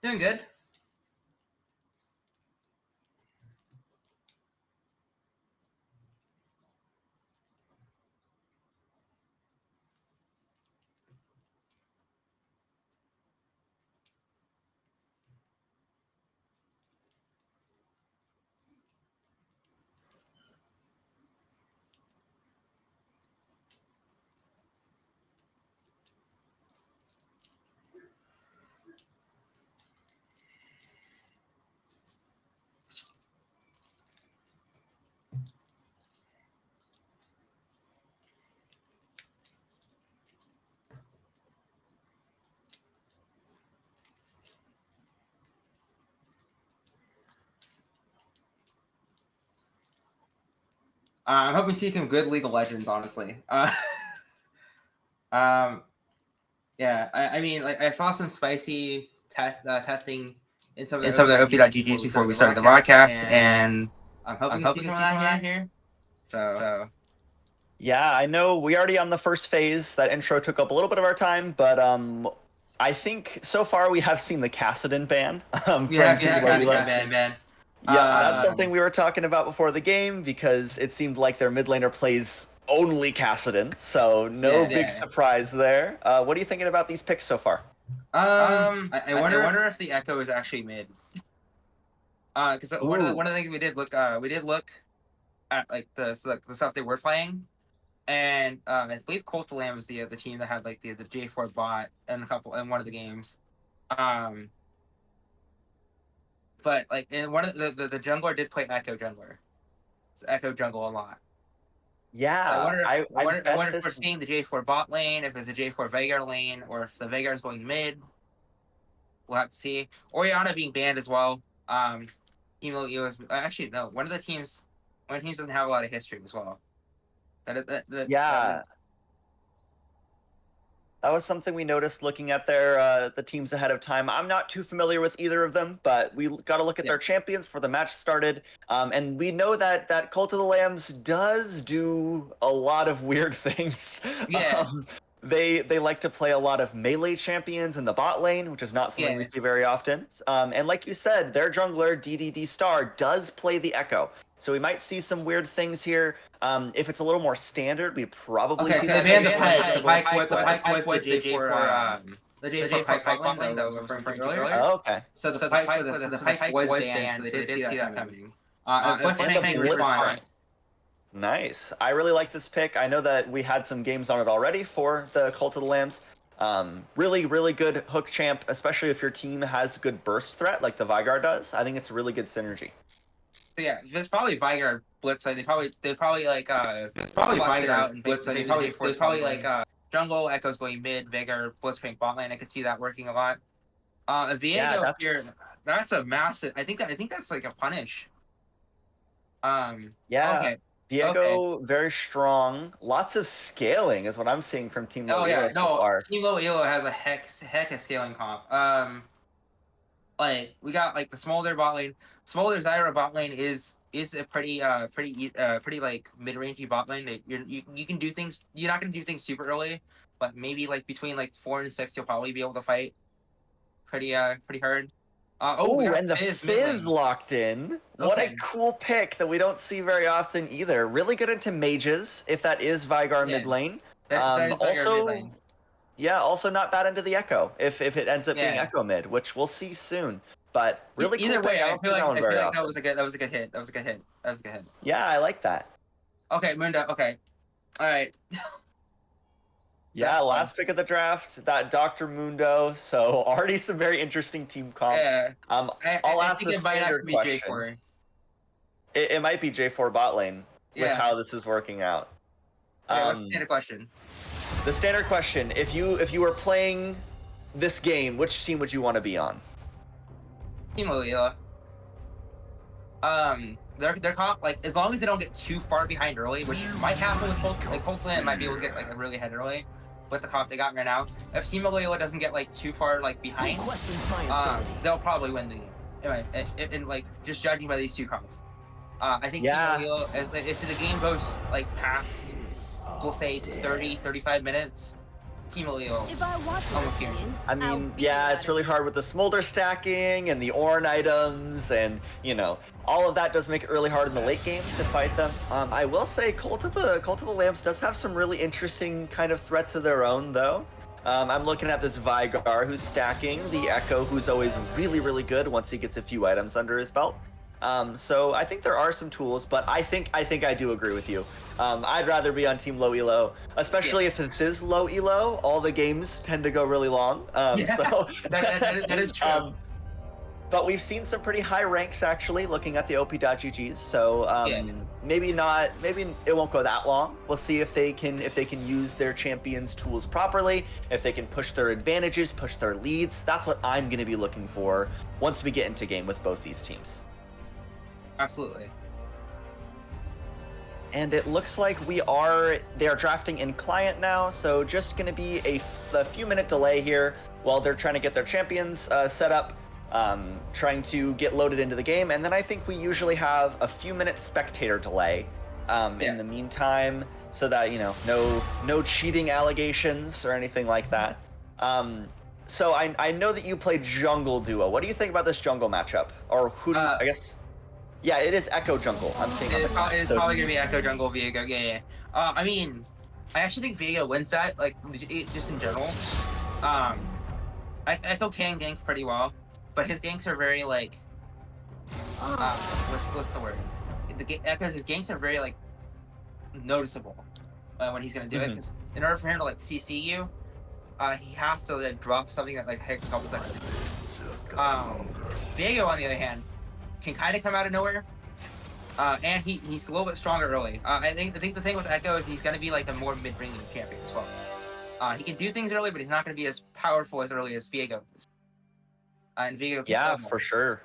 Doing good. I'm hoping to see some good League of Legends, honestly. Um, yeah, I mean, like, I saw some spicy testing in some of the OP.GGs before we started the broadcast, and I'm hoping to see some of that here. So Yeah, I know we already on the first phase. That intro took up a little bit of our time, but I think so far we have seen the Kassadin ban. Kassadin ban. Yeah, that's something we were talking about before the game because it seemed like their mid laner plays only Kassadin, so no big surprise there. What are you thinking about these picks so far? I wonder if the Echo is actually mid. Because one of the things we did look at like the stuff they were playing, and I believe Cult of Lamb was the team that had like the J4 bot and in one of the games. But like in one of the jungler did play Echo jungler, Echo jungle a lot. Yeah, so I wonder if we're seeing the J4 bot lane, if it's a J4 Veigar lane, or if the Veigar is going mid. We'll have to see. Orianna being banned as well. Team was actually no. One of the teams doesn't have a lot of history as well. That was something we noticed looking at their the teams ahead of time. I'm not too familiar with either of them, but we got to look at their champions before the match started. And we know that Cult of the Lambs does do a lot of weird things. Yeah. They like to play a lot of melee champions in the bot lane, which is not something we see very often. And like you said, their jungler, DDD Star, does play the Echo. So we might see some weird things here. If it's a little more standard, we probably see they banned the Pike. The Pike was the J4 Pike lane that was referring to earlier. Oh, okay. So the Pike was banned, so they did see that coming. Response. Nice. I really like this pick. I know that we had some games on it already for the Cult of the Lambs. Really, really good hook champ, especially if your team has good burst threat like the Veigar does. I think it's a really good synergy. Yeah, there's probably Veigar blitz. They probably like Veigar out and blitz. There's probably like jungle Echo's going mid, Veigar blitz playing bot lane. I could see that working a lot. Viego here, that's a massive. I think that's like a punish. Okay. Viego, very strong. Lots of scaling is what I'm seeing from Team Low so far. Team Low has a heck of scaling comp. Like we got like the Smolder bot lane. Smolder Zyra bot lane is a pretty like mid-rangey bot lane. You can do things. You're not gonna do things super early, but maybe like between like 4 and 6, you'll probably be able to fight pretty hard. And the Fizz locked in. What a cool pick that we don't see very often either. Really good into mages, if that is Veigar mid lane. That is Veigar mid lane. Yeah, also not bad into the Echo, if it ends up being Echo mid, which we'll see soon. But really either cool way, I feel like that was a good hit. That was a good hit. Yeah, I like that. Okay, Mundo. Okay, all right. Yeah, last pick of the draft, that Dr. Mundo. So already some very interesting team comps. Yeah. I'll ask the standard question. It might be J4 bot lane with how this is working out. What's the standard question? The standard question: If you were playing this game, which team would you want to be on? Team Lilila. Their comp, like, as long as they don't get too far behind early, which might happen with Cult. Like Cult might be able to get like really ahead early with the comp they got right now. If Team Lilila doesn't get like too far like behind, they'll probably win the game. Anyway, and like just judging by these two comps, I think Team Lilila, if the game goes like past, we'll say 30-35 minutes, Team Leo If I watch your almost guaranteed. opinion, I I'll mean, beat yeah, it it's out really of you. hard with the smolder stacking and the Ornn items, and all of that does make it really hard in the late game to fight them. I will say, Cult of the Lamps does have some really interesting kind of threats of their own, though. I'm looking at this Vigar who's stacking, the Echo who's always really, really good once he gets a few items under his belt. So I think there are some tools, but I think I do agree with you. I'd rather be on Team Low Elo, especially if this is low Elo. All the games tend to go really long. Yeah, So that is true. but we've seen some pretty high ranks actually, looking at the op.ggs. So Yeah. maybe it won't go that long. We'll see if they can use their champions' tools properly, if they can push their advantages, push their leads. That's what I'm going to be looking for once we get into game with both these teams. Absolutely. And it looks like they are drafting in client now, so just going to be a few minute delay here while they're trying to get their champions set up, trying to get loaded into the game, and then I think we usually have a few minute spectator delay in the meantime, so that no cheating allegations or anything like that. So I know that you play jungle duo. What do you think about this jungle matchup, or who do I guess? Yeah, it is Echo Jungle. I'm seeing It is probably so going to be Echo Jungle Viego. Yeah. I mean, I actually think Viego wins that. Like just in general. Echo can gank pretty well, but his ganks are very like. What's the word? Echo's his ganks are very like noticeable when he's going to do it. Because in order for him to like CC you, he has to like drop something that like takes a couple seconds. Viego on the other hand can kind of come out of nowhere, and he's a little bit stronger early. I think the thing with Echo is he's going to be like a more mid-range champion as well. He can do things early, but he's not going to be as powerful as early as Viego is. And Viego can for sure.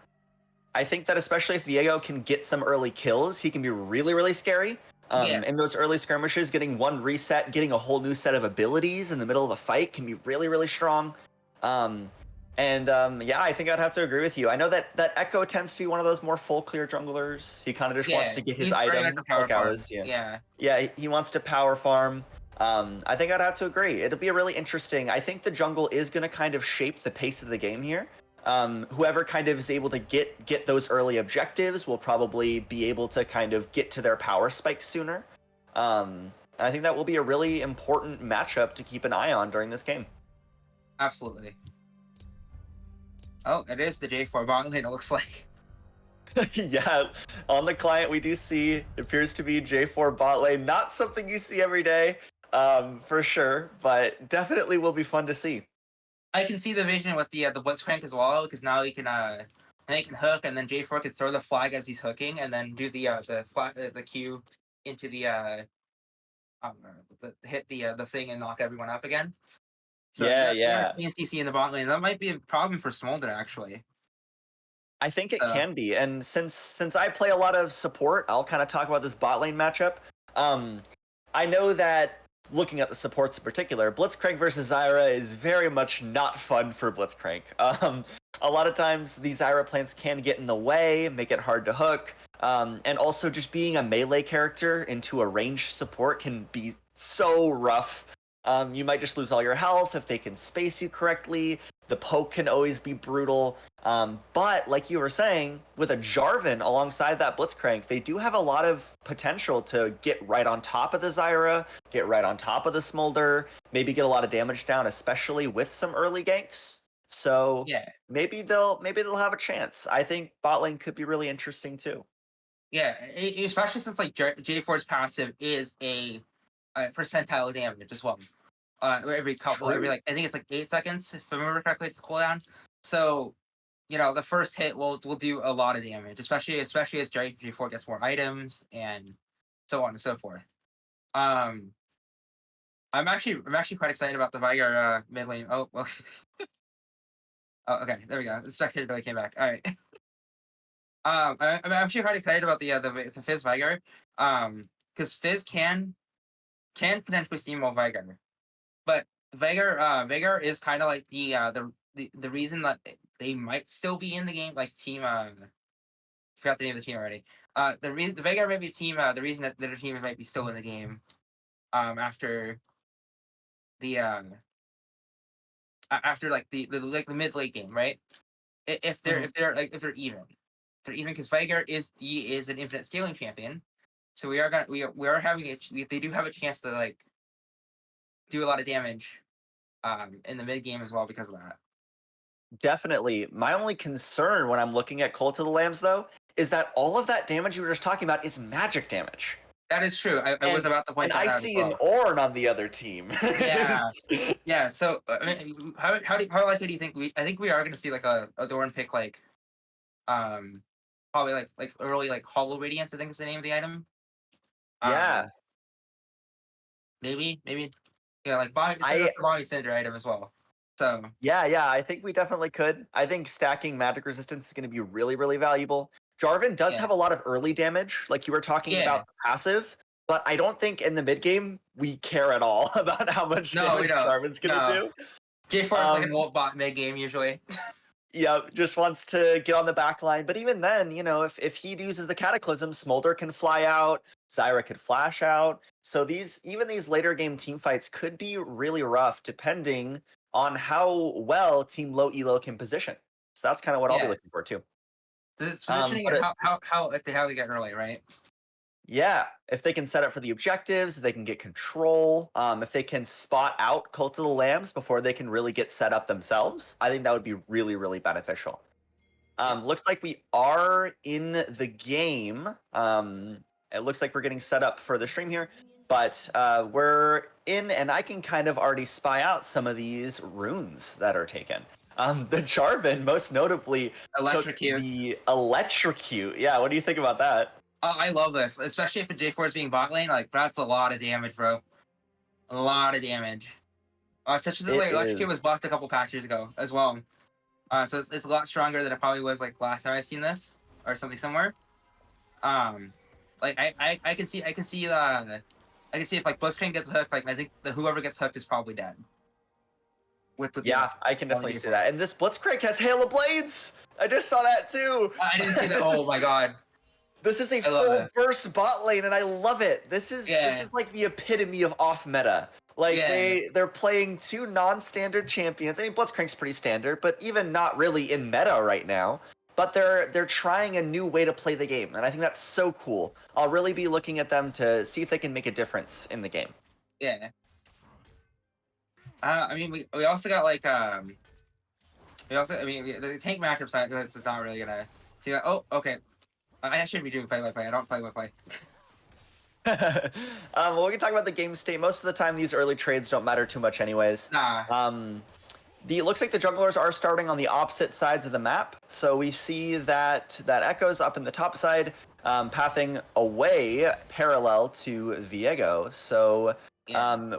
I think that especially if Viego can get some early kills, he can be really, really scary. In those early skirmishes, getting one reset, getting a whole new set of abilities in the middle of a fight can be really, really strong. Yeah, I think I'd have to agree with you. I know that Echo tends to be one of those more full clear junglers. He kind of just wants to get his items like ours. Yeah, he wants to power farm. I think I'd have to agree. It'll be really interesting. I think the jungle is going to kind of shape the pace of the game here. Whoever kind of is able to get those early objectives will probably be able to kind of get to their power spikes sooner. And I think that will be a really important matchup to keep an eye on during this game. Absolutely. Oh, it is the J4 bot lane, it looks like. Yeah, on the client we do see it appears to be J4 bot lane. Not something you see every day, for sure, but definitely will be fun to see. I can see the vision with the Blitzcrank as well, because now he can hook, and then J4 can throw the flag as he's hooking, and then do the Q into hit the thing and knock everyone up again. So yeah. CC in the bot lane, that might be a problem for Smolder actually. I think it can be, and since I play a lot of support, I'll kind of talk about this bot lane matchup. I know that looking at the supports in particular, Blitzcrank versus Zyra is very much not fun for Blitzcrank. A lot of times these Zyra plants can get in the way, make it hard to hook, and also just being a melee character into a ranged support can be so rough. You might just lose all your health if they can space you correctly. The poke can always be brutal. But like you were saying, with a Jarvan alongside that Blitzcrank, they do have a lot of potential to get right on top of the Zyra, get right on top of the Smolder, maybe get a lot of damage down, especially with some early ganks. So maybe they'll have a chance. I think bot lane could be really interesting too. Yeah, especially since like J4's passive is a percentile damage as well. Every like I think it's like 8 seconds if I remember correctly, it's cooldown. So, the first hit will do a lot of damage, especially as J4 gets more items and so on and so forth. I'm actually quite excited about the Vigar mid lane. Oh well. Oh, okay, there we go. The spectator really came back. All right. I'm actually quite excited about the Fizz Vigar, because Fizz can potentially steamroll Vigar, but Vigar is kind of like the reason that they might still be in the game, like team. Forgot the name of the team already. The Vigar might be team. The reason that their team might be still in the game, after the after like the mid late game, right? If they're if they're even, because Viger is an infinite scaling champion, so we are having they do have a chance to like do a lot of damage in the mid game as well because of that. Definitely. My only concern when I'm looking at Cult of the Lambs, though, is that all of that damage you were just talking about is magic damage. That is true. I was about to point and that I out. see an Ornn on the other team. Yeah, yeah. So I mean, how likely do you think I think we are going to see like a Doran pick like probably like early like Hollow Radiance, I think is the name of the item. Yeah. Maybe yeah, like that's the Bonnie Cinder item as well. So yeah, I think we definitely could. I think stacking magic resistance is going to be really, really valuable. Jarvan does have a lot of early damage, like you were talking about passive, but I don't think in the mid game we care at all about how much damage Jarvan's going to do. J4 is like an ult bot mid game usually. Yeah, just wants to get on the back line. But even then, you know, if he uses the Cataclysm, Smolder can fly out, Zyra could flash out. So these later game team fights could be really rough depending on how well Team Low Elo can position. So that's kind of what I'll be looking for too. This positioning and how they get early, right? Yeah, if they can set up for the objectives, they can get control. If they can spot out Cult of the Lambs before they can really get set up themselves, I think that would be really, really beneficial. Looks like we are in the game. It looks like we're getting set up for the stream here, but we're in, and I can kind of already spy out some of these runes that are taken. The Jarvan, most notably, took the Electrocute. Yeah, what do you think about that? I love this, especially if a J4 is being bot lane. Like, that's a lot of damage, bro. A lot of damage. Especially like Electrocute was buffed a couple patches ago as well. So it's a lot stronger than it probably was like last time I've seen this or something similar. Like I can see if like Blitzcrank gets hooked, like I think whoever gets hooked is probably dead. I can definitely see that. And this Blitzcrank has Hail of Blades. I just saw that too. I didn't see that. Oh my god. This is a full burst bot lane, and I love it. This is like the epitome of off meta. Like they're playing two non-standard champions. I mean, Blitzcrank's pretty standard, but even not really in meta right now. But they're trying a new way to play the game, and I think that's so cool. I'll really be looking at them to see if they can make a difference in the game. Yeah. I mean, we also got like the tank matchup side. It's not really gonna see that. Oh, okay. I shouldn't be doing play-by-play. I don't play-by-play. Well, we can talk about the game state. Most of the time, these early trades don't matter too much anyways. Nah. It looks like the junglers are starting on the opposite sides of the map. So we see that Echo's up in the top side, pathing away parallel to Viego. So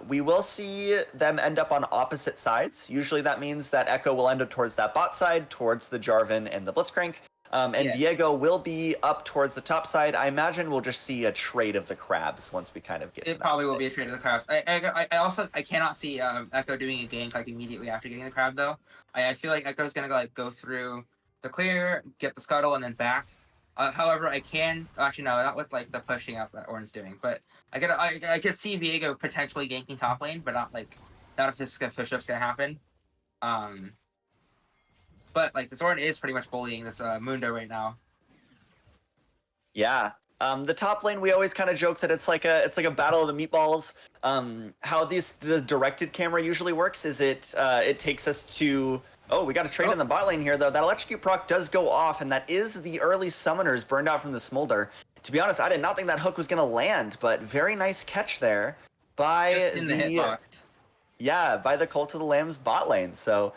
we will see them end up on opposite sides. Usually that means that Echo will end up towards that bot side, towards the Jarvan and the Blitzcrank. Viego will be up towards the top side. I imagine we'll just see a trade of the crabs once we kind of get to that. It probably will be a trade of the crabs. I cannot see Echo doing a gank like immediately after getting the crab though. I feel like Echo's gonna like go through the clear, get the scuttle, and then back. However, I can actually no, not with like the pushing up that Ornn's doing, but I could see Viego potentially ganking top lane, but not if this push up's gonna happen. But like this Ornn is pretty much bullying this Mundo right now. Yeah. The top lane, we always kind of joke that it's like a battle of the meatballs. How the directed camera usually works is it takes us to we got a trade in the bot lane here though. That Electrocute proc does go off, and that is the early summoners burned out from the Smolder. To be honest, I did not think that hook was gonna land, but very nice catch there by the hitbox. Yeah, by the Cult of the Lambs bot lane. So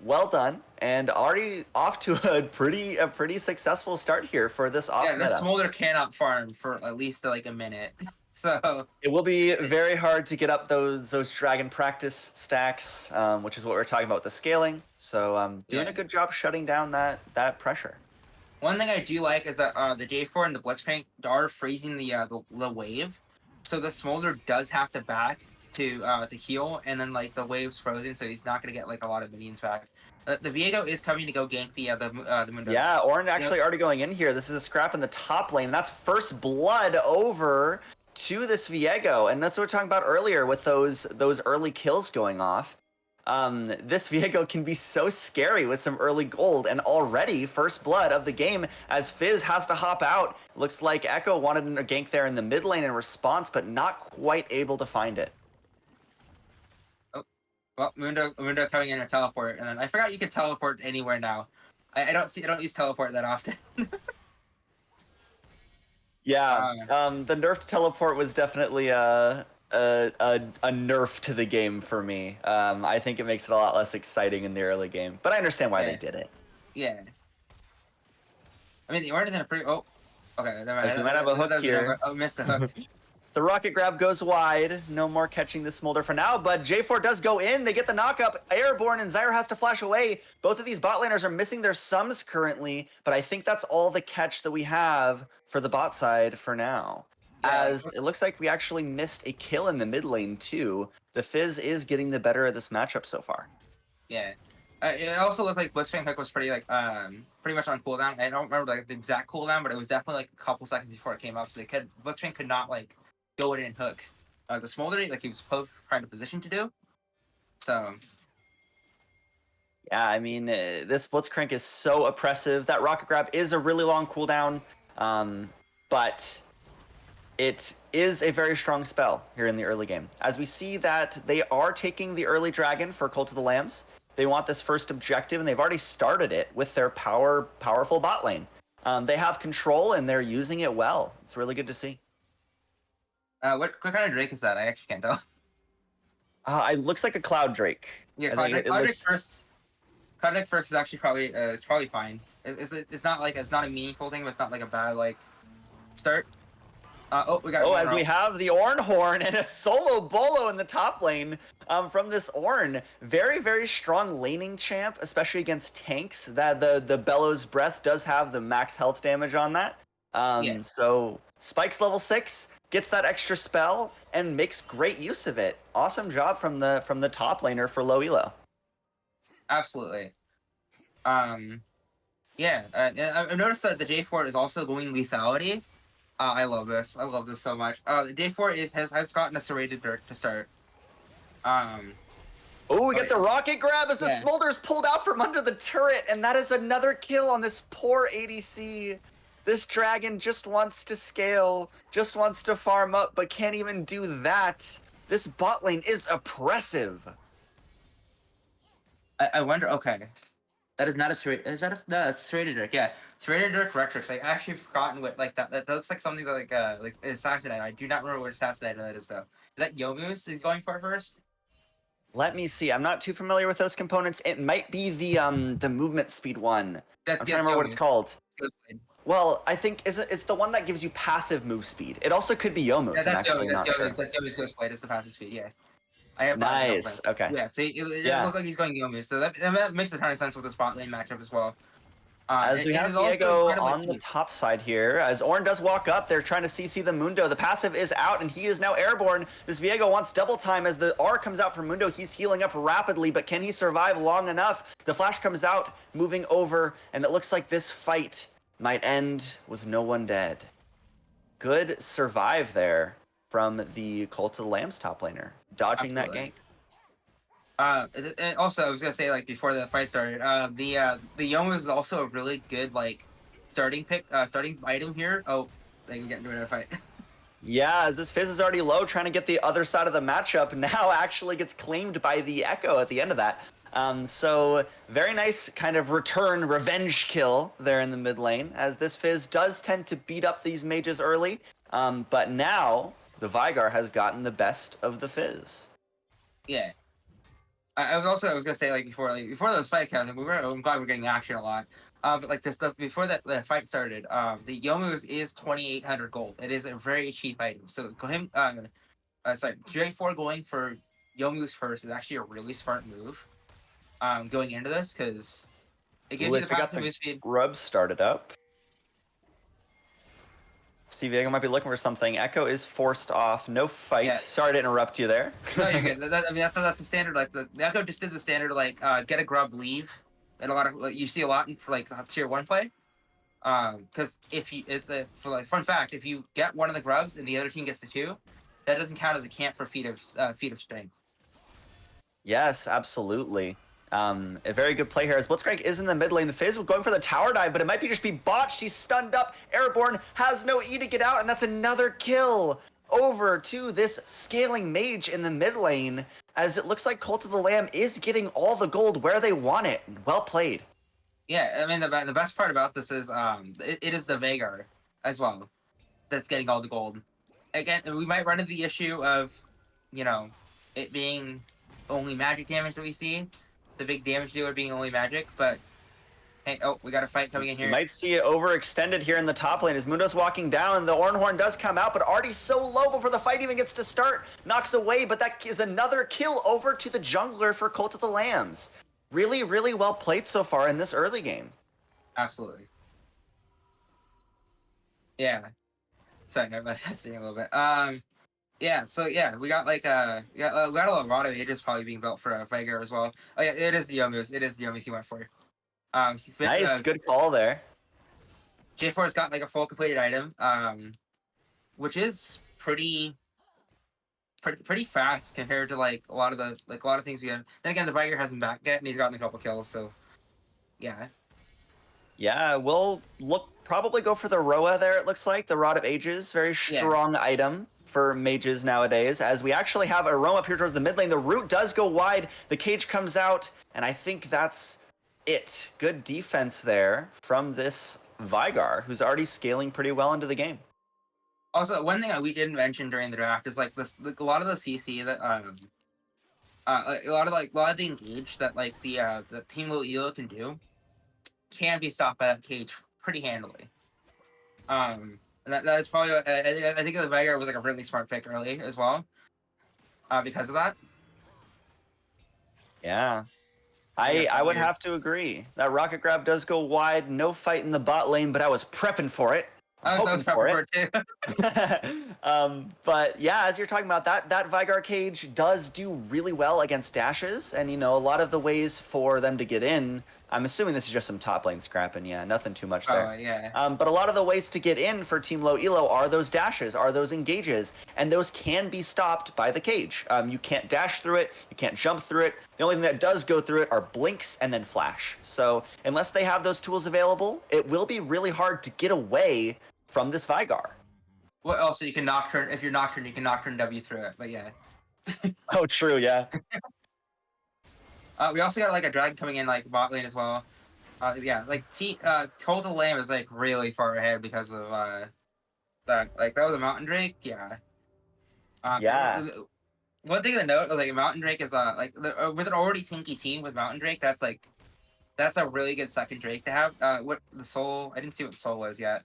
well done, and already off to a pretty successful start here for this off meta. Yeah, the Smolder cannot farm for at least like a minute, so it will be very hard to get up those dragon practice stacks, which is what we're talking about with the scaling. So doing a good job shutting down that pressure. One thing I do like is that the J4 and the Blitzcrank are freezing the wave, so the Smolder does have to back to heal, and then like the wave's frozen, so he's not gonna get like a lot of minions back. The Viego is coming to go gank the Mundo. Yeah, Ornn actually already going in here. This is a scrap in the top lane. That's first blood over to this Viego, and that's what we were talking about earlier with those early kills going off. This Viego can be so scary with some early gold, and already first blood of the game as Fizz has to hop out. Looks like Echo wanted a gank there in the mid lane in response, but not quite able to find it. Oh, well, Mundo coming in a teleport, and then I forgot you could teleport anywhere now. I don't use teleport that often. Yeah, the nerfed teleport was definitely a nerf to the game for me. I think it makes it a lot less exciting in the early game, but I understand why they did it. Yeah. I mean, the Orn's in a pretty. Oh, okay. Never mind. As we might have a hook here. Oh, missed the hook. The rocket grab goes wide. No more catching the smolder for now, but J4 does go in. They get the knockup. Airborne and Zyra has to flash away. Both of these bot laners are missing their sums currently, but I think that's all the catch that we have for the bot side for now. Yeah. As it looks like we actually missed a kill in the mid lane too. The Fizz is getting the better of this matchup so far. Yeah. It also looked like Blitzcrank hook was pretty pretty much on cooldown. I don't remember like the exact cooldown, but it was definitely like a couple seconds before it came up. So Blitzcrank could not like go in and hook the smolder like he was trying to position to do. So yeah, I mean this Blitzcrank is so oppressive. That rocket grab is a really long cooldown, but it is a very strong spell here in the early game. As we see that they are taking the early dragon for Cult of the Lambs. They want this first objective, and they've already started it with their powerful bot lane. They have control, and they're using it well. It's really good to see. what kind of Drake is that? I actually can't tell. It looks like a Cloud Drake. Yeah, Cloud Drake first. Cloud Drake first is actually probably fine. It's not like it's not a meaningful thing, but it's not like a bad like start. We got. As we have the Ornn Horn and a solo Bolo in the top lane from this Ornn. Very, very strong laning champ, especially against tanks. That the Bellows Breath does have the max health damage on that. So Spike's level 6, gets that extra spell, and makes great use of it. Awesome job from the top laner for low elo. Absolutely. Yeah. I've noticed that the J4 is also going lethality. I love this. I love this so much. The J4 has gotten a serrated Dirk to start. We get the rocket grab as the Smolder's pulled out from under the turret, and that is another kill on this poor ADC. This dragon just wants to scale, just wants to farm up, but can't even do that. This bot lane is oppressive. I wonder. Okay, that is not a serrated. Is that that's serrated Dirk? Yeah. Serrated Dirk Rectrix. I actually forgotten what like that. That looks like something that like Assassinate. I do not remember what Assassinate that is though. Is that Yomu's is going for first? Let me see. I'm not too familiar with those components. It might be the movement speed one. I'm trying to remember what it's called. Well, I think it's the one that gives you passive move speed. It also could be Yomu's. Yeah, that's Yomu's. That's Yomu's Ghostblade. It's the passive speed. Yeah. I have nice. Okay. Yeah. See, it looks like he's going Yomu, so that makes a ton of sense with the spot lane matchup as well. As we have Diego on the top side here, as Ornn does walk up, they're trying to CC the Mundo. The passive is out, and he is now airborne. This Viego wants double time as the R comes out from Mundo. He's healing up rapidly, but can he survive long enough? The flash comes out, moving over, and it looks like this fight might end with no one dead. Good survive there from the Cult of the Lambs top laner, dodging that gank. And also, I was gonna say like before the fight started, the Yomu is also a really good like starting item here. Oh, they can get into another fight. Yeah, as this Fizz is already low, trying to get the other side of the matchup, now actually gets claimed by the Echo at the end of that. So very nice kind of revenge kill there in the mid lane, as this Fizz does tend to beat up these mages early, but now the Vigar has gotten the best of the Fizz. Yeah. I was gonna say like before those fight counts, I'm glad we're getting action a lot. But like the stuff before the fight started, the Yomu is 2,800 gold. It is a very cheap item. So J4 going for Yomu's first is actually a really smart move. Going into this because it gives you the passive move speed. Rub started up. Steve Viego might be looking for something. Echo is forced off. No fight. Yeah. Sorry to interrupt you there. No, you're good. That's the standard. Like the Echo just did the standard like get a grub, leave. And a lot of you see a lot in for like tier 1 play. Because fun fact, if you get one of the grubs and the other team gets the 2, that doesn't count as a camp for feat of strength. Yes, absolutely. A very good play here as Blitzcrank is in the mid lane. The Fizz going for the tower dive, but it might be just be botched. He's stunned up. Airborne has no E to get out, and that's another kill over to this scaling mage in the mid lane, as it looks like Cult of the Lamb is getting all the gold where they want it. Well played. Yeah, I mean the best part about this is it is the Veigar as well that's getting all the gold. Again, we might run into the issue of, you know, it being only magic damage that we see, the big damage dealer being only magic, but hey, oh, we got a fight coming in You here. might see it overextended here in the top lane as Mundo's walking down. The Ornhorn does come out, but Artie's so low before the fight even gets to start. Knocks away, but that is another kill over to the jungler for Cult of the Lambs. Really, really well played so far in this early game. Absolutely. Yeah. Sorry, I'm hesitating a little bit. Yeah, so yeah, we got like we got a lot of ages probably being built for Veigar as well. Oh yeah, it is the Yomus. It is the Yomus he went for. Nice, good call there. J4's got like a full completed item, which is pretty fast compared to like a lot of things we have. Then again, the Veigar hasn't back yet, and he's gotten a couple kills, so yeah. Yeah, we'll probably go for the Roa there, it looks like. The Rod of Ages, very strong item for mages nowadays, as we actually have a roam up here towards the mid lane. The root does go wide, the cage comes out, and I think that's it. Good defense there from this Veigar, who's already scaling pretty well into the game. Also, one thing that we didn't mention during the draft is like this, like, a lot of the CC that a lot of the engage that like the Team Low Elo can do can be stopped by that cage pretty handily. And that is probably I think the Veigar was like a really smart pick early as well, because of that. Yeah. I would have to agree. That rocket grab does go wide. No fight in the bot lane, but I was prepping for it. I was prepping for it too. But yeah, as you're talking about, that Veigar cage does do really well against dashes, and you know, a lot of the ways for them to get in, I'm assuming this is just some top lane scrapping, yeah, nothing too much there. Oh, yeah. But a lot of the ways to get in for Team Low Elo are those dashes, are those engages, and those can be stopped by the cage. You can't dash through it, you can't jump through it. The only thing that does go through it are blinks and then flash. So unless they have those tools available, it will be really hard to get away from this Veigar. Well, also you can Nocturne, if you're Nocturne, you can Nocturne W through it, but yeah. Oh, true, yeah. We also got like a dragon coming in like bot lane as well. Yeah, like Total Lamb is like really far ahead because of that. Like that was a Mountain Drake, yeah. Yeah. One thing to note, like Mountain Drake is with an already tanky team with Mountain Drake, that's a really good second Drake to have. What the soul? I didn't see what soul was yet.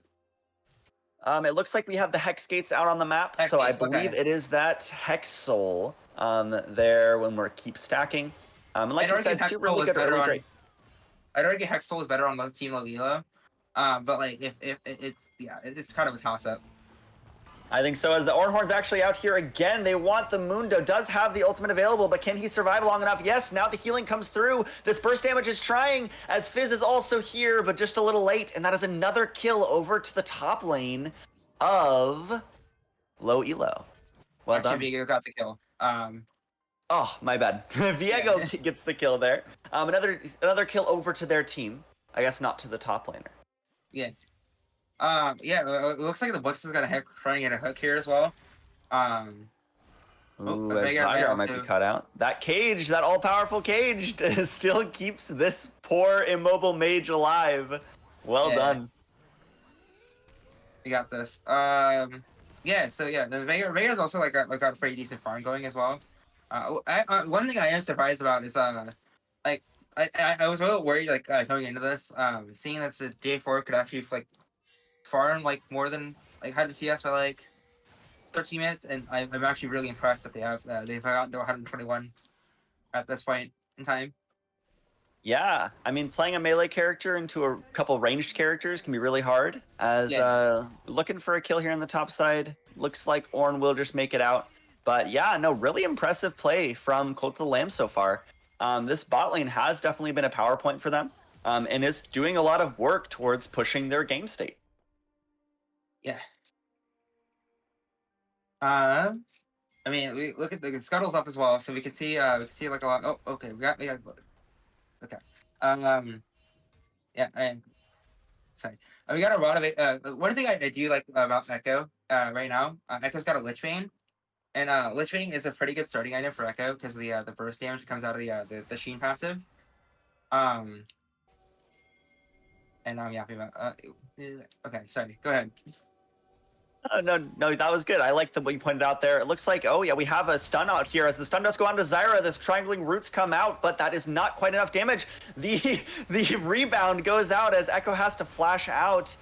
It looks like we have the Hex Gates out on the map, Hex so Gates, I believe it is that Hex Soul there when we're keep stacking. And like you said, two really good early Drake. I'd argue Hex Soul is better on the Team of Elo, but like if it's kind of a toss up. I think so, as the Ornhorn's actually out here again. They want the Mundo, does have the ultimate available, but can he survive long enough? Yes, now the healing comes through. This burst damage is trying, as Fizz is also here, but just a little late, and that is another kill over to the top lane of Low Elo. Well done. Viego got the kill. Oh, my bad. Viego gets the kill there. Another kill over to their team. I guess not to the top laner. Yeah. Yeah, it looks like the Blitz is gonna trying to get a hook here as well. Ooh, as Veigar might be cut out. That cage, that all-powerful cage, still keeps this poor immobile mage alive. Well done. You got this. Yeah, so yeah, the Veigar's also got a pretty decent farm going as well. One thing I am surprised about is like I was a little worried like coming into this, seeing that the J4 could actually like farm like more than like 100 CS by like 13 minutes, and I'm actually really impressed that they've gotten to 121 at this point in time. Yeah, I mean, playing a melee character into a couple ranged characters can be really hard. As looking for a kill here on the top side, looks like Ornn will just make it out. But yeah, no, really impressive play from Cult of the Lamb so far. This bot lane has definitely been a power point for them, and is doing a lot of work towards pushing their game state. Yeah. I mean, we look at the scuttles up as well, so we can see like a lot. Oh, okay, we got okay. Yeah, sorry. We got a lot of it. One thing I do like about Echo right now, Echo's got a Lich Bane, and Lich Bane is a pretty good starting item for Echo because the burst damage that comes out of the Sheen passive. And I'm yapping about. Okay, sorry. Go ahead. No, that was good. I like the what you pointed out there. It looks like, oh yeah, we have a stun out here. As the stun does go on to Zyra, the triangling roots come out, but that is not quite enough damage. The rebound goes out as Echo has to flash out,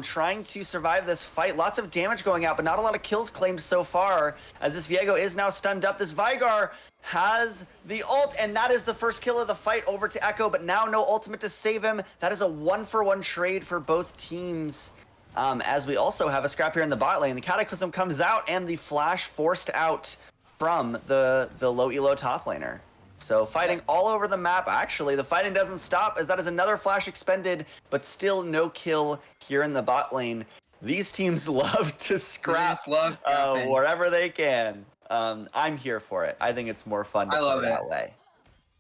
trying to survive this fight. Lots of damage going out, but not a lot of kills claimed so far, as this Viego is now stunned up. This Vigar has the ult, and that is the first kill of the fight over to Echo, but now no ultimate to save him. That is a 1-for-1 trade for both teams. As we also have a scrap here in the bot lane. The Cataclysm comes out and the flash forced out from the low elo top laner. So fighting all over the map. Actually, the fighting doesn't stop as that is another flash expended, but still no kill here in the bot lane. These teams love to scrap wherever they can. I'm here for it. I think it's more fun to play that way.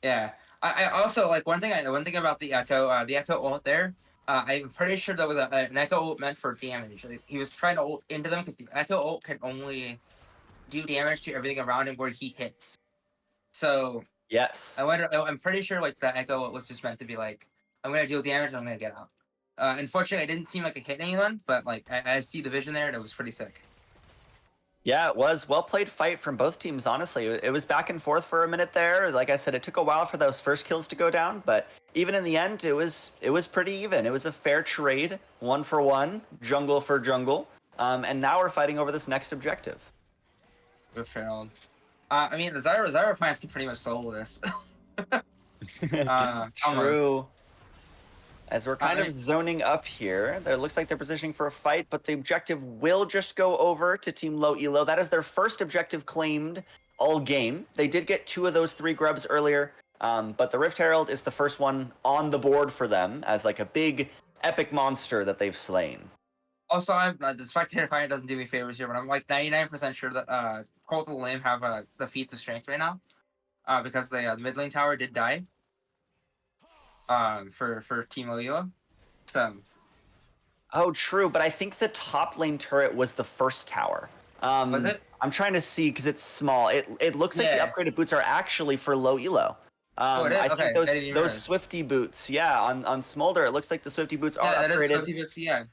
Yeah. I also like one thing about the Echo ult there. I'm pretty sure that was an Echo ult meant for damage. Like, he was trying to ult into them because the Echo ult can only do damage to everything around him where he hits. So yes, I'm pretty sure like the Echo ult was just meant to be like, I'm gonna deal damage and I'm gonna get out. Unfortunately, it didn't seem like it hit anyone, but like I see the vision there and it was pretty sick. Yeah, it was well played fight from both teams. Honestly, it was back and forth for a minute there. Like I said, it took a while for those first kills to go down, but even in the end, it was pretty even. It was a fair trade, 1-for-1, jungle for jungle, and now we're fighting over this next objective. Good failed. I mean, the Zyra plans can pretty much solo this. True. Almost. As we're kind of zoning up here, it looks like they're positioning for a fight, but the objective will just go over to Team Low Elo. That is their first objective claimed all game. They did get 2 of those 3 grubs earlier, but the Rift Herald is the first one on the board for them as like a big epic monster that they've slain. Also, the spectator client doesn't do me favors here, but I'm like 99% sure that Cult of the Lamb have the feats of strength right now, because the mid lane tower did die. For Team Elo. So. Oh, true, but I think the top lane turret was the first tower. Was it? I'm trying to see because it's small. It looks like the upgraded boots are actually for low elo. Oh, it is? I okay. think those Swifty boots, yeah, on Smolder, it looks like the Swifty boots are upgraded. That is Swifty boots, yeah.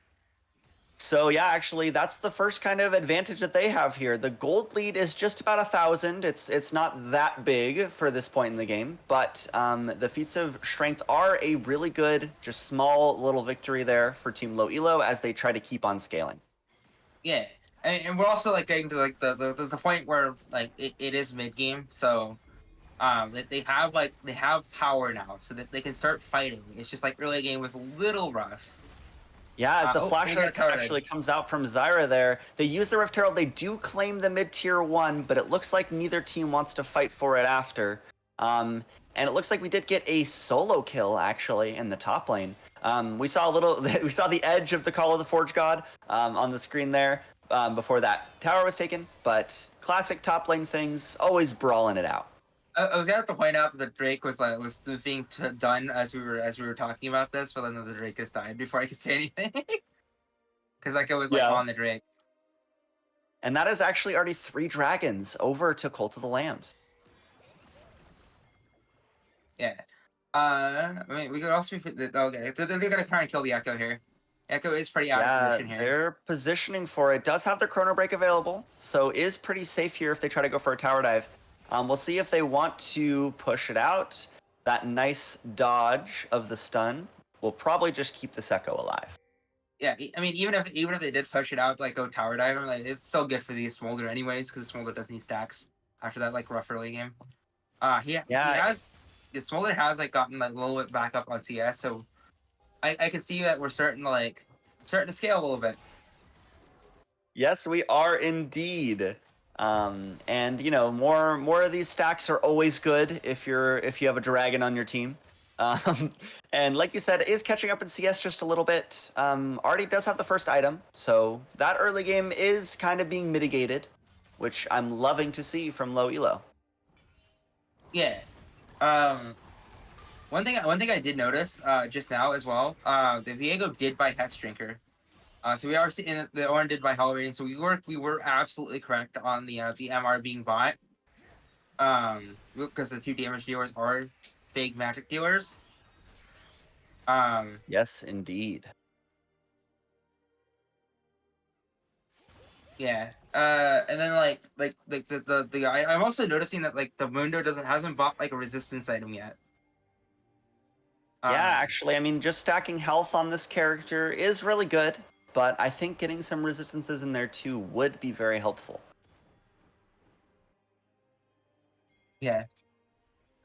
So yeah, actually, that's the first kind of advantage that they have here. The gold lead is just about 1,000. It's not that big for this point in the game, but the feats of strength are a really good, just small little victory there for Team Low Elo as they try to keep on scaling. Yeah, and we're also like getting to like the point where like it is mid game, so they have power now, so that they can start fighting. It's just like early game was a little rough. Yeah, as the flash actually comes out from Zyra there. They use the Rift Herald. They do claim the mid-tier 1, but it looks like neither team wants to fight for it after. And it looks like we did get a solo kill, actually, in the top lane. We saw the edge of the Call of the Forge God on the screen there before that tower was taken. But classic top lane things, always brawling it out. I was gonna have to point out that the Drake was being done as we were talking about this, but then the Drake has died before I could say anything. Because like it was on the Drake. And that is actually already 3 dragons over to Cult of the Lambs. Yeah. I mean, we could also be okay. They're gonna try and kill the Echo here. Echo is pretty out of position here. They're positioning for it. Does have their Chrono Break available, so is pretty safe here if they try to go for a tower dive. We'll see if they want to push it out. That nice dodge of the stun will probably just keep this Echo alive. Yeah, I mean, even if they did push it out, like go tower dive him, like, it's still good for the Smolder anyways, because Smolder doesn't need stacks after that like rough early game. Smolder has like gotten like a little bit back up on CS, so I can see that we're starting to scale a little bit. Yes, we are indeed. And you know, more of these stacks are always good if you have a dragon on your team. And like you said, it is catching up in CS just a little bit. Already does have the first item, so that early game is kind of being mitigated which I'm loving to see from low elo. Yeah. One thing I did notice just now as well, the Viego did buy Hex Drinker. So we are seeing the Orin did buy Hell Rating, so we were absolutely correct on the MR being bought. Because the 2 damage dealers are fake magic dealers. Yes, indeed. Yeah. And then I'm also noticing that like the Mundo hasn't bought like a resistance item yet. Yeah, actually, I mean, just stacking health on this character is really good, but I think getting some resistances in there too would be very helpful. Yeah.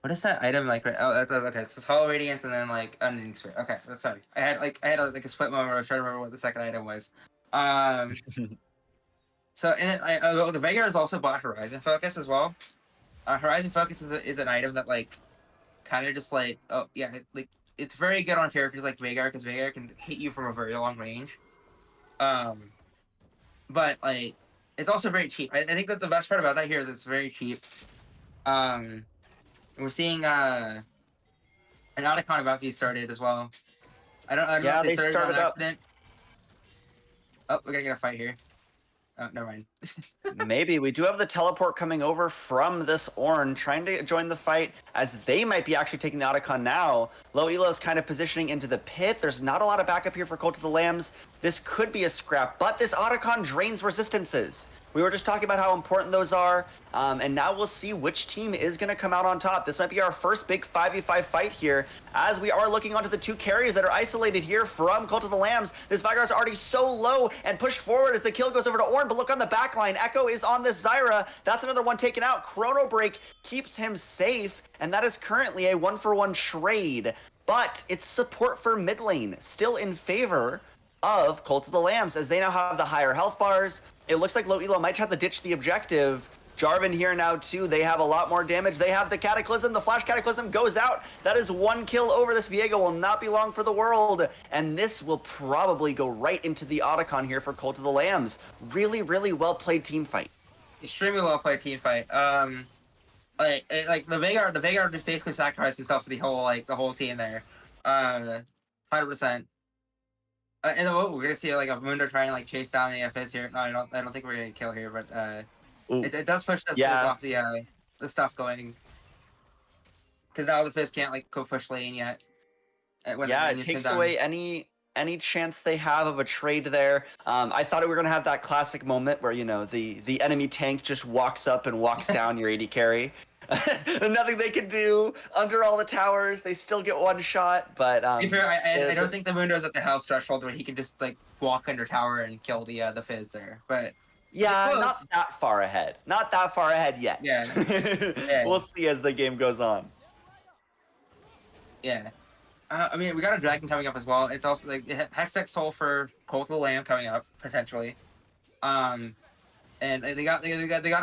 What is that item like? Oh, okay. So it's Hollow Radiance and then like Unending Spirit. Okay, sorry. I had like a split moment where I was trying to remember what the second item was. So and the Veigar has also bought Horizon Focus as well. Horizon Focus is an item that like kind of just like like it's very good on characters like Veigar because Veigar can hit you from a very long range. But like it's also very cheap. I think that the best part about that here is it's very cheap. We're seeing an Otacon about to be started as well. I don't know if they started on accident. Oh, we're gonna get a fight here. Oh, never mind. Maybe. We do have the teleport coming over from this Ornn, trying to join the fight, as they might be actually taking the Otacon now. Low Elo is kind of positioning into the pit. There's not a lot of backup here for Cult of the Lambs. This could be a scrap, but this Otacon drains resistances. We were just talking about how important those are, and now we'll see which team is going to come out on top. This might be our first big 5v5 fight here, as we are looking onto the 2 carries that are isolated here from Cult of the Lambs. This Vigar is already so low and pushed forward as the kill goes over to Ornn, but look on the back line. Echo is on this Zyra. That's another one taken out. Chrono Break keeps him safe, and that is currently a 1-for-1 trade. But it's support for mid lane, still in favor of Cult of the Lambs, as they now have the higher health bars. It looks like Low Elo might have to ditch the objective. Jarvan here now too. They have a lot more damage. They have the Cataclysm. The Flash Cataclysm goes out. That is 1 kill over. This Viego will not be long for the world. And this will probably go right into the Otacon here for Cult of the Lambs. Really, really well played team fight. Extremely well played team fight. Like the Veigar just basically sacrificed himself for the whole team there. 100%. And we're gonna see like a Mundo trying to like chase down the FS here. No, I don't think we're gonna kill here, but it does push the Fizz off the stuff going. Because now the Fizz can't like go push lane yet. It takes away any chance they have of a trade there. I thought we were gonna have that classic moment where, you know, the enemy tank just walks up and walks down your AD carry. Nothing they can do under all the towers. They still get 1 shot, but I don't think the Mundo's at the health threshold where he can just like walk under tower and kill the Fizz there. But yeah, not that far ahead. Not that far ahead yet. Yeah. We'll see as the game goes on. Yeah. I mean, we got a dragon coming up as well. It's also like Hextech Soul for Cult of the Lamb coming up potentially. And they got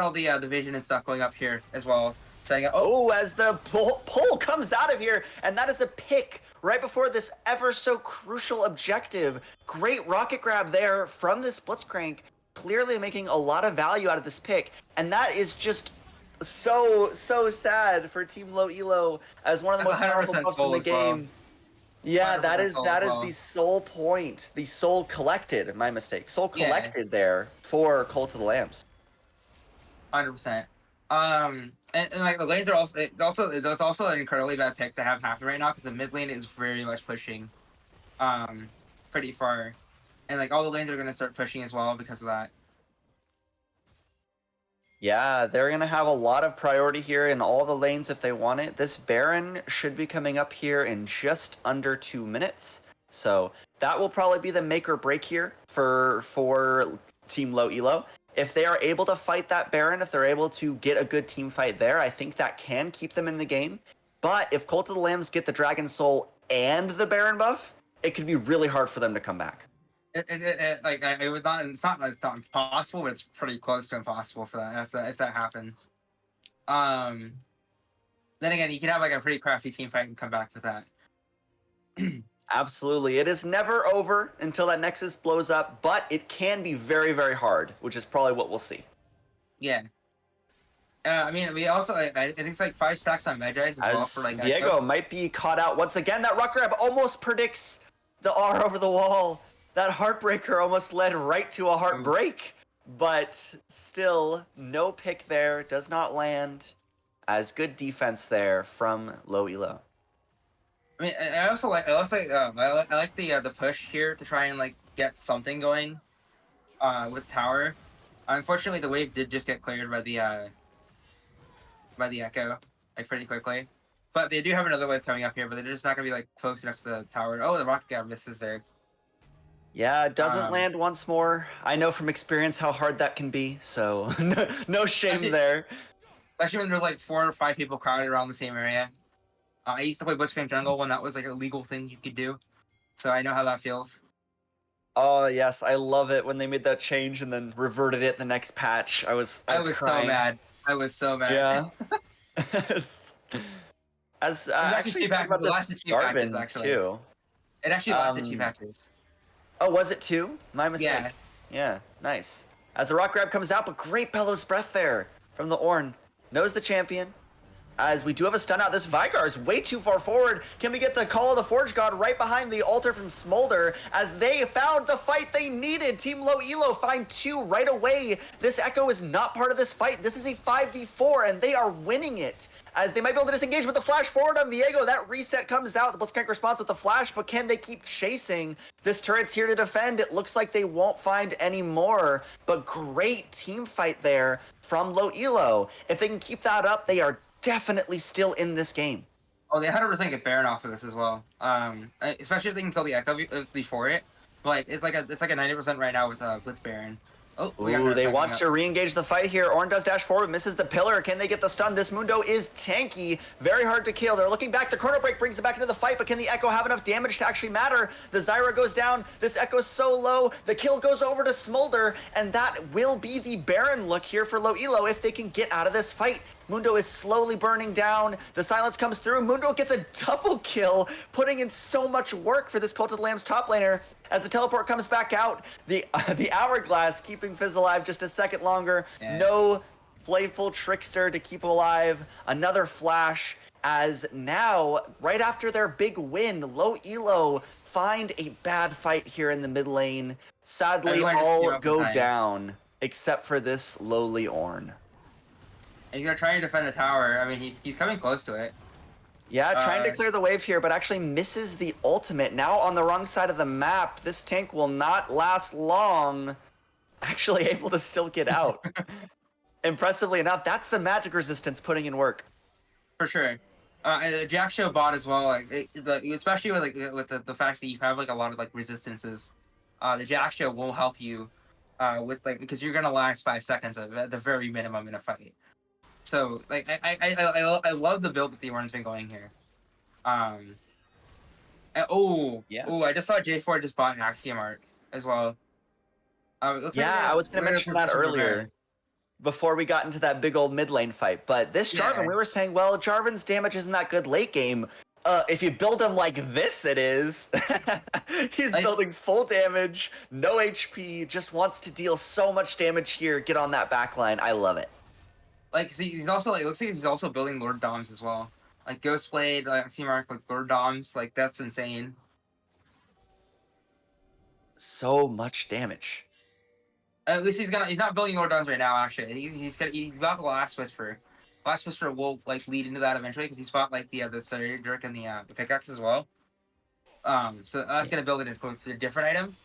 all the vision and stuff going up here as well. So as the pull comes out of here, and that is a pick right before this ever so crucial objective. Great rocket grab there from this Blitzcrank, clearly making a lot of value out of this pick, and that is just so sad for Team Low Elo as one of the most powerful buffs in the game. Well. Yeah, that is the soul point. The soul collected. My mistake. Soul collected there for Cult of the Lambs. 100%. And like the lanes are also it's also an incredibly bad pick to have happen right now because the mid lane is very much pushing, pretty far, and like all the lanes are gonna start pushing as well because of that. Yeah, they're going to have a lot of priority here in all the lanes if they want it. This Baron should be coming up here in just under 2 minutes. So that will probably be the make or break here for Team Low Elo. If they are able to fight that Baron, if they're able to get a good team fight there, I think that can keep them in the game. But if Cult of the Lambs get the Dragon Soul and the Baron buff, it could be really hard for them to come back. It's not impossible, but it's pretty close to impossible for that if that happens. Then again, you can have like a pretty crafty team fight and come back with that. Absolutely. It is never over until that Nexus blows up, but it can be very, very hard, which is probably what we'll see. Yeah. I mean, we also I think it's like 5 stacks on Magi's as well for like Diego might be caught out once again. That rock grab almost predicts the R over the wall. That heartbreaker almost led right to a heartbreak, but still no pick there. Does not land. As good defense there from low elo. I mean, I like the push here to try and like get something going, with tower. Unfortunately, the wave did just get cleared by the echo, like pretty quickly. But they do have another wave coming up here, but they're just not gonna be like close enough to the tower. Oh, the rocket grab misses there. Yeah, it doesn't land once more. I know from experience how hard that can be, so no shame there. Especially when there's like 4 or 5 people crowded around the same area. I used to play Blitzcrank Jungle when that was like a legal thing you could do, so I know how that feels. Oh yes, I love it when they made that change and then reverted it the next patch. I was crying. So mad. I was so mad. Yeah. Actually talking about this Jarvan actually. too. It actually lasted 2 patches. Oh, was it 2? My mistake. Yeah. Yeah, nice. As the rock grab comes out, but great Bellows Breath there from the Ornn. Knows the champion. As we do have a stun out, this Vigar is way too far forward. Can we get the Call of the Forge God right behind the altar from Smolder as they found the fight they needed? Team Low Elo find 2 right away. This Echo is not part of this fight. This is a 5v4 and they are winning it. As they might be able to disengage with the flash forward on Viego. That reset comes out. The Blitzcrank responds with the flash, but can they keep chasing? This turret's here to defend. It looks like they won't find any more, but great team fight there from Low Elo. If they can keep that up, they are definitely still in this game. Oh, they 100% get Baron off of this as well. Especially if they can kill the Echo before it. But it's like a 90% right now with Blitz Baron. Oh, they want to re-engage the fight here. Ornn does dash forward, misses the pillar. Can they get the stun? This Mundo is tanky, very hard to kill. They're looking back. The Chrono Break brings it back into the fight, but can the Echo have enough damage to actually matter? The Zyra goes down. This Echo's so low. The kill goes over to Smolder, and that will be the Baron look here for Low Elo if they can get out of this fight. Mundo is slowly burning down. The silence comes through. Mundo gets a double kill, putting in so much work for this Cult of the Lamb's top laner. As the teleport comes back out, the Hourglass keeping Fizz alive just a second longer. Yeah. No playful Trickster to keep alive. Another flash as now, right after their big win, Low Elo find a bad fight here in the mid lane. Sadly, all go down except for this lowly Ornn. And he's gonna try and defend the tower. I mean, he's coming close to it. Yeah, trying to clear the wave here, but actually misses the ultimate. Now on the wrong side of the map, this tank will not last long. Actually able to still get out. Impressively enough, that's the magic resistance putting in work. For sure. And the Jack Show bot as well, especially with the fact that you have like a lot of like resistances. The Jack Show will help you because you're gonna last 5 seconds at the very minimum in a fight. So like I love the build that the Ornn's been going here. I just saw J4 just bought an Axiom Arc as well. I was gonna mention that earlier before we got into that big old mid lane fight. But this Jarvan, we were saying, well, Jarvan's damage isn't that good late game. If you build him like this, it is. He's building full damage, no HP, just wants to deal so much damage here, get on that backline. I love it. Like, see, he's also looks like he's also building Lord Doms as well. Like Ghostblade, Team Arc, like Lord Doms, like that's insane. So much damage. At least he's not building Lord Doms right now. Actually, he's got the Last Whisper. Last Whisper will like lead into that eventually because he's bought like the Serrated Dirk and the pickaxe as well. So that's gonna build it into a different item.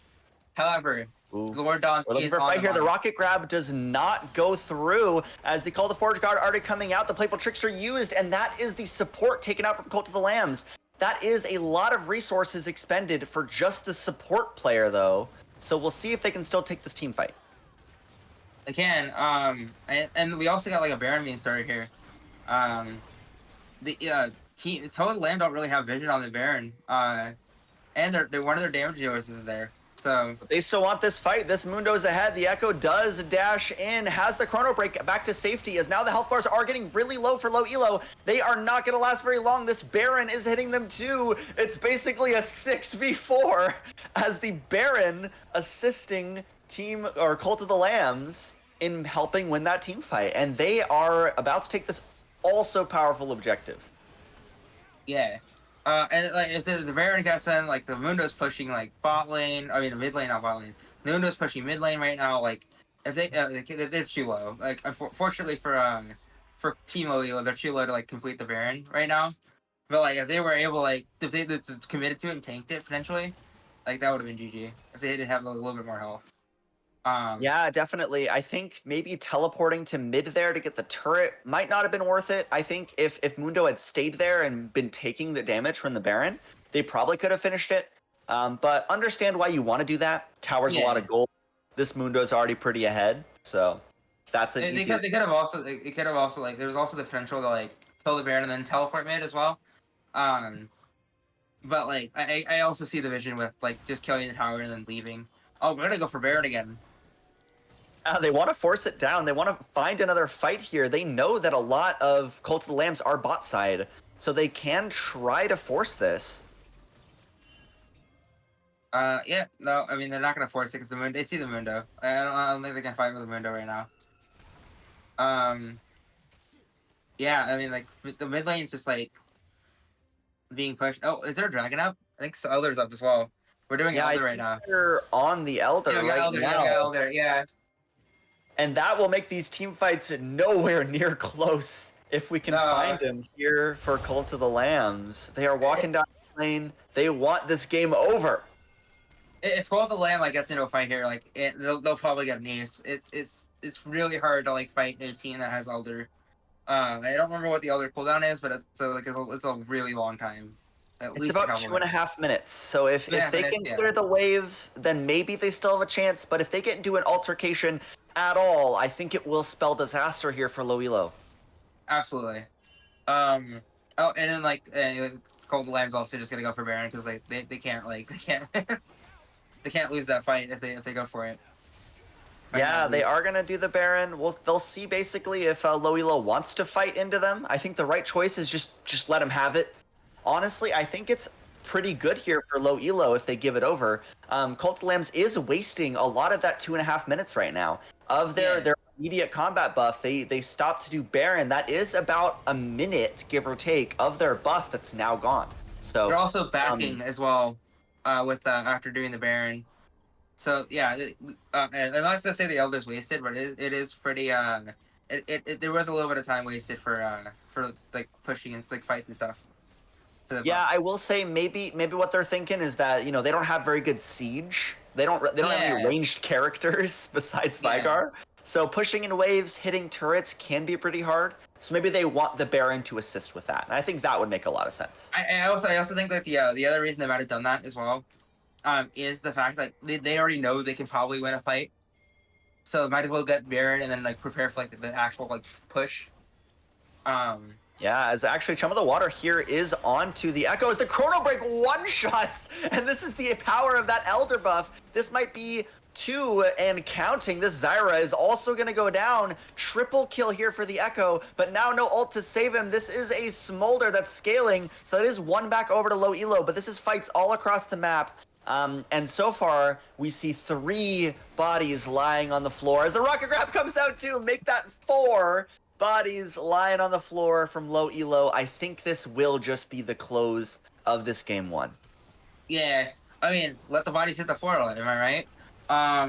However, Lord Doms is on fight here. The rocket grab does not go through as the Call to Forge Guard already coming out. The Playful Trickster used, and that is the support taken out from Cult of the Lambs. That is a lot of resources expended for just the support player, though. So we'll see if they can still take this team fight. They can. And we also got like a Baron being started here. The team Total Lamb don't really have vision on the Baron. And they're one of their damage dealers is there. So they still want this fight. This Mundo's ahead. The Echo does dash in, has the Chrono Break back to safety as now the health bars are getting really low for Low Elo. They are not going to last very long. This Baron is hitting them too. It's basically a 6v4 as the Baron assisting team or Cult of the Lambs. in helping win that team fight, and they are about to take this also powerful objective. Yeah. And like if the Baron gets in, like the Mundo's pushing like bot lane. I mean, mid lane, not bot lane. The Mundo's pushing mid lane right now. Like if they're too low. Like unfortunately for Team Leo, they're too low to like complete the Baron right now. But like if they were able like if they committed to it and tanked it potentially, like that would have been GG if they did have a little bit more health. Yeah, definitely. I think maybe teleporting to mid there to get the turret might not have been worth it. I think if Mundo had stayed there and been taking the damage from the Baron, they probably could have finished it. But understand why you want to do that. Tower's a lot of gold. This Mundo's already pretty ahead, so that's an easy. They could have also like there was also the potential to like kill the Baron and then teleport mid as well. But like I also see the vision with like just killing the tower and then leaving. Oh, we're gonna go for Baron again. They want to force it down. They want to find another fight here. They know that a lot of Cult of the Lambs are bot side, so they can try to force this. Yeah, no, I mean they're not gonna force it because the moon. They see the Mundo. I don't think they can fight with the Mundo right now. Yeah, I mean like the mid lane's just like being pushed. Oh, is there a dragon up? I think so. Elder's up as well. We're doing Elder right now. We're on the Elder yeah, right Elder, now. Yeah, Elder, yeah. And that will make these team fights nowhere near close if we can find him here for Cult of the Lambs. They are walking down the lane. They want this game over. If Cult of the Lamb like gets into a fight here, like they'll probably get an ace. It's really hard to like fight a team that has Elder. I don't remember what the Elder cooldown is, but it's a really long time. It's about 2.5 minutes. So if they can clear the waves, then maybe they still have a chance. But if they get into an altercation at all, I think it will spell disaster here for low elo. Absolutely. Oh, and then like Cult of the Lamb's also just gonna go for Baron because they can't they can't lose that fight if they go for it. Yeah, they are gonna do the Baron. They'll see basically if low elo wants to fight into them. I think the right choice is just let him have it. Honestly, I think it's pretty good here for low elo if they give it over. Cult of the Lambs is wasting a lot of that 2.5 minutes right now. Of their immediate combat buff, they stopped to do Baron. That is about a minute, give or take, of their buff that's now gone. So they're also backing as well with after doing the Baron. So yeah, and I'm not gonna say the Elder's wasted, but it is pretty. There was a little bit of time wasted for like pushing and like fights and stuff. Yeah, I will say maybe what they're thinking is that they don't have very good siege. They don't have any ranged characters besides Vigar. So pushing in waves, hitting turrets can be pretty hard. So maybe they want the Baron to assist with that, and I think that would make a lot of sense. I also think that the other reason they might have done that as well, is the fact that they already know they can probably win a fight, so might as well get Baron and then like prepare for like the actual like push. Yeah, as actually Chum of the Water here is on to the Echo as the Chrono Break one-shots, and this is the power of that Elder buff. This might be 2 and counting. This Zyra is also going to go down. Triple kill here for the Echo, but now no ult to save him. This is a Smolder that's scaling, so that is one back over to low elo, but this is fights all across the map. And so far, we see 3 bodies lying on the floor as the Rocket Grab comes out to make that 4 bodies lying on the floor from low elo. I think this will just be the close of this game 1. Yeah, I mean, let the bodies hit the floor. Am I right? I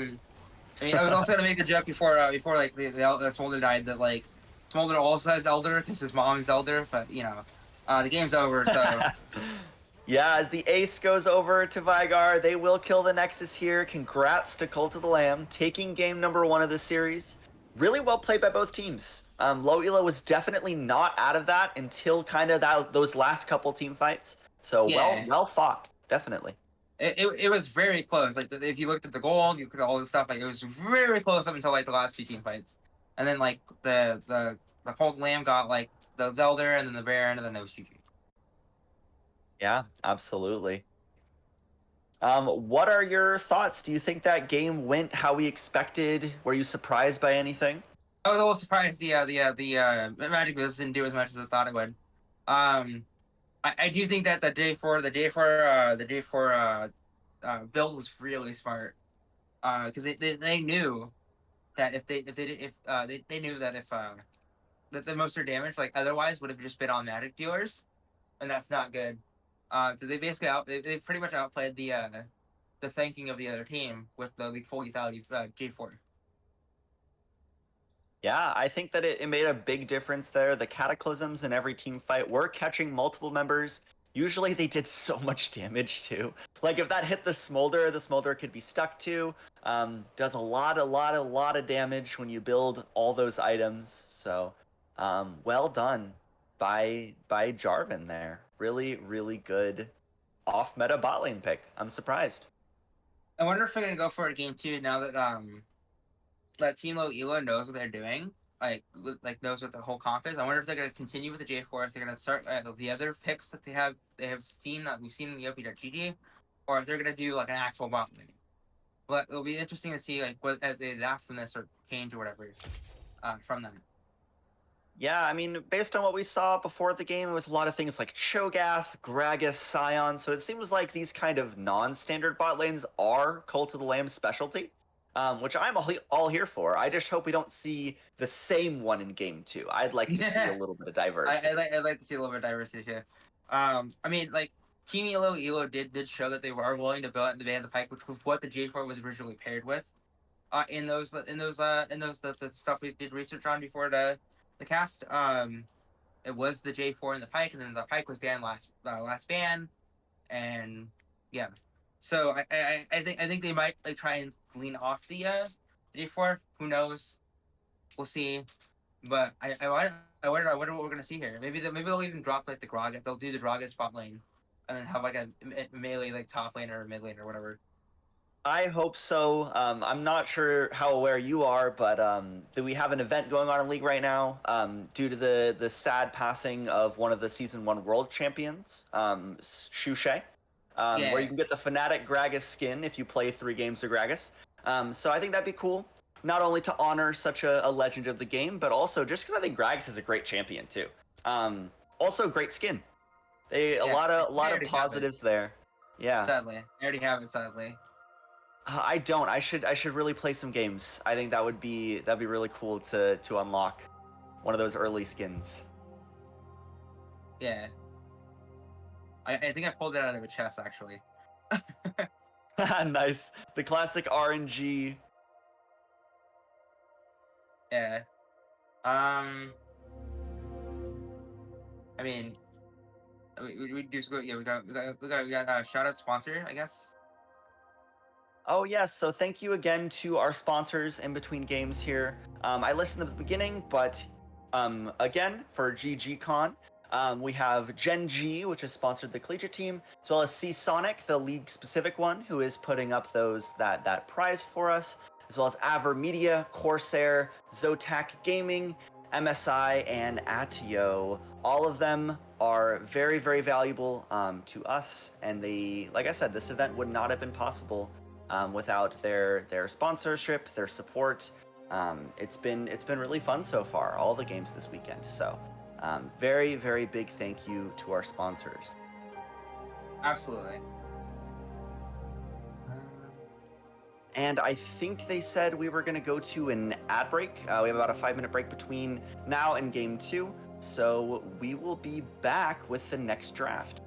mean, I was also gonna make the joke before like the Smolder died that like Smolder also has Elder because his mom's Elder, but the game's over. So yeah, as the ace goes over to Vigar, they will kill the Nexus here. Congrats to Cult of the Lamb taking game number 1 of the series. Really well played by both teams. Low elo was definitely not out of that until kind of those last couple team fights. So well fought, definitely. It was very close. Like if you looked at the gold, you looked at all this stuff. Like it was very close up until like the last 2 team fights, and then like the Cult Lamb got like the Zelda and then the Baron and then there was GG. Yeah, absolutely. What are your thoughts? Do you think that game went how we expected? Were you surprised by anything? I was a little surprised the Magic Business didn't do as much as I thought it would. I do think that the day four build was really smart. Because they knew that if they knew that if that the most of their damage like otherwise would have just been automatic dealers, and that's not good. So they basically they pretty much outplayed the thinking of the other team with the full lethality J4. Yeah, I think that it made a big difference there. The cataclysms in every team fight were catching multiple members. Usually they did so much damage too. Like if that hit the smolder could be stuck to. Does a lot of damage when you build all those items. So, well done by Jarvan there. Really, really good off meta bot lane pick. I'm surprised. I wonder if they're gonna go for a game 2 now that that Team Low Elo knows what they're doing, like knows what the whole comp is. I wonder if they're gonna continue with the J4, if they're gonna start the other picks that they have seen that we've seen in the OP.GG, or if they're gonna do like an actual bot lane. But it'll be interesting to see like what if they adapt from this or change or whatever from that. Yeah, I mean, based on what we saw before the game, it was a lot of things like Cho'Gath, Gragas, Scion. So it seems like these kind of non-standard bot lanes are Cult of the Lamb's specialty, which I'm all here for. I just hope we don't see the same one in game 2. I'd like to see a little bit of diversity. I'd like to see a little bit of diversity too. I mean, like Team Elo did show that they were willing to build the Band of the Pike, which was what the J4 was originally paired with. In those the stuff we did research on before the cast. It was the J4 and the Pike, and then the Pike was banned last ban, and yeah. So I think they might like try and lean off the J4. Who knows? We'll see. But I wonder what we're gonna see here. Maybe they'll even drop like the Gragas. They'll do the Gragas spot lane, and then have like a melee like top lane or mid lane or whatever. I hope so. I'm not sure how aware you are, but we have an event going on in League right now due to the sad passing of one of the Season 1 World Champions, Shushei, where you can get the Fnatic Gragas skin if you play 3 games of Gragas. So I think that'd be cool, not only to honor such a legend of the game, but also just because I think Gragas is a great champion too. Also, great skin. A lot of positives there. Yeah. Sadly, I already have it. Sadly. I don't. I should really play some games. I think that'd be really cool to unlock one of those early skins. Yeah. I think I pulled it out of a chest actually. Nice. The classic RNG. Yeah. I mean, we just go. Yeah, we got shout out sponsor, I guess. Oh yes, so thank you again to our sponsors in between games here. I listened at the beginning, but again, for GGCon, we have Gen G, which has sponsored the collegiate team, as well as Seasonic, the league-specific one, who is putting up that prize for us, as well as Aver Media, Corsair, Zotac Gaming, MSI, and Atio. All of them are very, very valuable to us, and like I said, this event would not have been possible without their sponsorship, their support. It's been really fun so far, all the games this weekend. So very, very big thank you to our sponsors. Absolutely. And I think they said we were going to go to an ad break. We have about a 5-minute break between now and game 2. So we will be back with the next draft.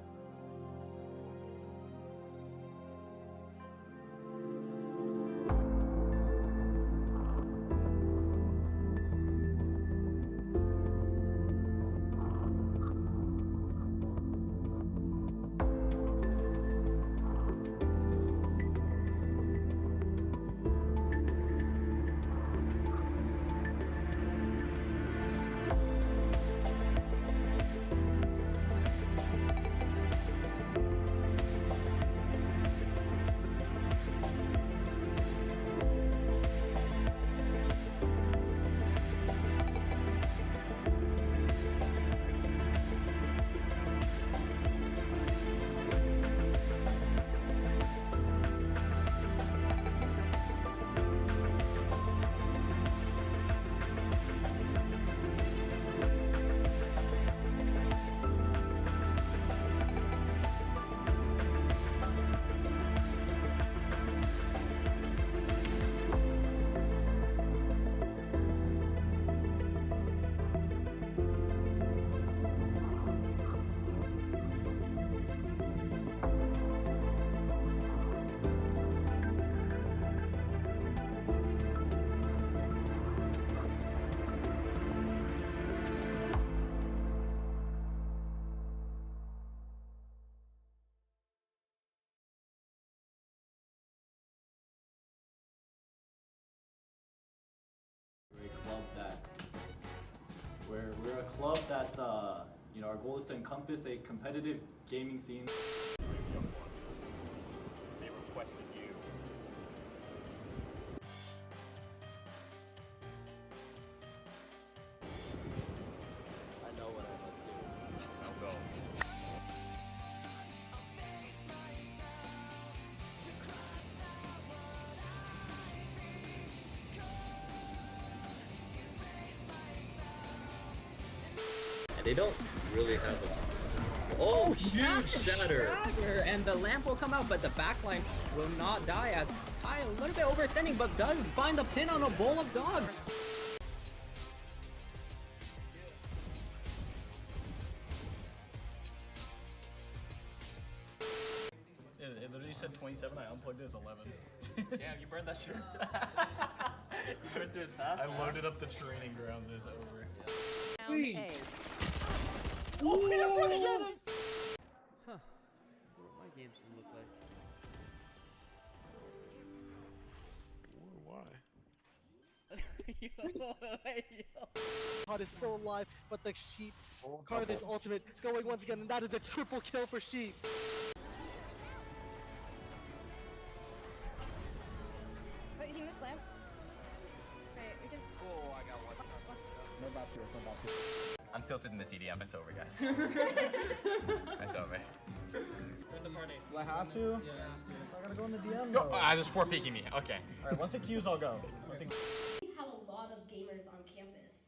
club that's, you know, our goal is to encompass a competitive gaming scene. They requested you. I know what I must do. Now go. And they don't really have a... Oh, huge shatter! And the lamp will come out, but the backline will not die as Kai a little bit overextending, but does find the pin on a bowl of dog. It literally said 27, I unplugged it as 11. Damn, you burned that shit. You burned through it fast. I loaded up the training grounds and it's over. Oh, huh. What my games look like. Why? Card is still alive, but the Sheep card is ultimate going once again, and that is a triple kill for Sheep. Wait, he missed lamp. Wait, we can. Oh, I got one. No back here, no back here. I'm tilted in the TDM. It's over, guys. It's over. Join the party. Do I have to? Yeah, you have to. I gotta go in the DM? Go. There's 4 peeking me. Okay. Alright, once it queues, I'll go. Once it... We have a lot of gamers on campus.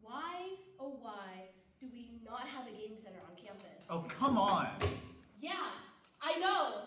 Why, oh why, do we not have a gaming center on campus? Oh, come on! Yeah, I know!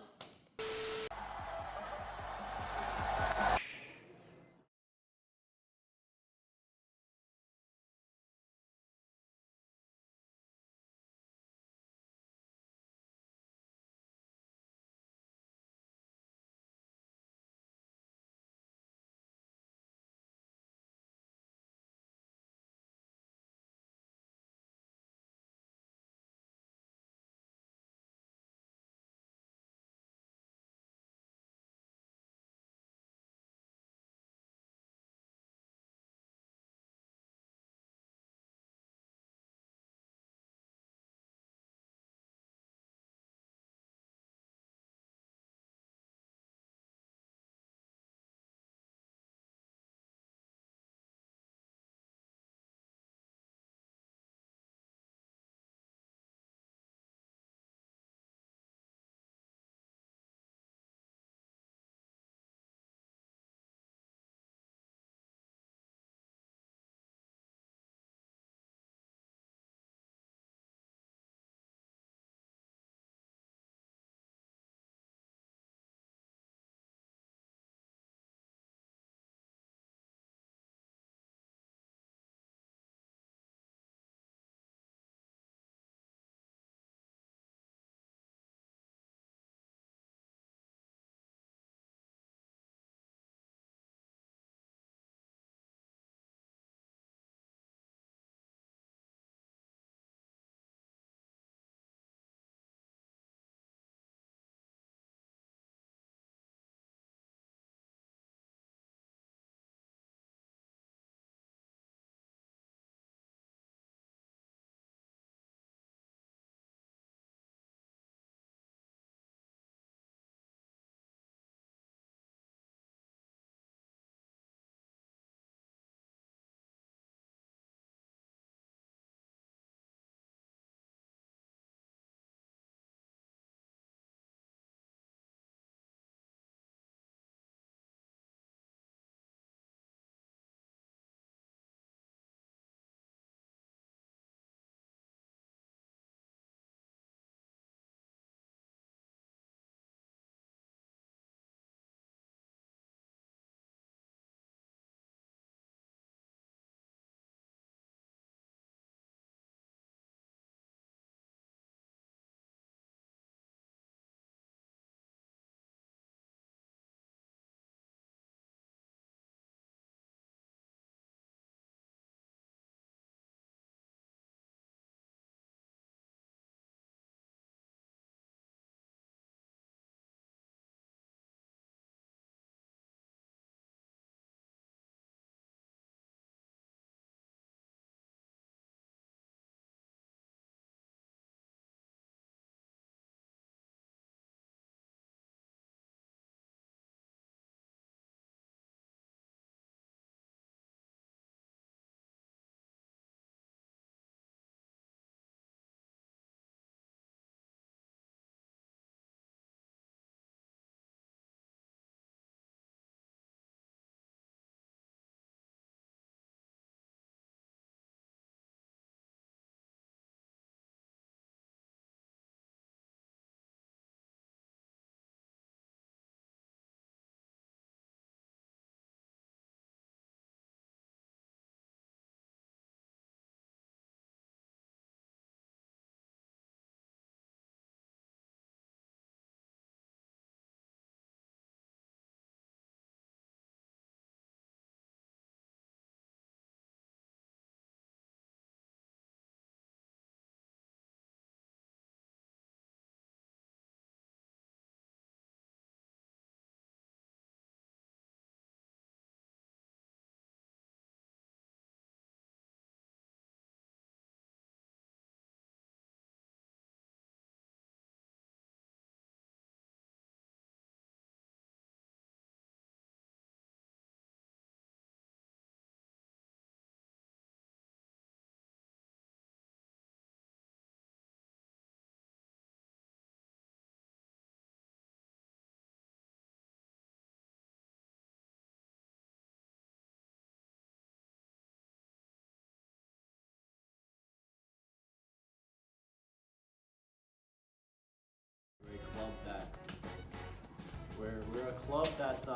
club that's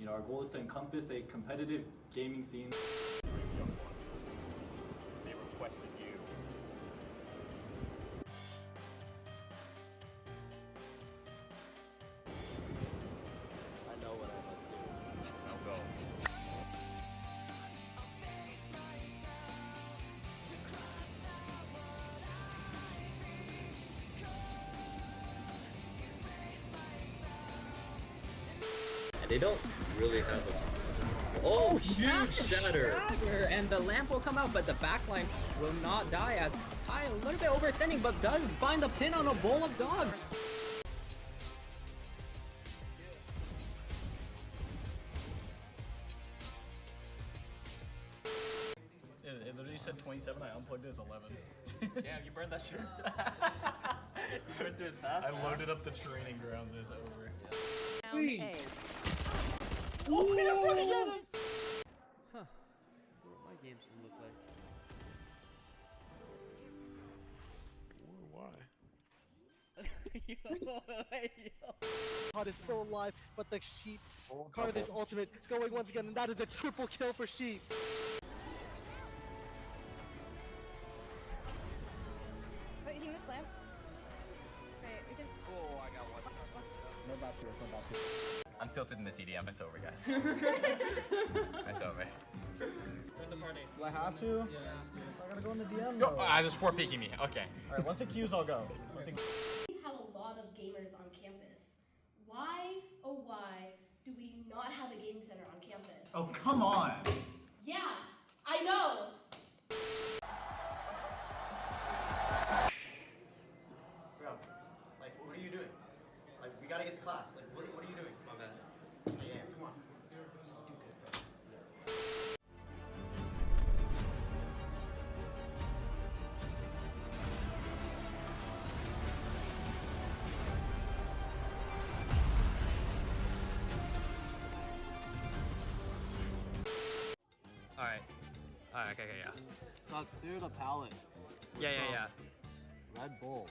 you know, our goal is to encompass a competitive gaming scene. They requested you. I know what I must do. Now go. And they don't really have a... Oh, huge shatter! And the lamp will come out, but the backline will not die as Kai a little bit overextending, but does find the pin on a bowl of dog. It literally said 27, I unplugged it as 11. Damn, you burned that shirt. You went through it fast. I loaded up the training grounds and it's over. Oh, we don't want to get him! Huh. What my games look like. God is still alive, but the sheep card is ultimate going once again, and that is a triple kill for sheep. Wait, he missed lamp. Wait, we can. Oh, I got one. No back to it, no back to it. I'm tilted in the TDM. It's over, guys. It's over. Join the party. Do I have to? Yeah. I gotta go in the DM. Go. There's 4 peeking me. Okay. Alright, once it queues, I'll go. Once it... We have a lot of gamers on campus. Why, oh why, do we not have a gaming center on campus? Oh, come on! Yeah, I know! Bro, like, what are you doing? Like, we gotta get to class. Like, what are you doing? My bad. Yeah, come on. Alright. Alright, okay, yeah. Got clear the palette. Yeah. Red Bull.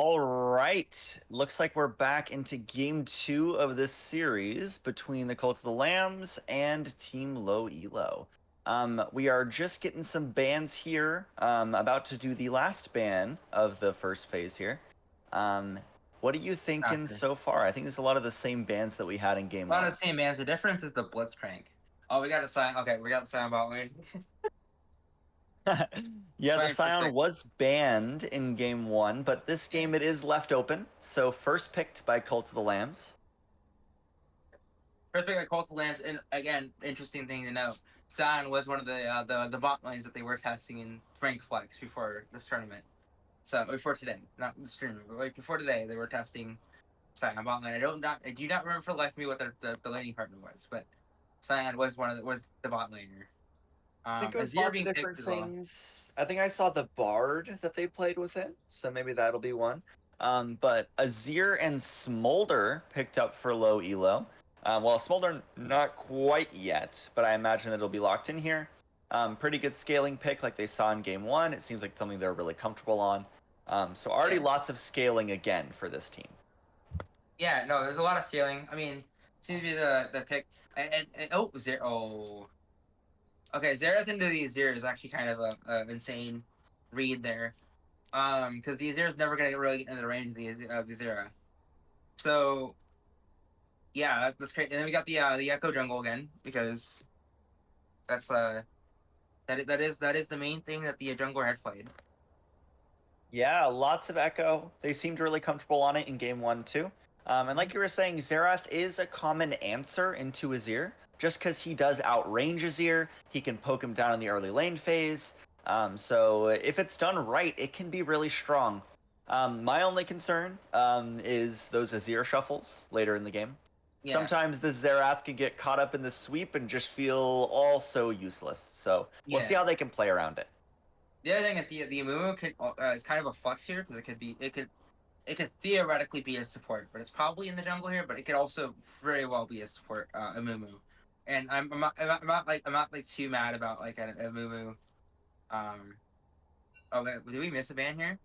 All right. Looks like we're back into game 2 of this series between the Cult of the Lambs and Team Low Elo. We are just getting some bans here. About to do the last ban of the first phase here. What are you thinking so far? I think there's a lot of the same bans that we had in game 1. A lot of the same bans. The difference is the Blitzcrank. Oh, we got a Scion. Okay, we got the Scion bot lane. Yeah, the Scion Scion pick. was banned in game 1, but this game it is left open. So first picked by Cult of the Lambs. First pick by Cult of the Lambs, and again, interesting thing to note. Scion was one of the bot lanes that they were testing in Frank Flex before this tournament. So before today, not the stream, but like before today, they were testing Scion bot lane. I do not remember for the life of me what the laning partner was, but Scion was the bot laner. I think it was Azir lots of being different picked as well. things. I think I saw the Bard that they played with it, so maybe that'll be one. But Azir and Smolder picked up for low elo. Well, Smolder not quite yet, but I imagine that it'll be locked in here. Pretty good scaling pick like they saw in game 1. It seems like something they're really comfortable on. So already lots of scaling again for this team. Yeah, no, there's a lot of scaling. I mean, seems to be the pick. And oh, Azir. Oh. Okay, Xerath into the Azir is actually kind of a insane read there. Because the Azir is never going to really get into the range of the Xerath. So, yeah, that's great. And then we got the Echo jungle again, because that's that is the main thing that the jungler had played. Yeah, lots of Echo. They seemed really comfortable on it in game 1 too. And like you were saying, Xerath is a common answer into Azir. Just because he does outrange Azir, he can poke him down in the early lane phase. So if it's done right, it can be really strong. My only concern is those Azir shuffles later in the game. Yeah. Sometimes the Xerath can get caught up in the sweep and just feel all so useless. So we'll see how they can play around it. The other thing is the Amumu is kind of a flux here because it could theoretically be a support, but it's probably in the jungle here. But it could also very well be a support Amumu. And I'm not too mad about like a Mumu. Oh, did we miss a ban here?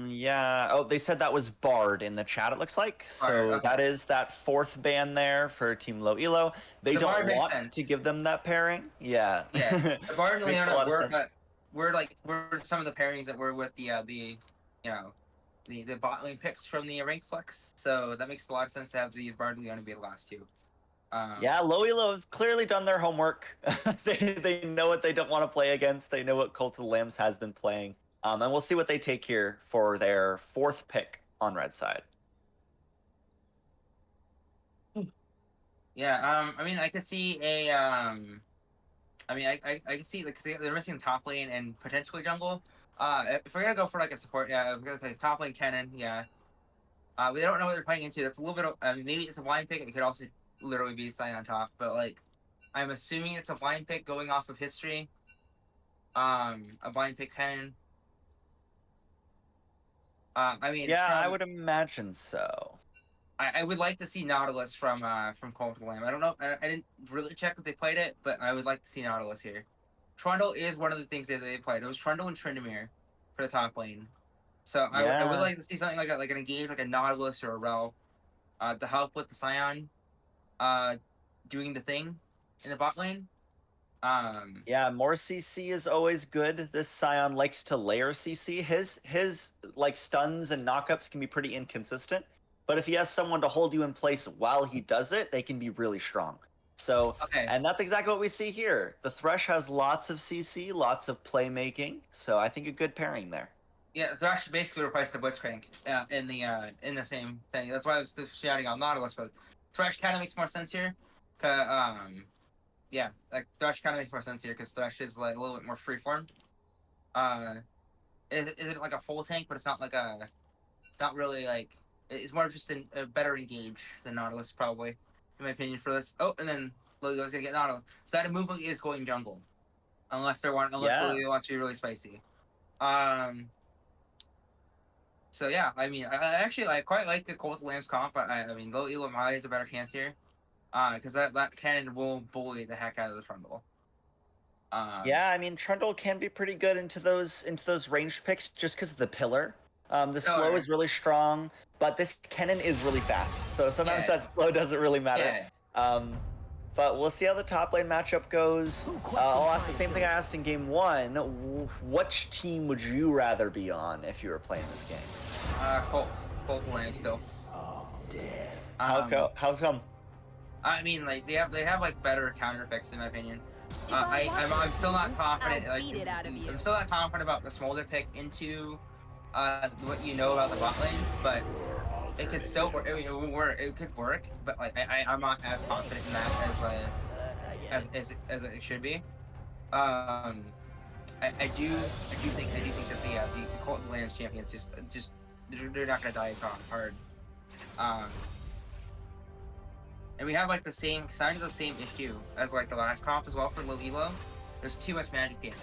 Yeah. Oh, they said that was Bard in the chat. It looks like so. Okay. That is that 4th ban there for Team Low Elo. They don't want to give them that pairing. Yeah. Yeah. Bard and Leona we're some of the pairings that were with the bot lane picks from the rank flex. So that makes a lot of sense to have the Bard and Leona be the last two. Yeah, Low Elo have clearly done their homework. they know what they don't want to play against. They know what Cult of the Lambs has been playing. And we'll see what they take here for their 4th pick on red side. Yeah, I mean, I could see a, I mean, I could see, like, they're missing top lane and potentially jungle. If we're gonna go for, like, a support, yeah, if we're gonna play top lane Kennen, yeah. We don't know what they're playing into. That's a little bit of, maybe it's a blind pick. It could also literally be a sign on top, but, like, I'm assuming it's a blind pick going off of history. A blind pick Kennen. I mean, yeah, I would imagine so. I would like to see Nautilus from Cult of the Lamb. I don't know. I didn't really check if they played it, but I would like to see Nautilus here. Trundle is one of the things that they played. It was Trundle and Tryndamere for the top lane. So yeah. I would like to see something like an engage, like a Nautilus or a Rel, to help with the Scion, doing the thing in the bot lane. Yeah, more CC is always good. This Scion likes to layer CC. His like stuns and knockups can be pretty inconsistent, but if he has someone to hold you in place while he does it, they can be really strong. So, and that's exactly what we see here. The Thresh has lots of CC, lots of playmaking, so I think a good pairing there. Yeah, Thresh basically replaced the Blitzcrank in the same thing. That's why I was shouting out Nautilus, but Thresh kind of makes more sense here. Yeah, like Thresh kind of makes more sense here because Thresh is like a little bit more freeform. Isn't like a full tank, but it's not like not really like, it's more of just a better engage than Nautilus probably, in my opinion for this. Oh, and then Lilio's gonna get Nautilus. So that movement is going jungle, unless Lilio wants to be really spicy. So yeah, I mean, I actually quite like the Cult of the Lambs comp. I mean, Low Elo has a better chance here. Because that cannon will bully the heck out of the Trundle. Yeah, I mean Trundle can be pretty good into those ranged picks just because of the pillar. The slow Pillar. is really strong, but this cannon is really fast, so sometimes Yeah. that slow doesn't really matter. Yeah. But we'll see how the top lane matchup goes. I'll ask the same thing I asked in game 1. Which team would you rather be on if you were playing this game? Colt Lamb still. How's come? I mean, like they have like better counter picks in my opinion. I'm still not confident. I'll beat it out of you. I'm still not confident about the Smolder pick into what you know about the bot lane, but it could still work. I mean, it could work, but like I'm not as confident in that as it should be. I do think that the Colton Lambs champions just they're not gonna die as hard. And we have like the same issue as like the last comp as well for low elo. There's too much magic damage.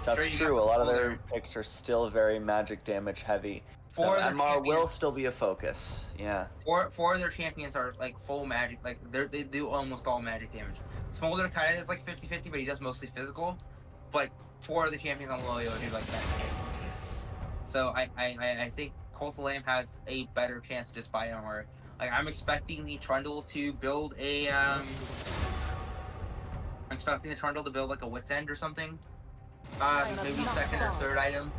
That's true. A lot of their picks are still very magic damage heavy. So MR will still be a focus. Yeah. Four of their champions are like full magic. Like they do almost all magic damage. Smolder kind of is like 50-50, but he does mostly physical. But 4 of the champions on low elo do like magic damage. So I think Colt Lamb has a better chance to just buy MR. Like I'm expecting the Trundle to build a I'm expecting the Trundle to build like a Wit's End or something. Maybe second or third item.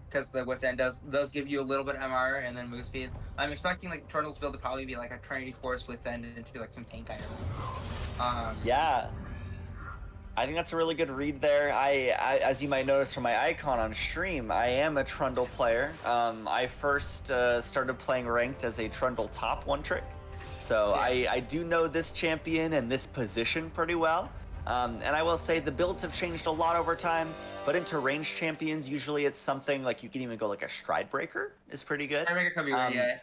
Because the Wit's End does give you a little bit of MR and then move speed. I'm expecting like Trundle's build to probably be like a Trinity Force Wit's End into like some tank items. Yeah. I think that's a really good read there. I as you might notice from my icon on stream, I am a Trundle player. I first started playing ranked as a Trundle top one trick. So yeah. I do know this champion and this position pretty well. And I will say the builds have changed a lot over time, but into ranged champions, usually it's something like you can even go like a Stride Breaker is pretty good. Stride Breaker could be really, yeah.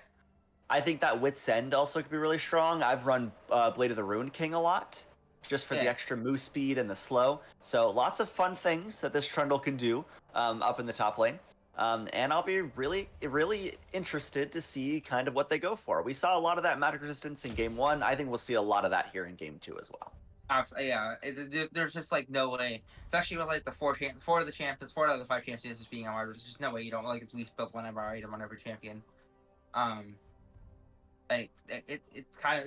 I think that Wit's End also could be really strong. I've run Blade of the Ruined King a lot, just for the extra move speed and the slow. So lots of fun things that this Trundle can do up in the top lane. And I'll be really, really interested to see kind of what they go for. We saw a lot of that magic resistance in game 1. I think we'll see a lot of that here in game 2 as well. Yeah, there's just like no way, especially with like the 4 of the champions, 4 out of the 5 champions just being MR. There's just no way you don't like at least build one MR item on every champion. Like it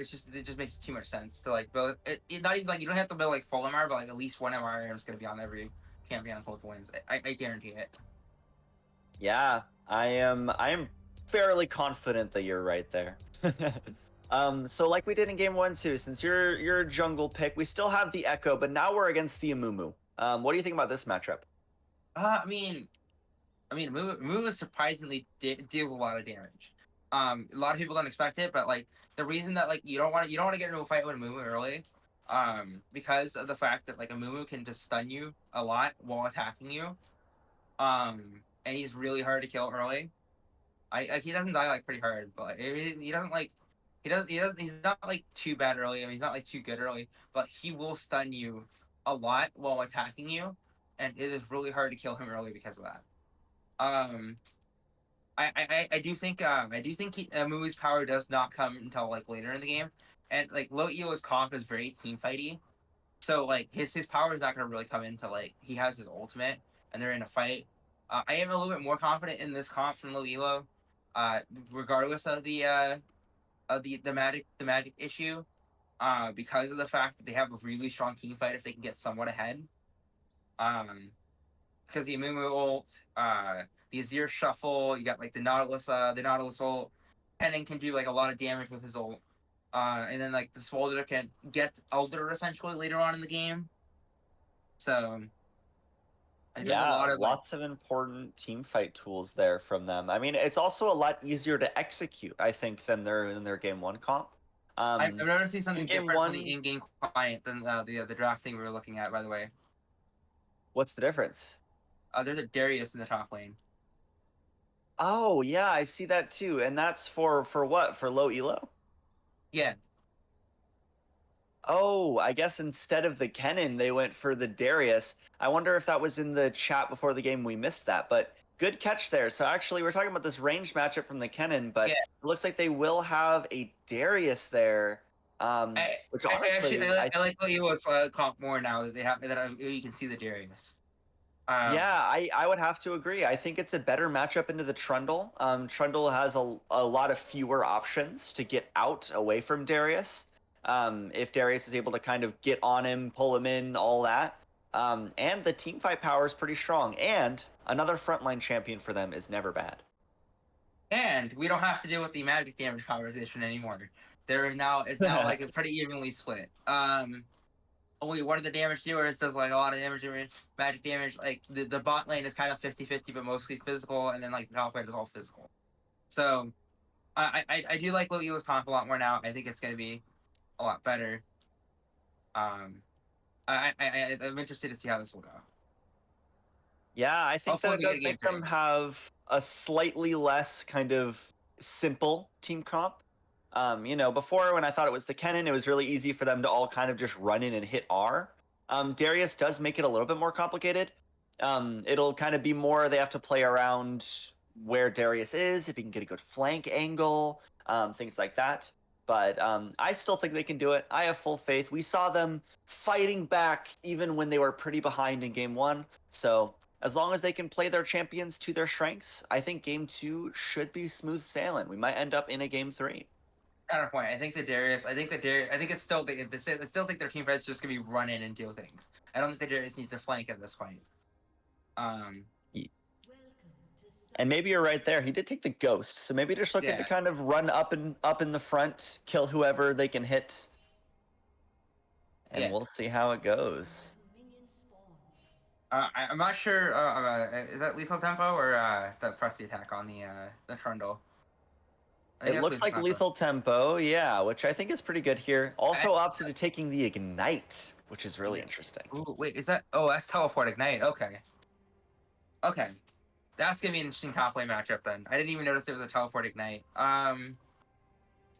just makes too much sense to like build it. Not even like you don't have to build like full MR, but like at least one MR item is gonna be on every champion on both lanes. I guarantee it. Yeah, I am fairly confident that you're right there. So like we did in game 1 too, since you're a jungle pick, we still have the Echo, but now we're against the Amumu. What do you think about this matchup? I mean, Amumu surprisingly deals a lot of damage. A lot of people don't expect it, but like the reason that like you don't want to get into a fight with Amumu early, because of the fact that like Amumu can just stun you a lot while attacking you, and he's really hard to kill early. He doesn't die like pretty hard, but he doesn't like. He's not like too bad early. I mean, he's not like too good early, but he will stun you a lot while attacking you, and it is really hard to kill him early because of that. I do think Amumu's power does not come until like later in the game, and like low elo's comp is very team fighty, so like his power is not gonna really come into like he has his ultimate and they're in a fight. I am a little bit more confident in this comp from low elo, regardless of the magic issue, because of the fact that they have a really strong team fight if they can get somewhat ahead. Because the Amumu ult, the Azir shuffle, you got like the Nautilus ult. Kennen can do like a lot of damage with his ult, and then like the Smolder can get Elder essentially later on in the game. So. Yeah, lots of important team fight tools there from them. I mean, it's also a lot easier to execute, I think, than their game 1 comp. I've noticed something different from the in-game client than the draft thing we were looking at. By the way, what's the difference? There's a Darius in the top lane. Oh yeah, I see that too, and that's for what? For low elo? Yeah. Oh, I guess instead of the Kennen, they went for the Darius. I wonder if that was in the chat before the game. We missed that, but good catch there. So actually, we're talking about this range matchup from the Kennen, but it looks like they will have a Darius there Which I honestly, actually I like Leo's comp more now that they have that you can see the Darius. yeah, I would have to agree. I think it's a better matchup into the Trundle. Trundle has a lot of fewer options to get out away from Darius. If Darius is able to kind of get on him, pull him in, all that. And the team fight power is pretty strong. And another frontline champion for them is never bad. And we don't have to deal with the magic damage conversation anymore. It's now like it's pretty evenly split. Only one of the damage dealers does like a lot of magic damage. Like the bot lane is kind of 50-50, but mostly physical, and then like the top lane is all physical. So I do like Elo's comp a lot more now. I think it's gonna be a lot better. I'm interested to see how this will go. Yeah, I think that Hopefully it we get does a game make them three. have a slightly less kind of simple team comp. Before when I thought it was the Kennen, it was really easy for them to all kind of just run in and hit R. Darius does make it a little bit more complicated. It'll kind of be more they have to play around where Darius is, if he can get a good flank angle, things like that. But I still think they can do it. I have full faith. We saw them fighting back even when they were pretty behind in game 1. So as long as they can play their champions to their strengths, I think game 2 should be smooth sailing. We might end up in a game 3. Counterpoint. I think it's still I still think their team fight's just gonna be run in and deal things. I don't think the Darius needs to flank at this point. And maybe you're right there. He did take the ghost, so maybe just looking to kind of run up in the front, kill whoever they can hit, and we'll see how it goes. I'm not sure. Is that lethal tempo or the press the attack on the Trundle? It looks like lethal tempo, yeah, which I think is pretty good here. Also opted to taking the ignite, which is really interesting. Ooh, wait, is that? Oh, that's teleport ignite. Okay. Okay, that's gonna be an interesting top lane matchup then. I didn't even notice it was a teleport ignite.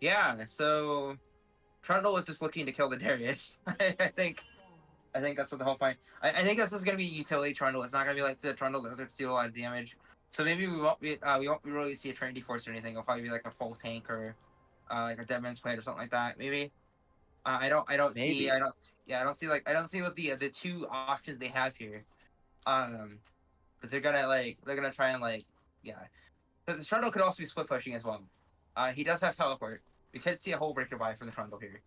Yeah. So Trundle was just looking to kill the Darius. I think that's what the whole point. I think this is gonna be utility Trundle. It's not gonna be like the Trundle that do a lot of damage. So maybe we won't really see a Trinity Force or anything. It'll probably be like a full tank or like a Dead Man's Plate or something like that. Maybe. I don't see what the two options they have here. But they're gonna try and But the Trundle could also be split pushing as well. He does have teleport. We could see a whole breaker buy from the Trundle here.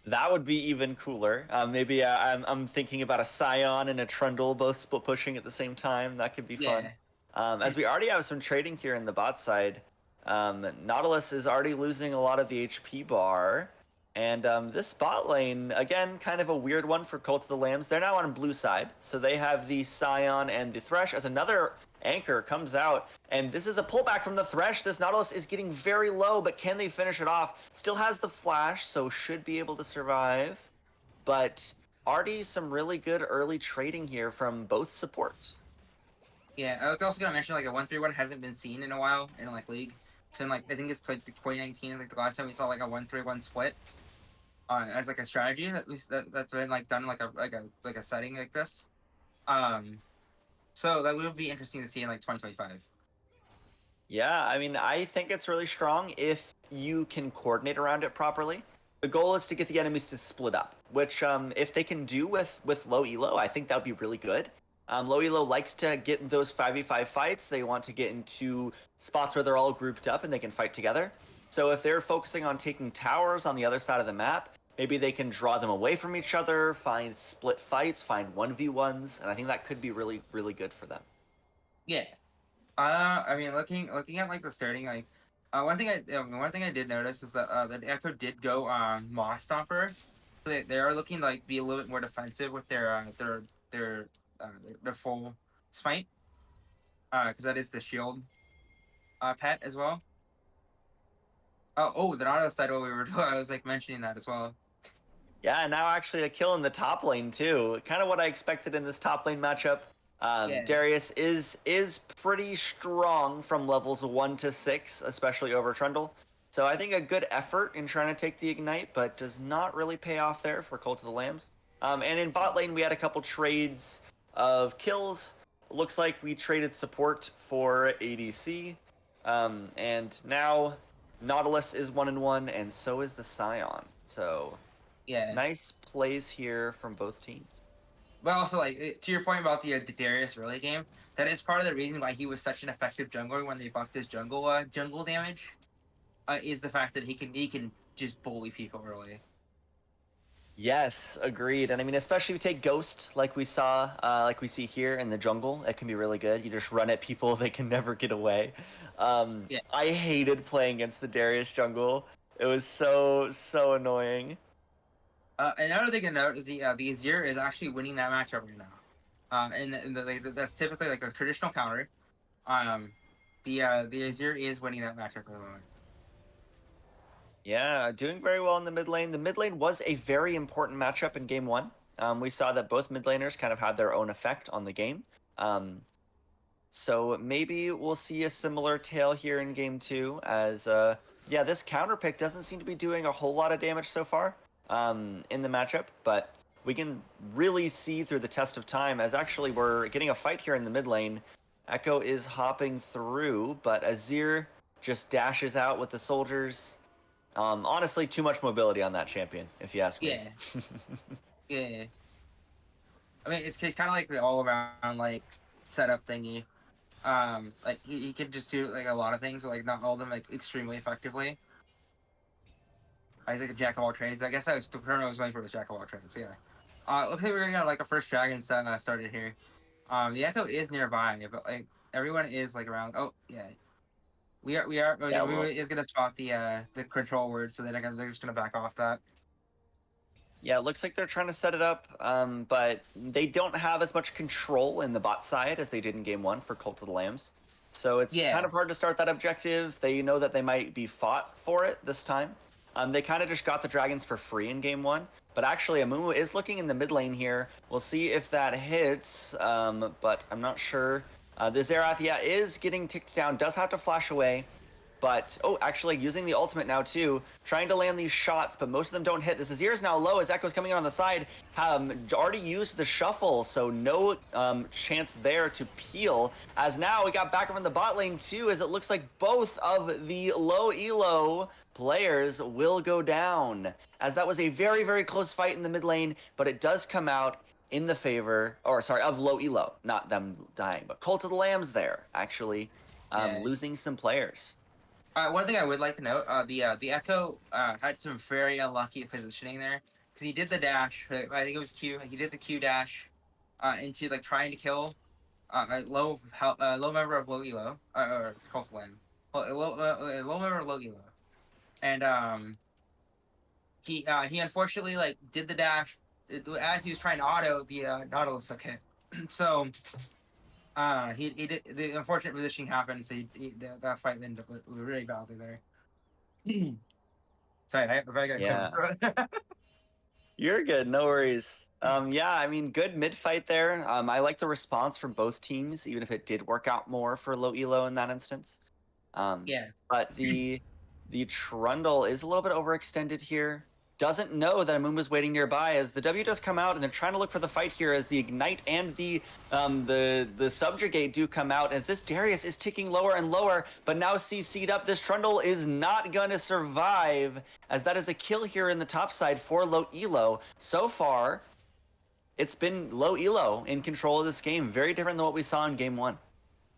That would be even cooler. Maybe I'm thinking about a Scion and a Trundle both split pushing at the same time. That could be fun. As we already have some trading here in the bot side, Nautilus is already losing a lot of the HP bar. And this bot lane, again, kind of a weird one for Cult of the Lambs. They're now on blue side, so they have the Scion and the Thresh as another anchor comes out. And this is a pullback from the Thresh. This Nautilus is getting very low, but can they finish it off? Still has the flash, so should be able to survive. But already some really good early trading here from both supports. Yeah, I was also gonna mention like a 1-3-1 hasn't been seen in a while in League. It's been I think it's 2019 is like the last time we saw like a 1-3-1 split. As like a strategy that's been done like a setting like this. So that would be interesting to see in 2025. Yeah, I mean, I think it's really strong if you can coordinate around it properly. The goal is to get the enemies to split up, which if they can do with low elo, I think that would be really good. Low elo likes to get those 5v5 fights. They want to get into spots where they're all grouped up and they can fight together. So if they're focusing on taking towers on the other side of the map, maybe they can draw them away from each other, find split fights, find 1v1s, and I think that could be really, really good for them. Yeah. I mean, looking at the starting, one thing I did notice is that the Echo did go Moss Stomper. So they are looking to be a little bit more defensive with their full smite, because that is the shield pet as well. The Nautilus side while we were I was mentioning that as well. Yeah, now actually a kill in the top lane too. Kind of what I expected in this top lane matchup. Darius is pretty strong from levels 1 to 6, especially over Trundle. So I think a good effort in trying to take the ignite, but does not really pay off there for Cult of the Lambs. And in bot lane, we had a couple trades of kills. Looks like we traded support for ADC. And now Nautilus is 1-1, and so is the Scion. So Yeah. nice plays here from both teams. But also, like, to your point about the Darius early game, that is part of the reason why he was such an effective jungler when they buffed his jungle damage. Is the fact that he can just bully people early. Yes, agreed. And I mean, especially if you take Ghost, like we see here in the jungle, it can be really good. You just run at people; they can never get away. Yeah. I hated playing against the Darius jungle. It was so annoying. Another thing to note is the Azir is actually winning that matchup right now. That's typically like a traditional counter. The Azir is winning that matchup at the moment. Yeah, doing very well in the mid lane. The mid lane was a very important matchup in game 1. We saw that both mid laners kind of had their own effect on the game. So maybe we'll see a similar tale here in game 2 as, yeah, this counter pick doesn't seem to be doing a whole lot of damage so far in the matchup, but we can really see through the test of time as actually we're getting a fight here in the mid lane. Echo is hopping through, but Azir just dashes out with the soldiers. Honestly, too much mobility on that champion, if you ask me. Yeah. Yeah. I mean, it's kind of like the all-around like setup thingy. Like he can just do like a lot of things, but like not all of them like extremely effectively. I think a jack of all trades. I guess the turn I was going for was jack of all trades. But yeah. Looks like we're gonna get like a first dragon started here. The Echo is nearby, but like everyone is like around. Oh yeah. We are. Yeah, Everyone is gonna spot the control word, so they're just gonna back off that. Yeah, it looks like they're trying to set it up, but they don't have as much control in the bot side as they did in game 1 for Cult of the Lambs. So it's kind of hard to start that objective. They know that they might be fought for it this time. They kind of just got the dragons for free in game 1. But actually, Amumu is looking in the mid lane here. We'll see if that hits, but I'm not sure. The Xerath, yeah, is getting ticked down, does have to flash away. But, oh, actually using the ultimate now too, trying to land these shots, but most of them don't hit. This Azir is now low as Echo's coming in on the side. Already used the shuffle, so no chance there to peel. As now we got back from the bot lane too, as it looks like both of the low elo players will go down. As that was a very close fight in the mid lane, but it does come out in the favor, or sorry, of low elo. Not them dying, but Cult of the Lambs there, actually losing some players. One thing I would like to note, the Echo had some very unlucky positioning there because he did the dash. I think it was Q. He did the Q dash into like trying to kill low member of low elo or Cult of Lamb, low member of low elo, and he unfortunately like did the dash as he was trying to auto the Nautilus took hit. So. He did the unfortunate positioning happened, so that fight ended up really badly there. Sorry, I got yeah. You're good, no worries. Yeah, I mean, good mid fight there. I like the response from both teams, even if it did work out more for low elo in that instance. Yeah. But the Trundle is a little bit overextended here. Doesn't know that Amumu's waiting nearby as the W does come out and they're trying to look for the fight here as the Ignite and the Subjugate do come out as this Darius is ticking lower and lower, but now CC'd up. This Trundle is not gonna survive as that is a kill here in the top side for low elo. So far, it's been low elo in control of this game. Very different than what we saw in game 1.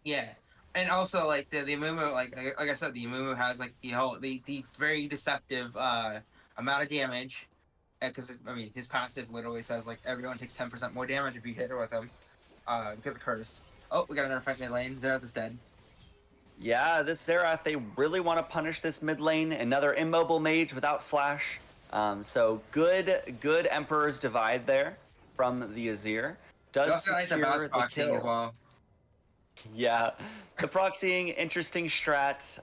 Yeah. And also like the Amumu, like I said, the Amumu has like the very deceptive amount of damage, because I mean his passive literally says like everyone takes 10% more damage if you hit her with him, because of curse. Oh, we got another fight mid lane. Xerath is dead. Yeah, this Xerath, they really want to punish this mid lane. Another immobile mage without flash. So good Emperor's Divide there from the Azir. Does also like the mouse boxing as well. Yeah, the proxying, interesting strat.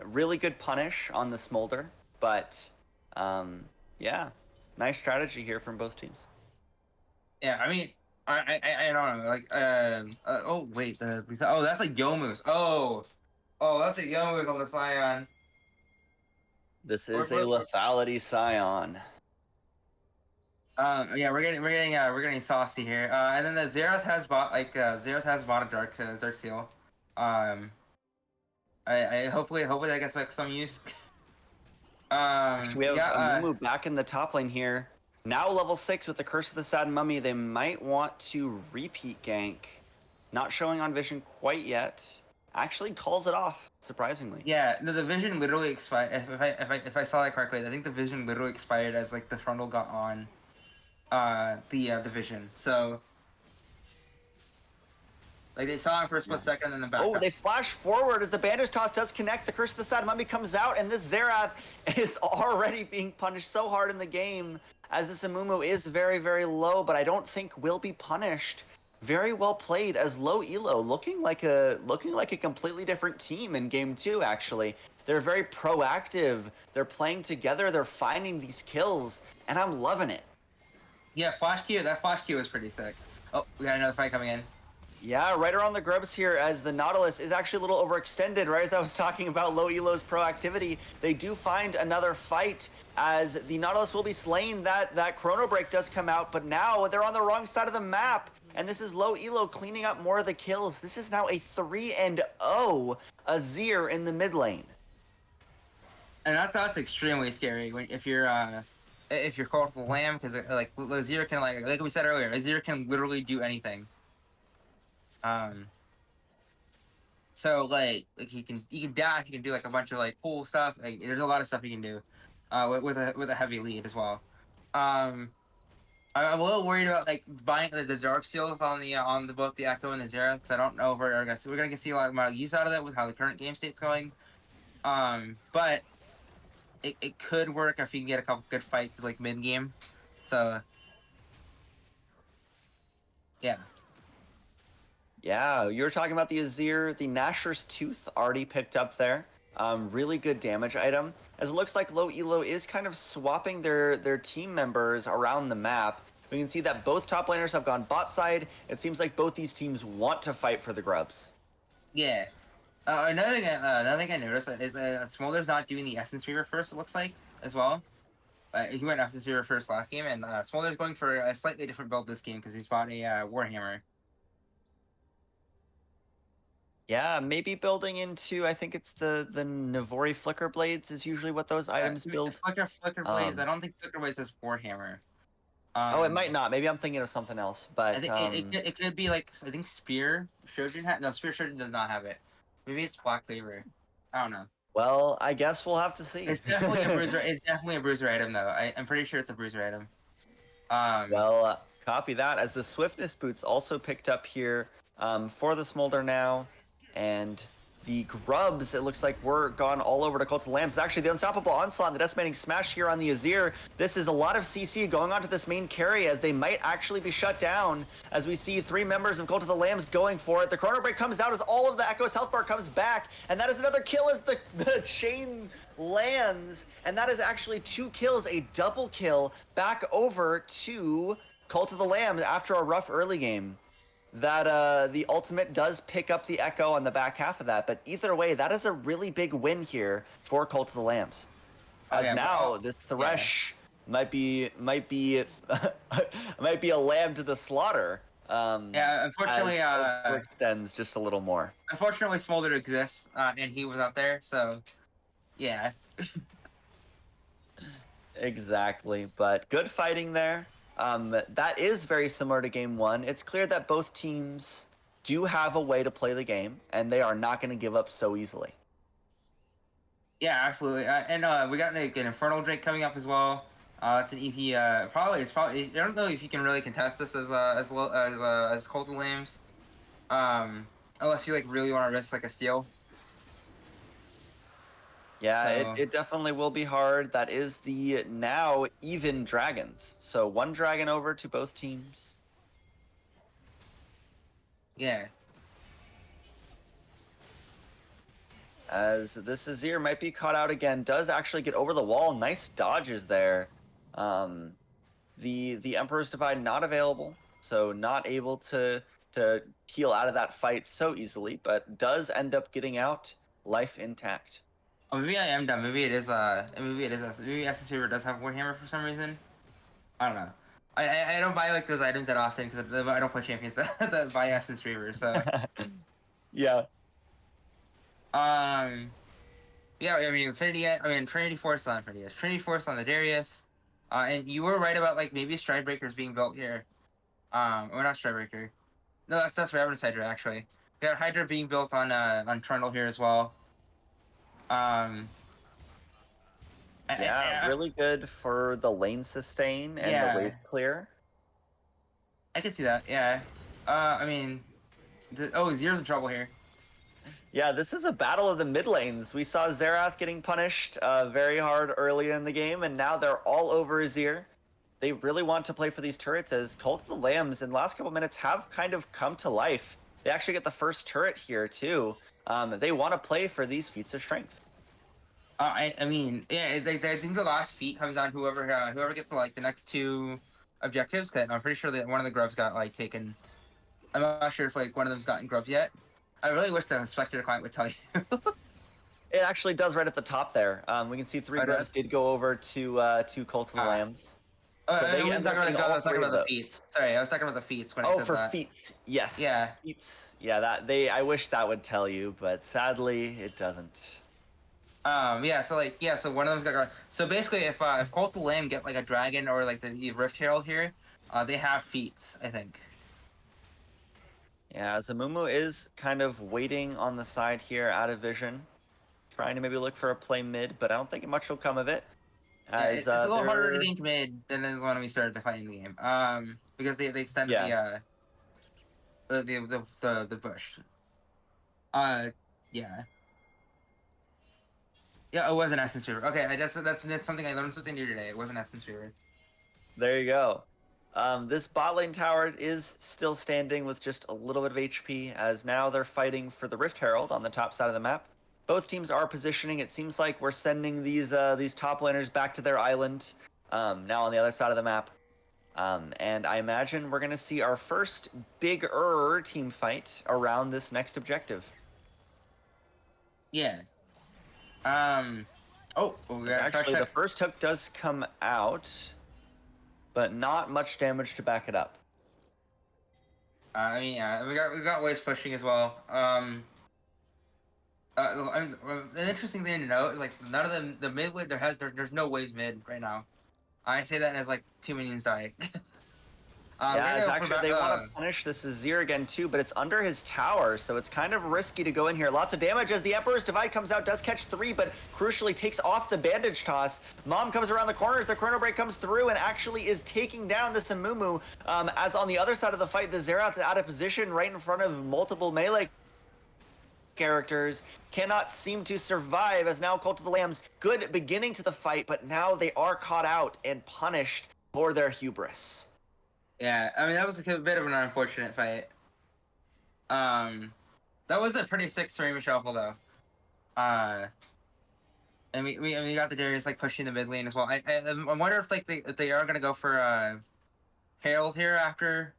Really good punish on the Smolder, but yeah, nice strategy here from both teams. Yeah, I mean, I don't know, like oh wait, oh that's like Yomu's. Oh that's a Yomu's on the Scion. This is a lethality Scion. Yeah, we're getting saucy here. And then the Xerath has bought a dark seal. I hopefully that gets like some use. We have yeah, Amumu back in the top lane here. Now level 6 with the Curse of the Sad Mummy. They might want to repeat gank. Not showing on vision quite yet. Actually calls it off, surprisingly. yeah. The vision literally expired. If I saw that correctly, I think the vision literally expired as like the frontal got on the vision. So like they saw it for a split second, and then back Oh, up. they flash forward as the bandage toss does connect. The Curse of the Sad Mummy comes out, and this Xerath is already being punished so hard in the game, as this Amumu is very, very low, but I don't think will be punished. Very well played as low elo, looking like a completely different team in game 2. Actually, they're very proactive. They're playing together. They're finding these kills, and I'm loving it. Yeah, flash Q. That flash Q was pretty sick. Oh, we got another fight coming in. Yeah, right around the grubs here as the Nautilus is actually a little overextended, right as I was talking about low elo's proactivity. They do find another fight as the Nautilus will be slain. That Chrono Break does come out, but now they're on the wrong side of the map. And this is low elo cleaning up more of the kills. This is now a 3-0 Azir in the mid lane. And that's extremely scary if you're Cult of the Lamb, because like Azir can like we said earlier, Azir can literally do anything. So like he can dash, he can do like a bunch of like cool stuff. Like there's a lot of stuff he can do, with a heavy lead as well. I'm a little worried about like buying the dark seals on both the Echo and the Zera, because I don't know if we're gonna see a lot of use out of it with how the current game state's going. But it could work if you can get a couple good fights like mid game. So yeah. Yeah, you were talking about the Azir, the Nashor's Tooth already picked up there. Really good damage item. As it looks like low elo is kind of swapping their team members around the map. We can see that both top laners have gone bot side. It seems like both these teams want to fight for the grubs. Yeah. Another thing I noticed is Smolder's not doing the Essence Reaver first, it looks like, as well. He went Essence Reaver first last game, and Smolder's going for a slightly different build this game because he's bought a Warhammer. Yeah, maybe building into, I think it's the Navori Flicker Blades is usually what those items build. Flicker Blades, I don't think Flicker Blades has Warhammer. Oh, it might not. Maybe I'm thinking of something else, but... I think it could be like, I think Spear Shojin no, Spear Shojin does not have it. Maybe it's Black Cleaver. I don't know. Well, I guess we'll have to see. It's definitely a bruiser. It's definitely a bruiser item, though. I'm pretty sure it's a bruiser item. Well, copy that. As the Swiftness boots also picked up here for the Smolder now, and the Grubs, it looks like we're gone all over to Cult of the Lambs. Actually, the Unstoppable Onslaught, the Decimating Smash here on the Azir. This is a lot of CC going on to this main carry as they might actually be shut down as we see 3 members of Cult of the Lambs going for it. The Chrono Break comes out as all of the Echo's health bar comes back, and that is another kill as the chain lands, and that is actually 2 kills, a double kill back over to Cult of the Lambs after a rough early game. That the ultimate does pick up the Echo on the back half of that, but either way, that is a really big win here for Cult of the Lambs. As now this Thresh might be might be a lamb to the slaughter. Yeah, unfortunately, extends just a little more. Unfortunately, Smolder exists, and he was out there, so yeah. Exactly, but good fighting there. That is very similar to game 1. It's clear that both teams do have a way to play the game, and they are not going to give up so easily. Yeah, absolutely. And we got an Infernal Drake coming up as well. It's an easy. Probably. I don't know if you can really contest this as Cult of Lambs, unless you like really want to risk like a steal. Yeah, it definitely will be hard. That is the now even dragons. So 1 dragon over to both teams. Yeah. As this Azir might be caught out again, does actually get over the wall. Nice dodges there. The Emperor's Divide not available, so not able to heal out of that fight so easily, but does end up getting out life intact. Oh, maybe I am dumb. Maybe Essence Reaver does have Warhammer for some reason. I don't know. I don't buy like those items that often because I don't play champions that buy Essence Reaver. So yeah. Yeah, I mean Trinity Force on Infinity, Trinity Force on the Darius, and you were right about like maybe Stridebreaker is being built here, or not Stridebreaker. No, that's Ravenous Hydra actually. We got Hydra being built on Trundle here as well. Yeah, really good for the lane sustain and the wave clear. I can see that. Yeah. I mean, Zero's in trouble here. Yeah, this is a battle of the mid lanes. We saw Xerath getting punished very hard early in the game, and now they're all over Azir. They really want to play for these turrets as Cult of the Lambs in the last couple minutes have kind of come to life. They actually get the first turret here too. They want to play for these feats of strength. I mean, yeah, I think the last feat comes on whoever gets to like the next two objectives. Cause I'm pretty sure that one of the grubs got like taken. I'm not sure if like one of them's gotten grubs yet. I really wish the Spectre client would tell you. It actually does right at the top there. We can see 3 grubs did go over to Cult of the Lambs. So I was talking about the feats. Sorry, I was talking about the feats when I said that. Feats. Yes. Yeah. Feats. Yeah, I wish that would tell you, but sadly it doesn't. So one of them's got. So basically, if Cult of the Lamb get like a dragon or like the Rift Herald here, they have feats, I think. Yeah, Zamumu is kind of waiting on the side here, out of vision, trying to maybe look for a play mid, but I don't think much will come of it. It's a little harder to gank mid than it is when we started fighting the game. Because they extended the bush. Yeah. Yeah, it was an Essence Fever. Okay, that's something I learned something new today. It was an Essence Fever. There you go. This bot lane tower is still standing with just a little bit of HP, as now they're fighting for the Rift Herald on the top side of the map. Both teams are positioning. It seems like we're sending these top laners back to their island, now on the other side of the map. And I imagine we're going to see our first bigger team fight around this next objective. Yeah. Actually, the first hook does come out, but not much damage to back it up. I mean, yeah, we got waves pushing as well. An interesting thing to note is like none of them, the mid wave, there's no waves mid right now. I say that as like 2 minions die. It's actually they want to punish this Azir again too, but it's under his tower, so it's kind of risky to go in here. Lots of damage as the Emperor's Divide comes out, does catch 3, but crucially takes off the bandage toss. Mom comes around the corners, the Chrono Break comes through and actually is taking down the Samumu. As on the other side of the fight, the Xerath is out of position right in front of multiple melee characters, cannot seem to survive, as now Cult of the Lambs, good beginning to the fight, but now they are caught out and punished for their hubris. Yeah, I mean, that was a bit of an unfortunate fight. That was a pretty sick stream shuffle, though. And we got the Darius, like, pushing the mid lane as well. I wonder if, like, they are gonna go for, Herald here after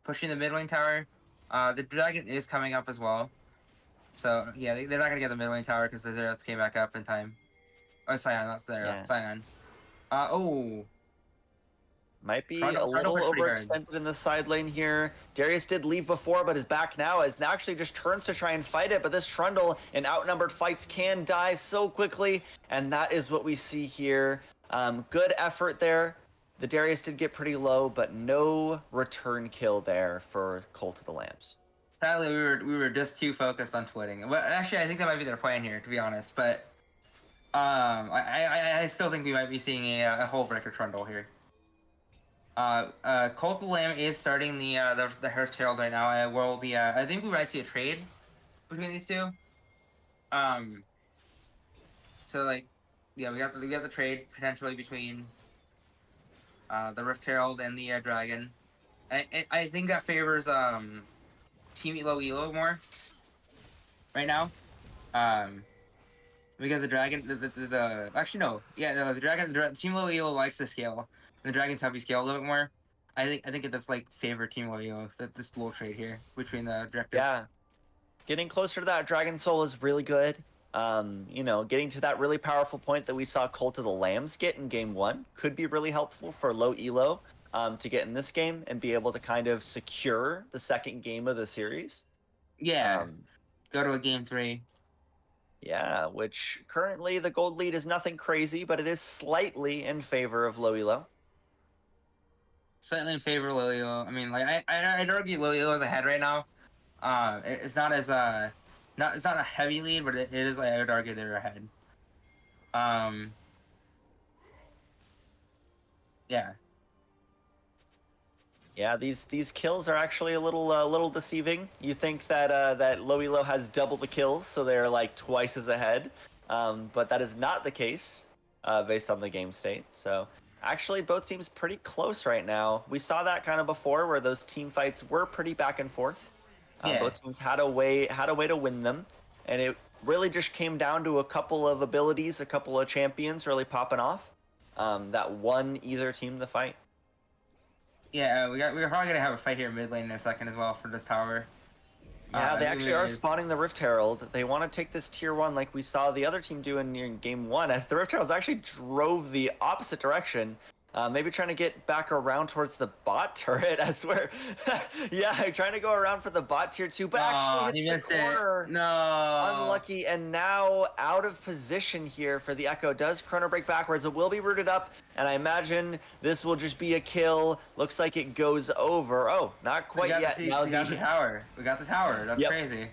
pushing the mid lane tower. The Dragon is coming up as well. So, yeah, they're not gonna get the mid lane tower because the Xerath came back up in time. Oh, Scion, that's Xerath. Yeah. Scion. Might be a little overextended in the side lane here. Darius did leave before, but is back now, as actually just turns to try and fight it. But this Trundle in outnumbered fights can die so quickly, and that is what we see here. Good effort there. The Darius did get pretty low, but no return kill there for Cult of the Lambs. Sadly, we were just too focused on twitting. Well, actually, I think that might be their plan here, to be honest. But I still think we might be seeing a whole breaker Trundle here. Cult of the Lamb is starting the Hearth Herald right now. I think we might see a trade between these two. So like, yeah, we got the trade potentially between the Rift Herald and the Dragon. I think that favors Team Elo more right now. Because the Dragon, actually no, yeah, the Dragon, Team Elo likes the scale. The Dragon's heavy scale a little bit more. I think it does like favor Team Loyo, this little trade here between the directors. Yeah, getting closer to that Dragon Soul is really good. Getting to that really powerful point that we saw Cult of the Lambs get in game 1 could be really helpful for low elo to get in this game and be able to kind of secure the second game of the series. Yeah, go to a game 3. Yeah, which currently the gold lead is nothing crazy, but it is slightly in favor of low elo. Slightly in favor of Lilio. I mean, like I'd argue Lilio is ahead right now. It's not as not it's not a heavy lead, but it is. Like, I would argue they're ahead. Yeah. Yeah, these kills are actually a little deceiving. You think that that low elo has double the kills, so they're like twice as ahead, but that is not the case based on the game state. So actually, both teams pretty close right now. We saw that kind of before, where those team fights were pretty back and forth. Yeah. Both teams had a way to win them, and it really just came down to a couple of abilities, a couple of champions really popping off that won either team the fight. Yeah, we're probably gonna have a fight here mid lane in a second as well for this tower. Yeah, they actually are spawning the Rift Herald. They want to take this tier 1 like we saw the other team do in game 1, as the Rift Heralds actually drove the opposite direction. Maybe trying to get back around towards the bot turret, I swear. Yeah, trying to go around for the bot tier 2, but actually hits the corner. No. Unlucky, and now out of position here for the Echo. Does Chrono Break backwards. It will be rooted up, and I imagine this will just be a kill. Looks like it goes over. Oh, not quite yet. We got the tower. We got the tower. That's crazy.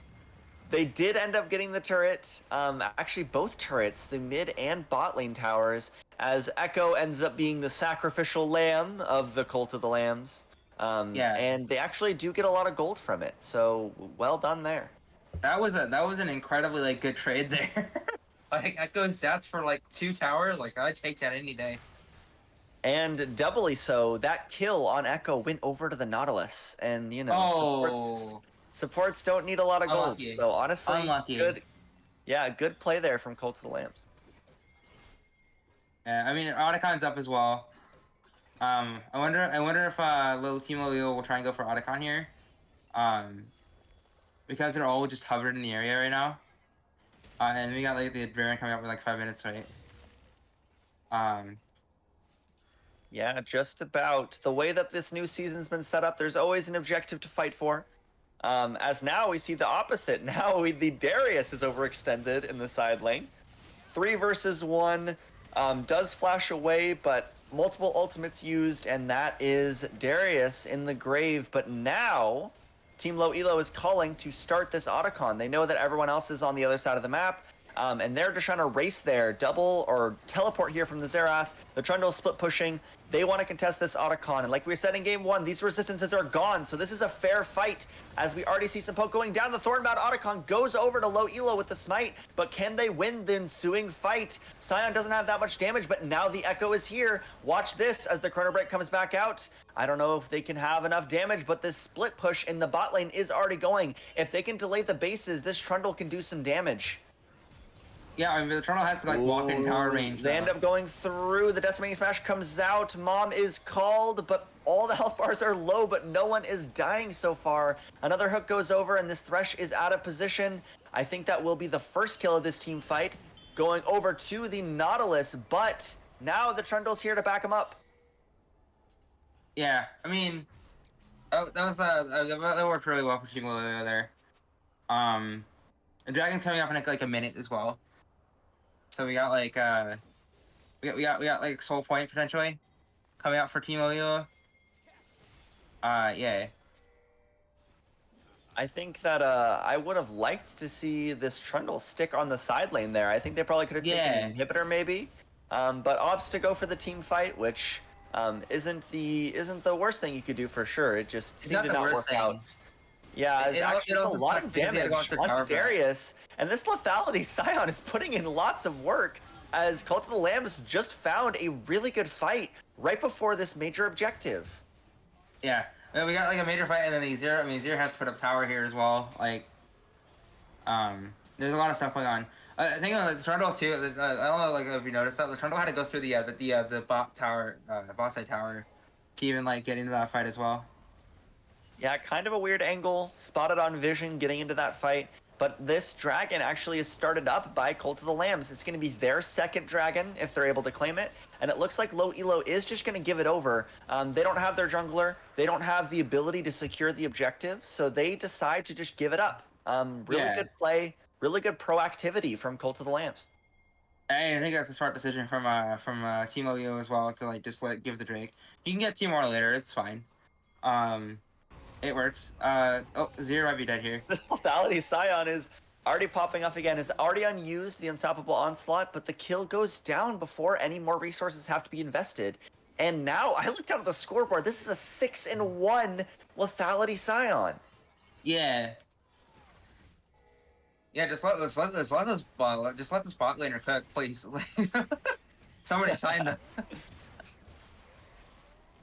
They did end up getting the turret, actually both turrets, the mid and bot lane towers, as Echo ends up being the sacrificial lamb of the Cult of the Lambs. And they actually do get a lot of gold from it, so well done there. That was an incredibly like good trade there. Like Echo's death for like 2 towers, like I'd take that any day. And doubly so, that kill on Echo went over to the Nautilus, and you know, supports don't need a lot of gold. Unlucky. So honestly, Unlucky. good play there from Cult of the Lambs. Yeah, I mean Otacon's up as well. I wonder if little Team Leo will try and go for Otacon here. Because they're all just hovered in the area right now. And we got like the Baron coming up in like 5 minutes, right? Yeah, just about. The way that this new season's been set up, there's always an objective to fight for. As now we see the opposite. Now the Darius is overextended in the side lane. 3 versus 1 does flash away, but multiple ultimates used, and that is Darius in the grave. But now Team Low Elo is calling to start this Otacon. They know that everyone else is on the other side of the map, and they're just trying to race there, double or teleport here from the Xerath. The Trundle split pushing. They want to contest this Otacon, and like we said in game 1, these resistances are gone, so this is a fair fight, as we already see some poke going down. The Thornbound Otacon goes over to low elo with the smite, but can they win the ensuing fight? Sion doesn't have that much damage, but now the Echo is here. Watch this as the Chrono Break comes back out. I don't know if they can have enough damage, but this split push in the bot lane is already going. If they can delay the bases, this Trundle can do some damage. Yeah, I mean, the Trundle has to like walk in tower range. They end up going through. The Decimating Smash comes out. Mom is called, but all the health bars are low, but no one is dying so far. Another hook goes over, and this Thresh is out of position. I think that will be the first kill of this team fight, going over to the Nautilus, but now the Trundle's here to back him up. Yeah, I mean, that worked really well for Team Lilio there. And Dragon's coming up in like a minute as well. So we got like we got like Soul Point potentially coming out for Team Lilio. Yeah. I think that I would have liked to see this Trundle stick on the side lane there. I think they probably could have taken an inhibitor maybe, but opts to go for the team fight, which isn't the worst thing you could do for sure. It just seemed to not work out. Yeah, it's actually a lot of damage onto Darius, and this lethality Sion is putting in lots of work, as Cult of the Lambs just found a really good fight right before this major objective. Yeah, I mean, we got like a major fight, and then Azir. I mean, Azir has to put up tower here as well. Like, there's a lot of stuff going on. I think the Trundle too. I don't know, like if you noticed that the Trundle had to go through the bot tower, bot side tower, to even like get into that fight as well. Yeah, kind of a weird angle, spotted on vision getting into that fight, but this dragon actually is started up by Cult of the Lambs. It's going to be their second dragon if they're able to claim it, and it looks like Low Elo is just going to give it over. They don't have their jungler, they don't have the ability to secure the objective, so they decide to just give it up. Really good play really good proactivity from Cult of the Lambs. I think that's a smart decision from Team Leo as well to like just give the Drake. You can get 2 more later. It's fine. It works. Oh, Zero might be dead here. This lethality Scion is already popping off again. Is already unused, the Unstoppable Onslaught, but the kill goes down before any more resources have to be invested. And now, I looked down at the scoreboard. This is a 6-1 lethality Scion. Yeah. Yeah, just let this bot laner cook, please. Somebody sign them.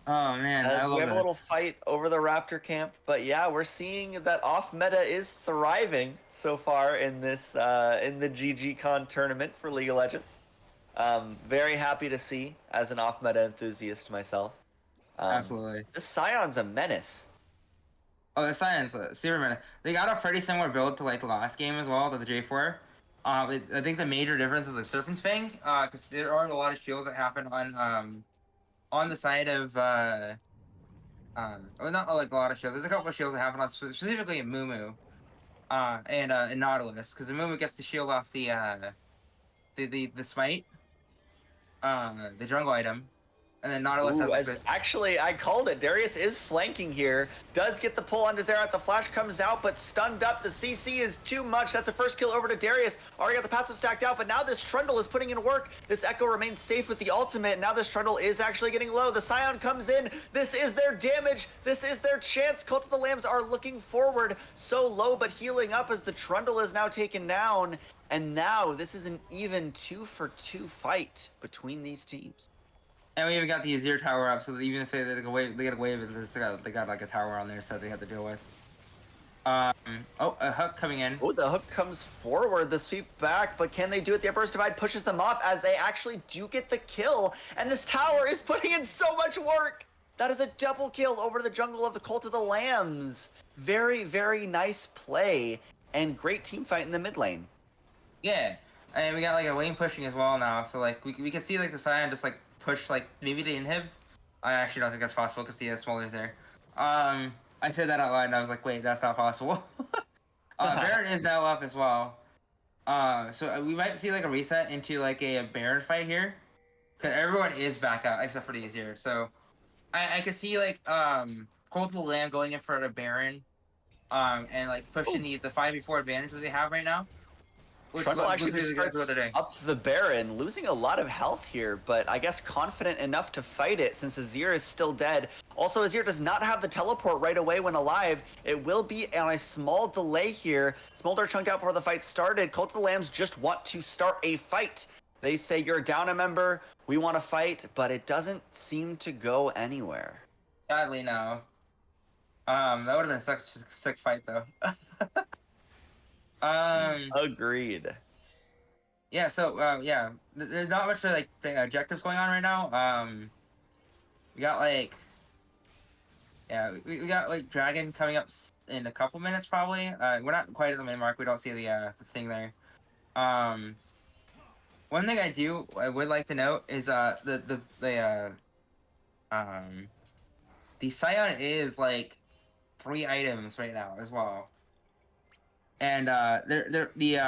Oh man, I love we have this. a little fight over the Raptor camp, but yeah, we're seeing that off meta is thriving so far in this in the GG Con tournament for League of Legends. Very happy to see as an off meta enthusiast myself. Absolutely. This Scion's a menace. Oh, the Scion's super meta. They got a pretty similar build to like the last game as well, to the J4. I think the major difference is like Serpent's Fang, because there are a lot of shields that happen on the side of well, not like a lot of shields. There's a couple of shields that happen on specifically in Mumu, and in Nautilus, because the Mumu gets to shield off the smite, the jungle item, and then Nautilus has actually, I called it. Darius is flanking here. Does get the pull onto Xerath. The flash comes out, but stunned up. The CC is too much. That's the first kill over to Darius. Already got the passive stacked out, but now this Trundle is putting in work. This Echo remains safe with the ultimate. Now this Trundle is actually getting low. The Scion comes in. This is their damage. This is their chance. Cult of the Lambs are looking forward. So low, but healing up as the Trundle is now taken down. And now this is an even 2-for-2 fight between these teams. And we even got the Azir tower up, so that even if they get a wave, they got like a tower on there, so they have to deal with. Oh, a hook coming in. Oh, the hook comes forward, the sweep back, but can they do it? The Emperor's Divide pushes them off as they actually do get the kill, and this tower is putting in so much work. That is a double kill over the jungle of the Cult of the Lambs. Very, very nice play, and great team fight in the mid lane. Yeah, and we got like a lane pushing as well now, so like we can see like the Scion just like push like maybe the inhib. I actually don't think that's possible because the Smolder's there. I said that out loud and I was like, wait, that's not possible. Baron is now up as well. So we might see like a reset into like a Baron fight here, because everyone is back out except for the Azir. So I could see like Cult of the Lamb going in for a Baron, and like pushing the 5v4 advantage that they have right now. Trundle actually just starts up the Baron, losing a lot of health here, but I guess confident enough to fight it since Azir is still dead. Also, Azir does not have the teleport right away when alive. It will be on a small delay here. Smolder chunked out before the fight started. Cult of the Lambs just want to start a fight. They say, you're down a member, we want to fight, but it doesn't seem to go anywhere. Sadly, no. That would have been such a sick fight, though. Agreed. Yeah, so yeah, there's not much like the objectives going on right now. We got like, yeah, we got like Dragon coming up in a couple minutes probably. We're not quite at the main mark. We don't see the thing there. One thing I would like to note is the Scion is like 3 items right now as well. And the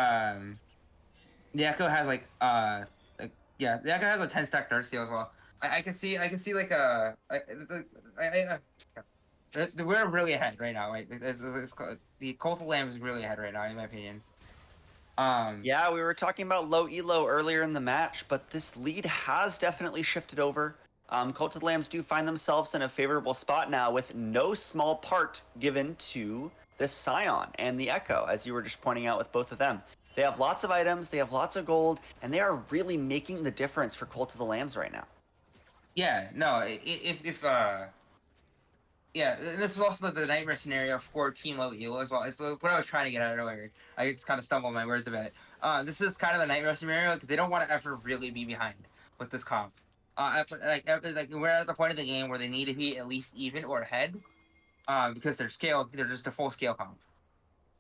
Echo has like yeah, the Echo has a 10-stack Dark Seal as well. I can see like we're really ahead right now. Right, the Cult of the Lamb is really ahead right now, in my opinion. Yeah, we were talking about low elo earlier in the match, but this lead has definitely shifted over. Cult of the Lambs do find themselves in a favorable spot now, with no small part given to this Scion and the Echo, as you were just pointing out with both of them. They have lots of items, they have lots of gold, and they are really making the difference for Cult of the Lambs right now. Yeah, no, yeah, and this is also the nightmare scenario for Team Low Elo as well. It's what I was trying to get at earlier. I just kind of stumbled my words a bit. This is kind of the nightmare scenario because they don't want to ever really be behind with this comp. We're at the point of the game where they need to be at least even or ahead. Because they're just a full scale comp.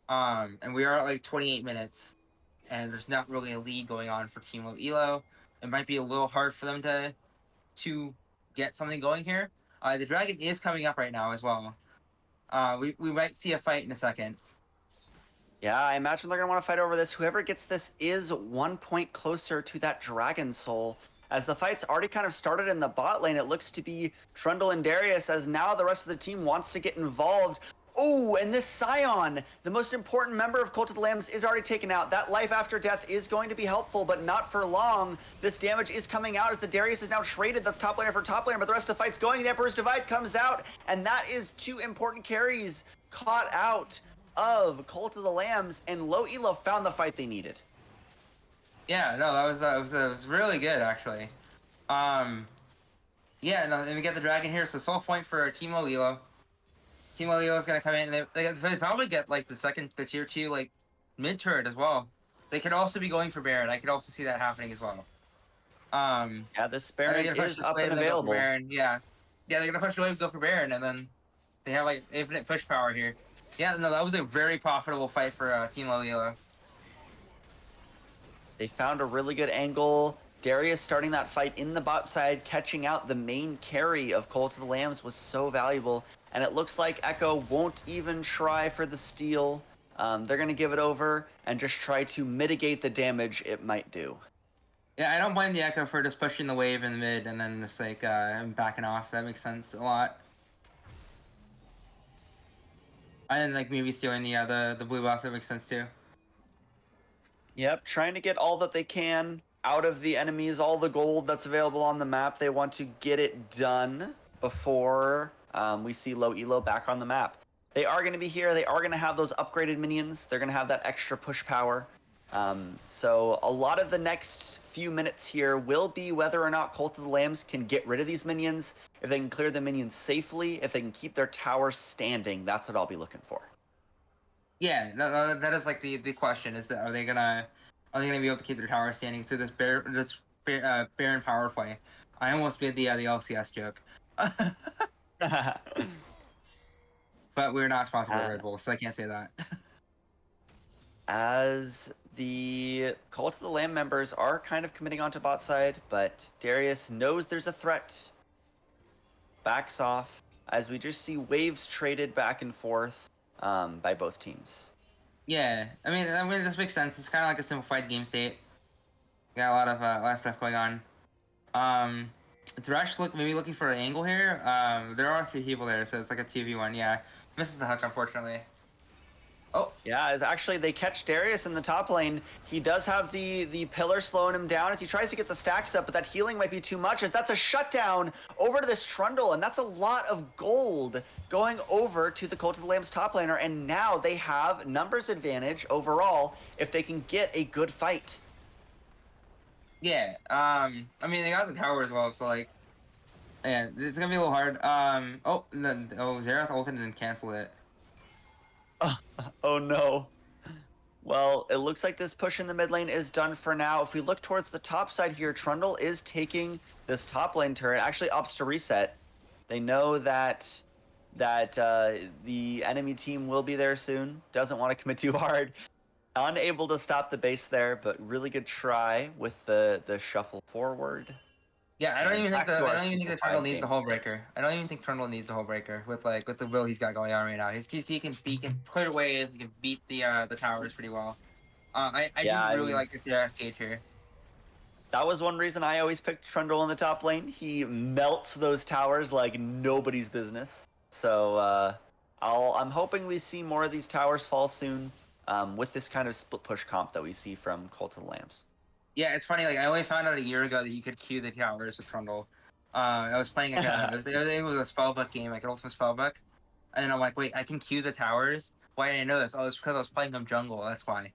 And we are at like 28 minutes, and there's not really a lead going on for Team Low Elo. It might be a little hard for them to get something going here. The Dragon is coming up right now as well. We might see a fight in a second. Yeah, I imagine they're going to want to fight over this. Whoever gets this is 1 point closer to that Dragon Soul. As the fight's already kind of started in the bot lane, it looks to be Trundle and Darius, as now the rest of the team wants to get involved. Oh, and this Scion, the most important member of Cult of the Lambs, is already taken out. That life after death is going to be helpful, but not for long. This damage is coming out as the Darius is now traded. That's top laner for top laner, but the rest of the fight's going. The Emperor's Divide comes out, and that is 2 important carries caught out of Cult of the Lambs, and Low Elo found the fight they needed. Yeah, no, that was really good actually. Yeah, no, then we get the dragon here, so soul point for Team Low Elo. Team Low Elo is gonna come in, and they probably get like the tier 2 like mid turret as well. They could also be going for Baron. I could also see that happening as well. Yeah, this Baron is up and available. Baron. Yeah, they're gonna push the wave, go for Baron, and then they have like infinite push power here. Yeah, no, that was a very profitable fight for Team Low Elo. They found a really good angle. Darius starting that fight in the bot side, catching out the main carry of Cult of the Lambs was so valuable. And it looks like Echo won't even try for the steal. They're going to give it over and just try to mitigate the damage it might do. Yeah, I don't blame the Echo for just pushing the wave in the mid and then just like backing off. That makes sense a lot. And like maybe stealing the blue buff, that makes sense too. Yep, trying to get all that they can out of the enemies, all the gold that's available on the map. They want to get it done before we see Low Elo back on the map. They are going to be here. They are going to have those upgraded minions. They're going to have that extra push power. So a lot of the next few minutes here will be whether or not Cult of the Lambs can get rid of these minions, if they can clear the minions safely, if they can keep their tower standing. That's what I'll be looking for. Yeah, no, that is like the question is that are they gonna be able to keep their tower standing through this Baron power play? I almost made the LCS joke. But we're not sponsored by Red Bull, so I can't say that. As the Cult of the Lamb members are kind of committing onto bot side, but Darius knows there's a threat. Backs off as we just see waves traded back and forth by both teams. Yeah, I mean this makes sense. It's kind of like a simplified game state. Got a lot of stuff going on. Thresh maybe looking for an angle here. There are 3 people there, so it's like a 2v1. Yeah, misses the hook unfortunately. Oh. Yeah, as actually they catch Darius in the top lane. He does have the pillar slowing him down as he tries to get the stacks up, but that healing might be too much as that's a shutdown over to this Trundle, and that's a lot of gold going over to the Cult of the Lambs top laner, and now they have numbers advantage overall if they can get a good fight. Yeah, I mean they got the tower as well, so like, yeah, it's gonna be a little hard. Xerath ulted and then cancel it. Oh no. Well, it looks like this push in the mid lane is done for now. If we look towards the top side here, Trundle is taking this top lane turret. Actually opts to reset. They know that the enemy team will be there soon. Doesn't want to commit too hard. Unable to stop the base there, but really good try with the shuffle forward. Yeah, I don't even think the Trundle needs the hull breaker. I don't even think Trundle needs the hull breaker with the build he's got going on right now. He can clear waves, he can beat the towers pretty well. I do really like this Darius cage here. That was one reason I always picked Trundle in the top lane. He melts those towers like nobody's business. So I'm hoping we see more of these towers fall soon with this kind of split push comp that we see from Cult of the Lambs. Yeah, it's funny. Like I only found out a year ago that you could queue the towers with Trundle. I was playing it was a spellbook game, like an ultimate spellbook, and I'm like, wait, I can queue the towers. Why didn't I know this? Oh, it's because I was playing them jungle. That's why.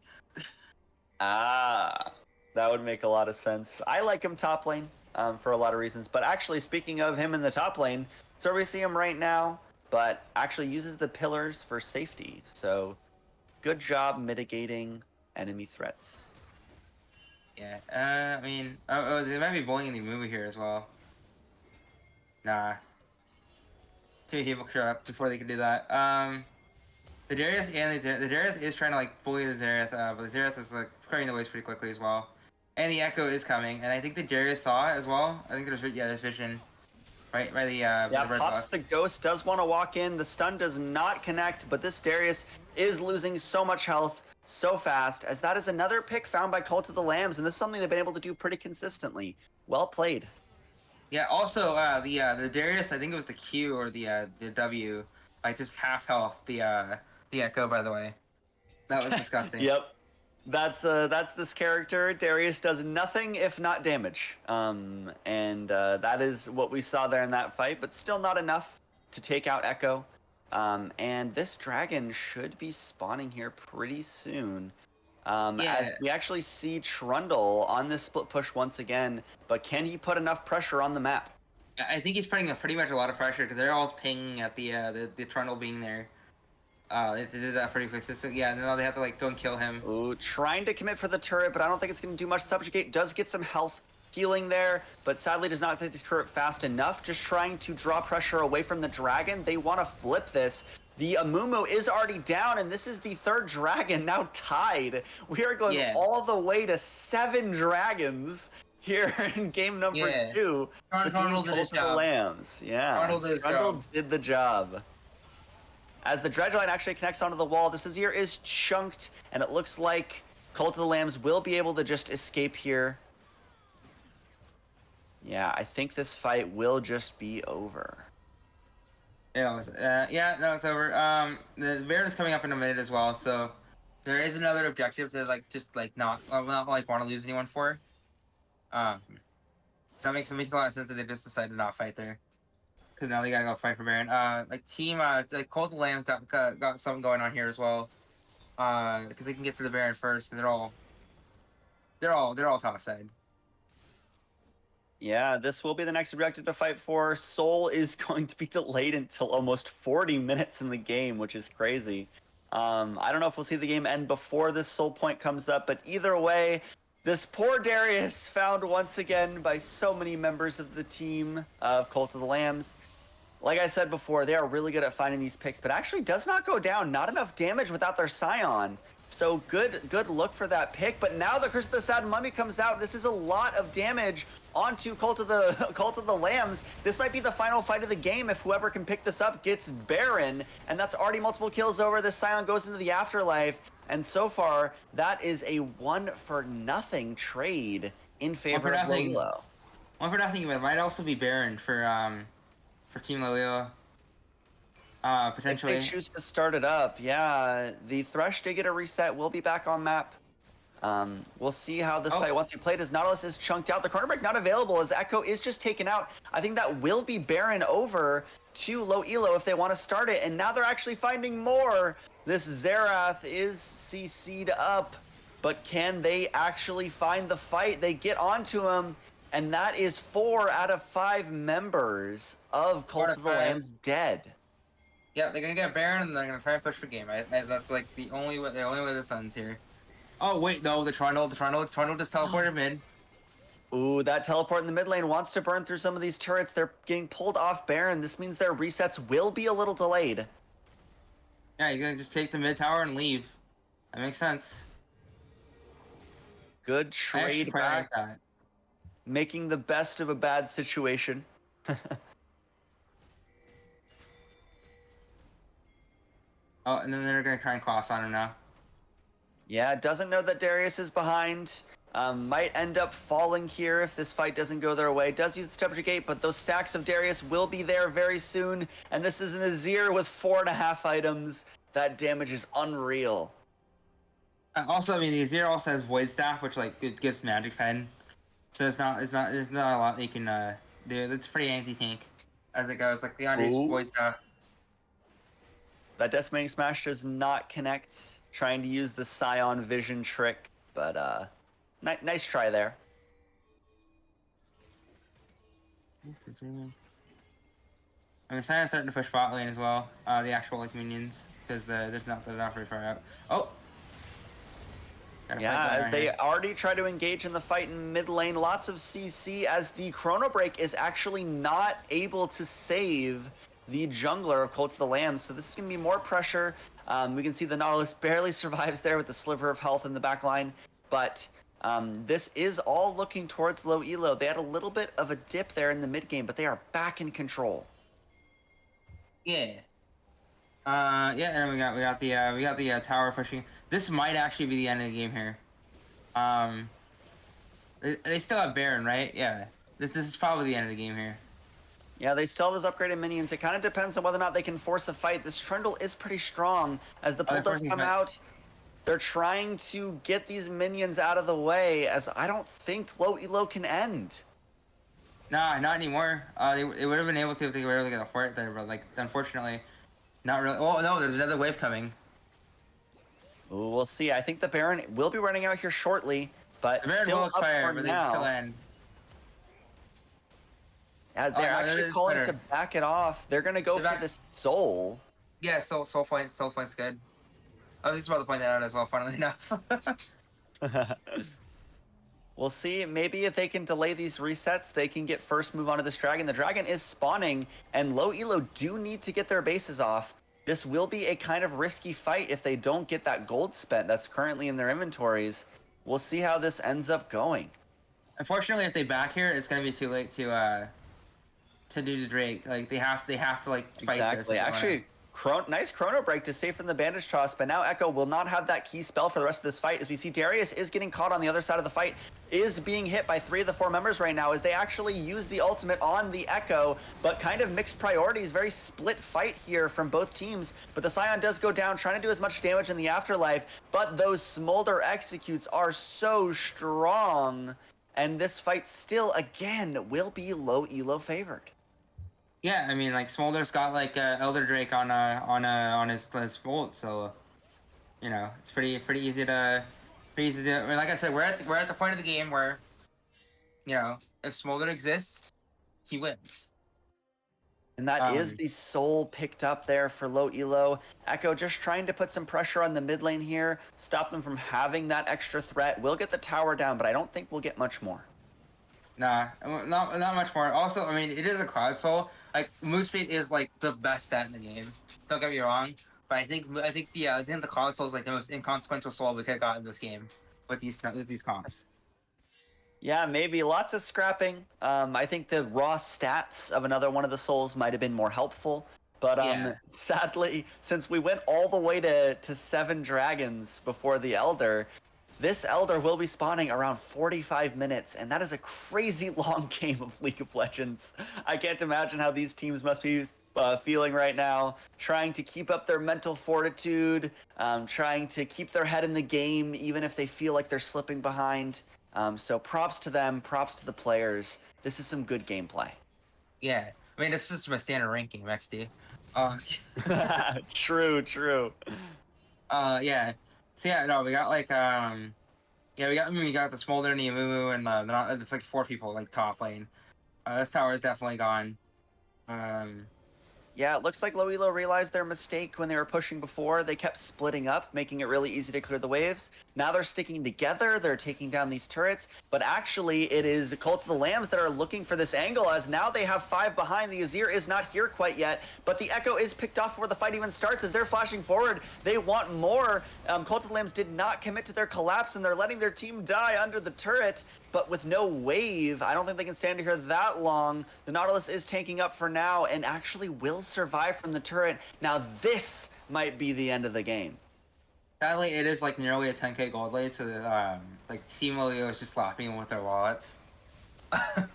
That would make a lot of sense. I like him top lane for a lot of reasons. But actually, speaking of him in the top lane, so we see him right now, but actually uses the pillars for safety. So good job mitigating enemy threats. Yeah, I mean, they might be bullying the movie here as well. Nah. 2 people show up before they can do that. The Darius is trying to like bully the Xerath, but the Xerath is like clearing the waves pretty quickly as well. And the Echo is coming, and I think the Darius saw it as well. I think there's vision. Right, the Pops the Ghost does want to walk in. The stun does not connect, but this Darius is losing so much health so fast, as that is another pick found by Cult of the Lambs, and this is something they've been able to do pretty consistently. Well played. Yeah. Also, the Darius, I think it was the Q or the W, like just half health. The Echo, by the way, that was disgusting. Yep. That's this character. Darius does nothing if not damage. And that is what we saw there in that fight, but still not enough to take out Echo. And this dragon should be spawning here pretty soon. As we actually see Trundle on this split push once again, but can he put enough pressure on the map? I think he's putting pretty much a lot of pressure because they're all pinging at the Trundle being there. They did that pretty consistent. Yeah, and now they have to like go and kill him. Ooh, trying to commit for the turret, but I don't think it's going to do much. Subjugate does get some health healing there, but sadly does not take the turret fast enough. Just trying to draw pressure away from the dragon. They want to flip this. The Amumu is already down, and this is the third dragon now tied. We are going all the way to 7 dragons here in game number 2. Trundle did his job. Lambs. Yeah, Trundle did the job. As the dredge line actually connects onto the wall, this Azir is chunked, and it looks like Cult of the Lambs will be able to just escape here. Yeah, I think this fight will just be over. Yeah, it's over. The Baron is coming up in a minute as well, so there is another objective to not want to lose anyone for. So that makes a lot of sense that they just decided to not fight there. Because now they gotta go fight for Baron. Cult of the Lambs got something going on here as well. Because they can get to the Baron first, because they're all top side. Yeah, this will be the next objective to fight for. Soul is going to be delayed until almost 40 minutes in the game, which is crazy. I don't know if we'll see the game end before this Soul point comes up, but either way, this poor Darius found once again by so many members of the team of Cult of the Lambs. Like I said before, they are really good at finding these picks, but actually does not go down. Not enough damage without their Scion. So good look for that pick. But now the Curse of the Sad Mummy comes out. This is a lot of damage onto Cult of the Lambs. This might be the final fight of the game if whoever can pick this up gets Baron, and that's already multiple kills over. This Scion goes into the afterlife, and so far that is a 1-for-0 trade in favor of Lilo. 1-for-0, but it might also be Baron for Team Lilo. Potentially. If they choose to start it up, yeah. The Thresh did get a reset. We'll be back on map. We'll see how this fight, once we play it, as Nautilus is chunked out. The corner break not available as Echo is just taken out. I think that will be Baron over to low elo if they want to start it. And now they're actually finding more. This Xerath is CC'd up, but can they actually find the fight? They get onto him, and that is 4 out of 5 members of Cult of the Lambs dead. Yeah, they're gonna get Baron and they're gonna try and push for game. That's like the only way this ends here. Oh wait, no, the Trundle just teleported mid. Ooh, that teleport in the mid lane wants to burn through some of these turrets. They're getting pulled off Baron. This means their resets will be a little delayed. Yeah, you're gonna just take the mid tower and leave. That makes sense. Good trade back. Like that. Making the best of a bad situation. Oh, and then they're gonna try and cross on him now. Yeah, doesn't know that Darius is behind. Might end up falling here if this fight doesn't go their way. Does use the subjugate, but those stacks of Darius will be there very soon. And this is an Azir with 4.5 items. That damage is unreal. Also, I mean, the Azir also has Void Staff, which it gives magic pen. So there's not a lot they can do. It's pretty anti-tank. I think I was like the Andre's Void Staff. That Decimating Smash does not connect. Trying to use the Scion Vision trick, but nice try there. I mean, Sion's starting to push bot lane as well. The actual minions, because they're not very far out. Oh. Yeah, as they already try to engage in the fight in mid lane, lots of CC as the Chrono Break is actually not able to save the jungler of Cult of the Lambs. So this is going to be more pressure. We can see the Nautilus barely survives there with the sliver of health in the back line. But this is all looking towards low elo. They had a little bit of a dip there in the mid game, but they are back in control. Yeah. Yeah, and we got the tower pushing. This might actually be the end of the game here. They still have Baron, right? Yeah. This is probably the end of the game here. Yeah, they still have those upgraded minions. It kind of depends on whether or not they can force a fight. This Trundle is pretty strong. As the pull they're does forcing come fight. out, they're trying to get these minions out of the way, as I don't think low elo can end. Nah, not anymore. They would have been able to if they were able to get a fort there, but like unfortunately, not really. Oh no, there's another wave coming. Ooh, we'll see. I think the Baron will be running out here shortly, but The Baron still will up expire, for but they now. still end. Yeah, they're no, actually that is calling better. to back it off. They're gonna go They're for this soul. Yeah, soul point's good. I was just about to point that out as well. Funnily enough. We'll see. Maybe if they can delay these resets, they can get first move onto this dragon. The dragon is spawning, and low elo do need to get their bases off. This will be a kind of risky fight if they don't get that gold spent that's currently in their inventories. We'll see how this ends up going. Unfortunately, if they back here, it's gonna be too late to do the Drake. Like they have to like fight this. Exactly. if they Actually, nice chrono break to save from the bandage toss, but now Echo will not have that key spell for the rest of this fight. As we see, Darius is getting caught on the other side of the fight, is being hit by 3 of the 4 members right now as they actually use the ultimate on the Echo, but kind of mixed priorities. Very split fight here from both teams, but the Scion does go down, trying to do as much damage in the afterlife, but those Smolder executes are so strong, and this fight still, again, will be low elo favored. Yeah, I mean, like Smolder's got like Elder Drake on his Volt, so you know it's pretty easy to I mean, like I said, we're at the point of the game where you know if Smolder exists, he wins. And that is the soul picked up there for low elo. Echo just trying to put some pressure on the mid lane here, stop them from having that extra threat. We'll get the tower down, but I don't think we'll get much more. Nah, not much more. Also, I mean, it is a Cloud Soul. Like move speed is like the best stat in the game. Don't get me wrong, but I think the Cloud Soul is like the most inconsequential soul we could have got in this game with these comps. Yeah, maybe lots of scrapping. I think the raw stats of another one of the souls might have been more helpful. But Yeah. sadly, since we went all the way to 7 dragons before the Elder, this Elder will be spawning around 45 minutes, and that is a crazy long game of League of Legends. I can't imagine how these teams must be feeling right now, trying to keep up their mental fortitude, trying to keep their head in the game, even if they feel like they're slipping behind. So props to them, props to the players. This is some good gameplay. Yeah, I mean, this is my standard ranking, XD. True. Yeah. So yeah, no, we got like we got the Smolder and the Amumu, and it's like 4 people like top lane. This tower is definitely gone. Yeah, it looks like low elo realized their mistake when they were pushing before. They kept splitting up, making it really easy to clear the waves. Now they're sticking together, they're taking down these turrets, but actually it is Cult of the Lambs that are looking for this angle, as now they have 5 behind. The Azir is not here quite yet, but the Echo is picked off before the fight even starts. As they're flashing forward, they want more. Cult of the Lambs did not commit to their collapse, and they're letting their team die under the turret, but with no wave, I don't think they can stand here that long. The Nautilus is tanking up for now, and actually will survive from the turret. Now this might be the end of the game. Sadly, it is like nearly a 10k gold lead, so that, like Team Leo is just slapping them with their wallets.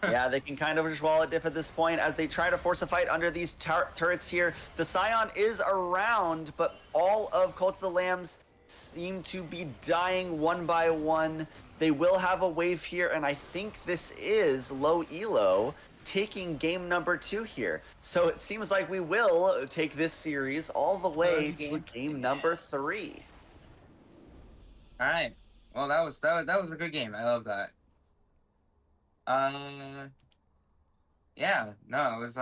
Yeah, they can kind of just wallet diff at this point as they try to force a fight under these turrets here. The Scion is around, but all of Cult of the Lambs seem to be dying one by one. They will have a wave here, and I think this is low elo taking game number 2 here. So it seems like we will take this series all the way to game number 3. All right. Well, that was a good game. I love that. Yeah. No, it was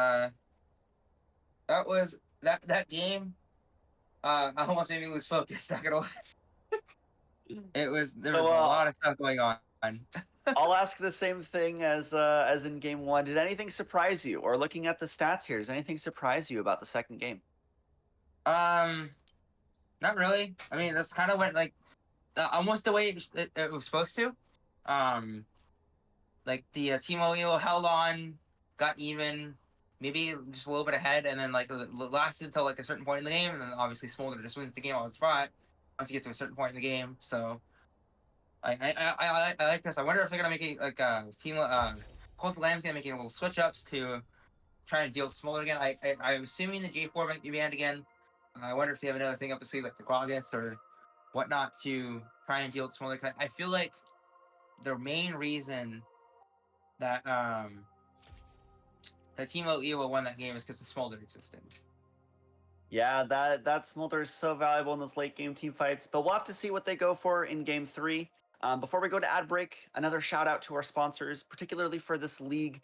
that game. Almost made me lose focus. Not gonna lie. There was a lot of stuff going on. I'll ask the same thing as in game 1. Did anything surprise you? Or looking at the stats here, does anything surprise you about the second game? Not really. I mean, that's kind of went like almost the way it was supposed to. Like the Team Olio held on, got even, maybe just a little bit ahead, and then like lasted until like a certain point in the game, and then obviously Smolder just wins the game on the spot once you get to a certain point in the game. So I like this. I wonder if they're gonna make it like team Cold Lamb's gonna make it little switch ups to try and deal with Smolder again. I'm assuming the J4 might be banned again. I wonder if they have another thing up the sleeve like the Gragas or whatnot to try and deal with Smolder. I feel like the main reason that that Team Evo won that game is because the Smolder existed. Yeah, that Smolder is so valuable in those late game team fights, but we'll have to see what they go for in game 3. Before we go to ad break, another shout out to our sponsors, particularly for this league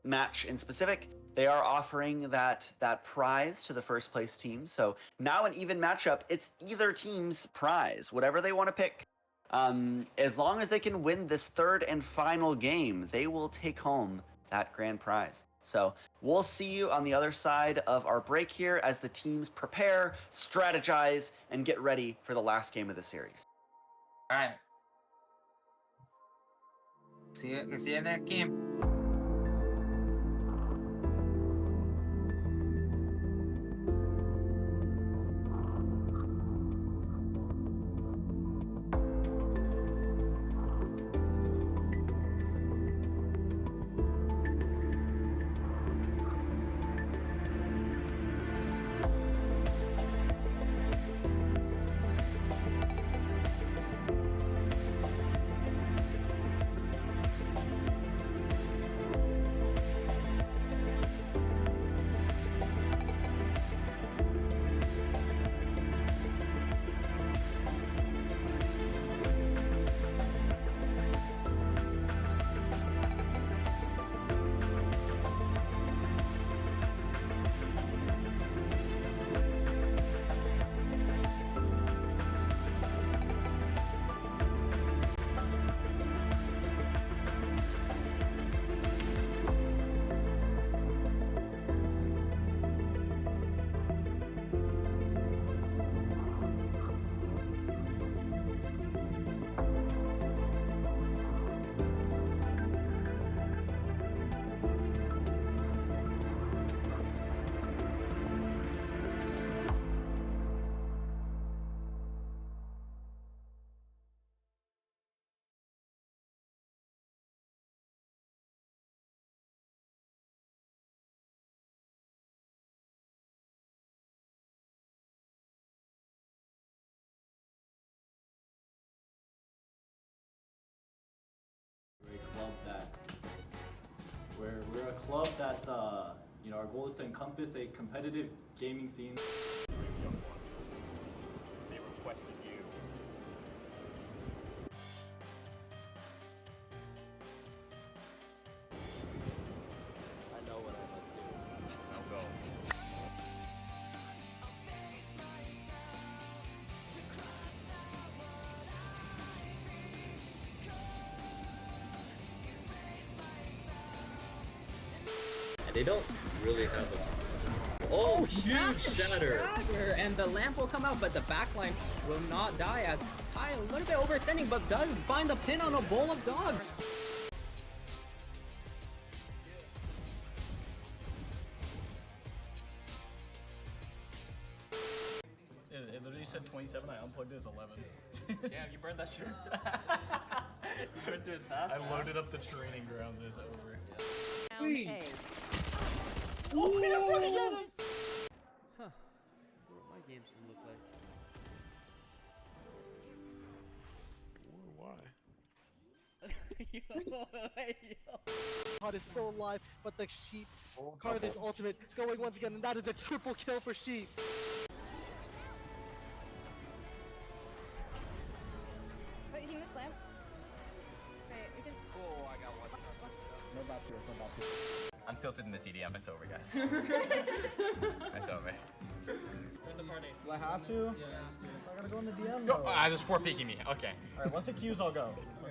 match in specific. They are offering that prize to the first place team. So now an even matchup, it's either team's prize, whatever they want to pick. As long as they can win this third and final game, they will take home that grand prize. So we'll see you on the other side of our break here as the teams prepare, strategize, and get ready for the last game of the series. All right. See you in the next game. We're a club that's you know, our goal is to encompass a competitive gaming scene. They requested you. I know what I must do. Now go. And they don't really have a... Oh, huge shatter! And the lamp will come out, but the backline will not die as Kai a little bit overextending, but does find the pin on a bowl of dog. It literally said 27, I unplugged it as 11. Damn, you burned that shit. You went through it fast. I loaded up the training grounds and it's over. Oh, we don't want to get him! Huh. What my games look like. God is still alive, but the Sheep card is ultimate going once again, and that is a triple kill for Sheep. Wait, he missed lamp. Wait, we can. Oh, I got one. No back here, no back here. I'm tilted in the TDM. It's over, guys. It's over. Join the party. Do I have to? Yeah, I gotta go in the DM? Go. There's 4 peeking me. Okay. Alright, once it queues, I'll go. We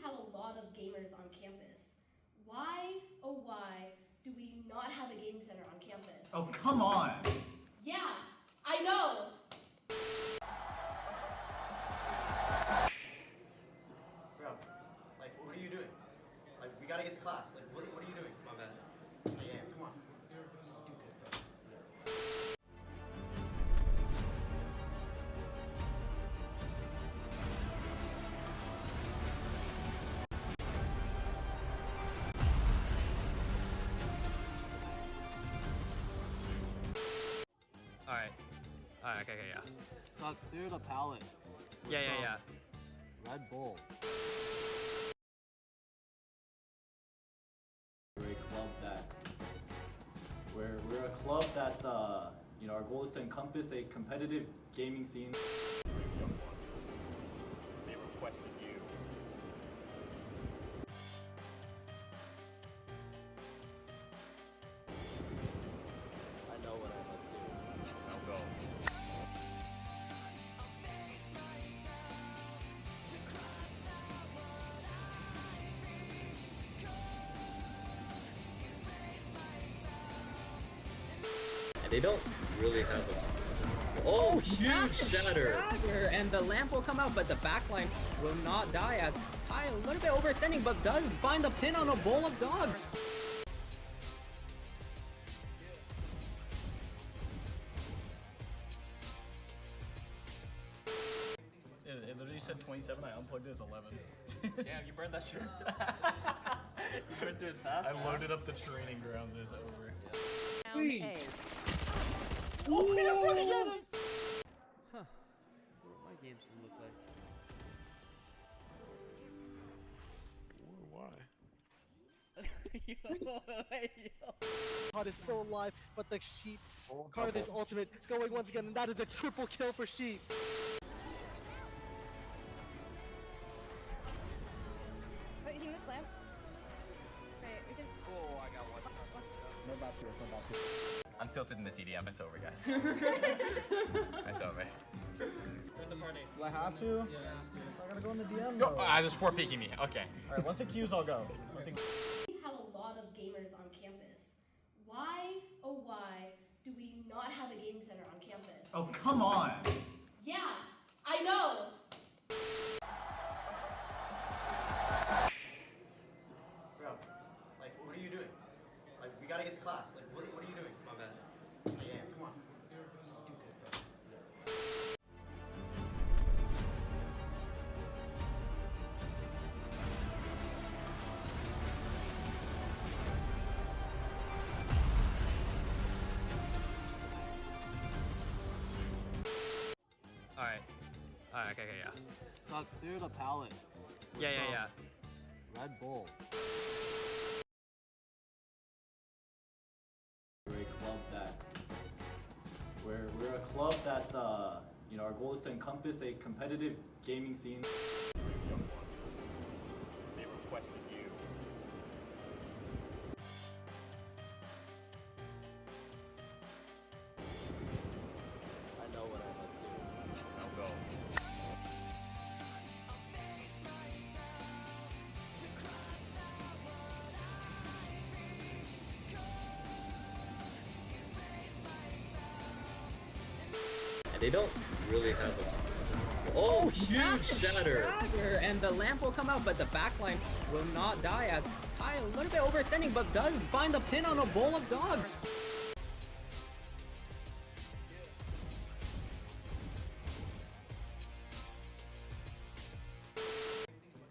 have a lot of gamers on campus. Why, oh why, do we not have a gaming center on campus? Oh, come on! Yeah, I know! Bro, like, what are you doing? Like, we gotta get to class. Like, what are you doing? My bad. Yeah, come on. Alright. Alright, okay, yeah. Clear the palette. Yeah. Red Bull. We're a club that we're a club that's you know, our goal is to encompass a competitive gaming scene. They requested you. I know what I must do. Now go. And they don't really have a... Oh, huge shatter! And the lamp will come out, but the backline will not die as Kai a little bit overextending, but does find the pin on a bowl of dog. It literally said 27. I unplugged it as 11. Damn, you burned that shit. You went through as fast. I loaded up the training grounds. It's over. Oh, what my games look like. Card is still alive, but the Sheep card is ultimate going once again, and that is a triple kill for Sheep. Wait, he missed lamp. Wait, we can. Oh, I got one. No back here, no back here. I'm tilted in the TDM. It's over, guys. It's over. Join the party. Do I have to? Yeah, I gotta go in the DM. Go. There's 4 peeking me. Okay. Alright, once it queues, I'll go. We have a lot of gamers on campus. Why, oh why, do we not have a gaming center on campus? Oh, come on! Yeah, I know! Bro, like, what are you doing? Like, we gotta get to class. Like, what are you doing? My bad. Yeah, come on. Alright, okay, yeah. Clear the palette. Yeah. Red Bull. We're a club that we're a club that's you know, our goal is to encompass a competitive gaming scene. They requested you. I know what I must do. Now go. And they don't really have a... Oh, huge shatter! And the lamp will come out, but the backline will not die as Kai a little bit overextending, but does find the pin on a bowl of dog.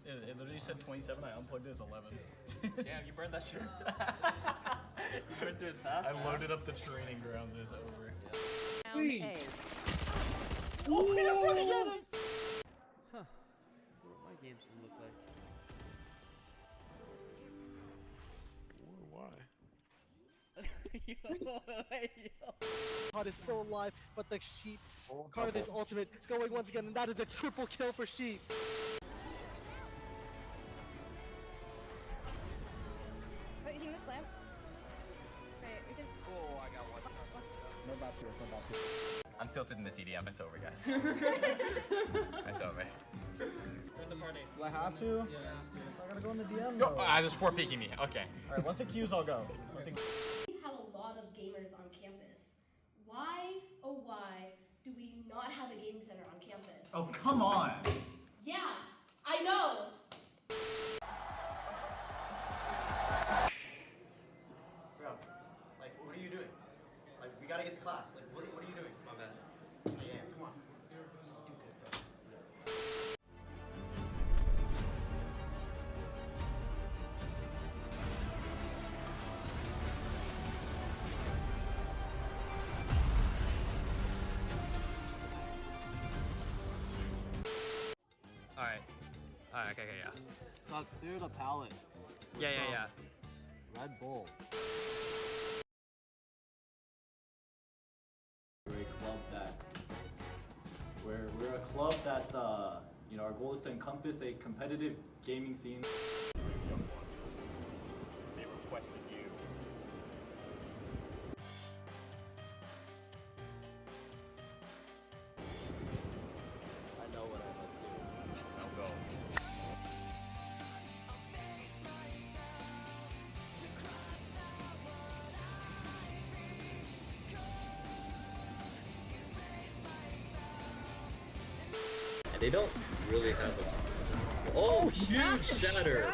It literally said 27. I unplugged it as 11. Damn, you burned that shit. You went through as fast. I loaded up the training grounds. It's over. Oh, what my games look like. Card is still alive, but the Sheep card is ultimate going once again, and that is a triple kill for Sheep. Wait, he missed lamp. Wait, we can. Oh, I got one. No back here, no back here. I'm tilted in the TDM. It's over, guys. It's over. Join the party. Do I have to? Yeah, I gotta go in the DM. Go. There's 4 peeking me. Okay. Alright, once it queues, I'll go. We have a lot of gamers on campus. Why, oh why, do we not have a gaming center on campus? Oh, come on! Yeah, I know! Bro, like, what are you doing? Like, we gotta get to class. Like, what are you doing? My bad. Yeah, come on. Alright, okay, yeah. Clear the palette. Yeah. Red Bull. We're a club that we're a club that's you know, our goal is to encompass a competitive gaming scene. They requested you. I know what I must do. Now go. And they don't really have a... Oh, huge shatter!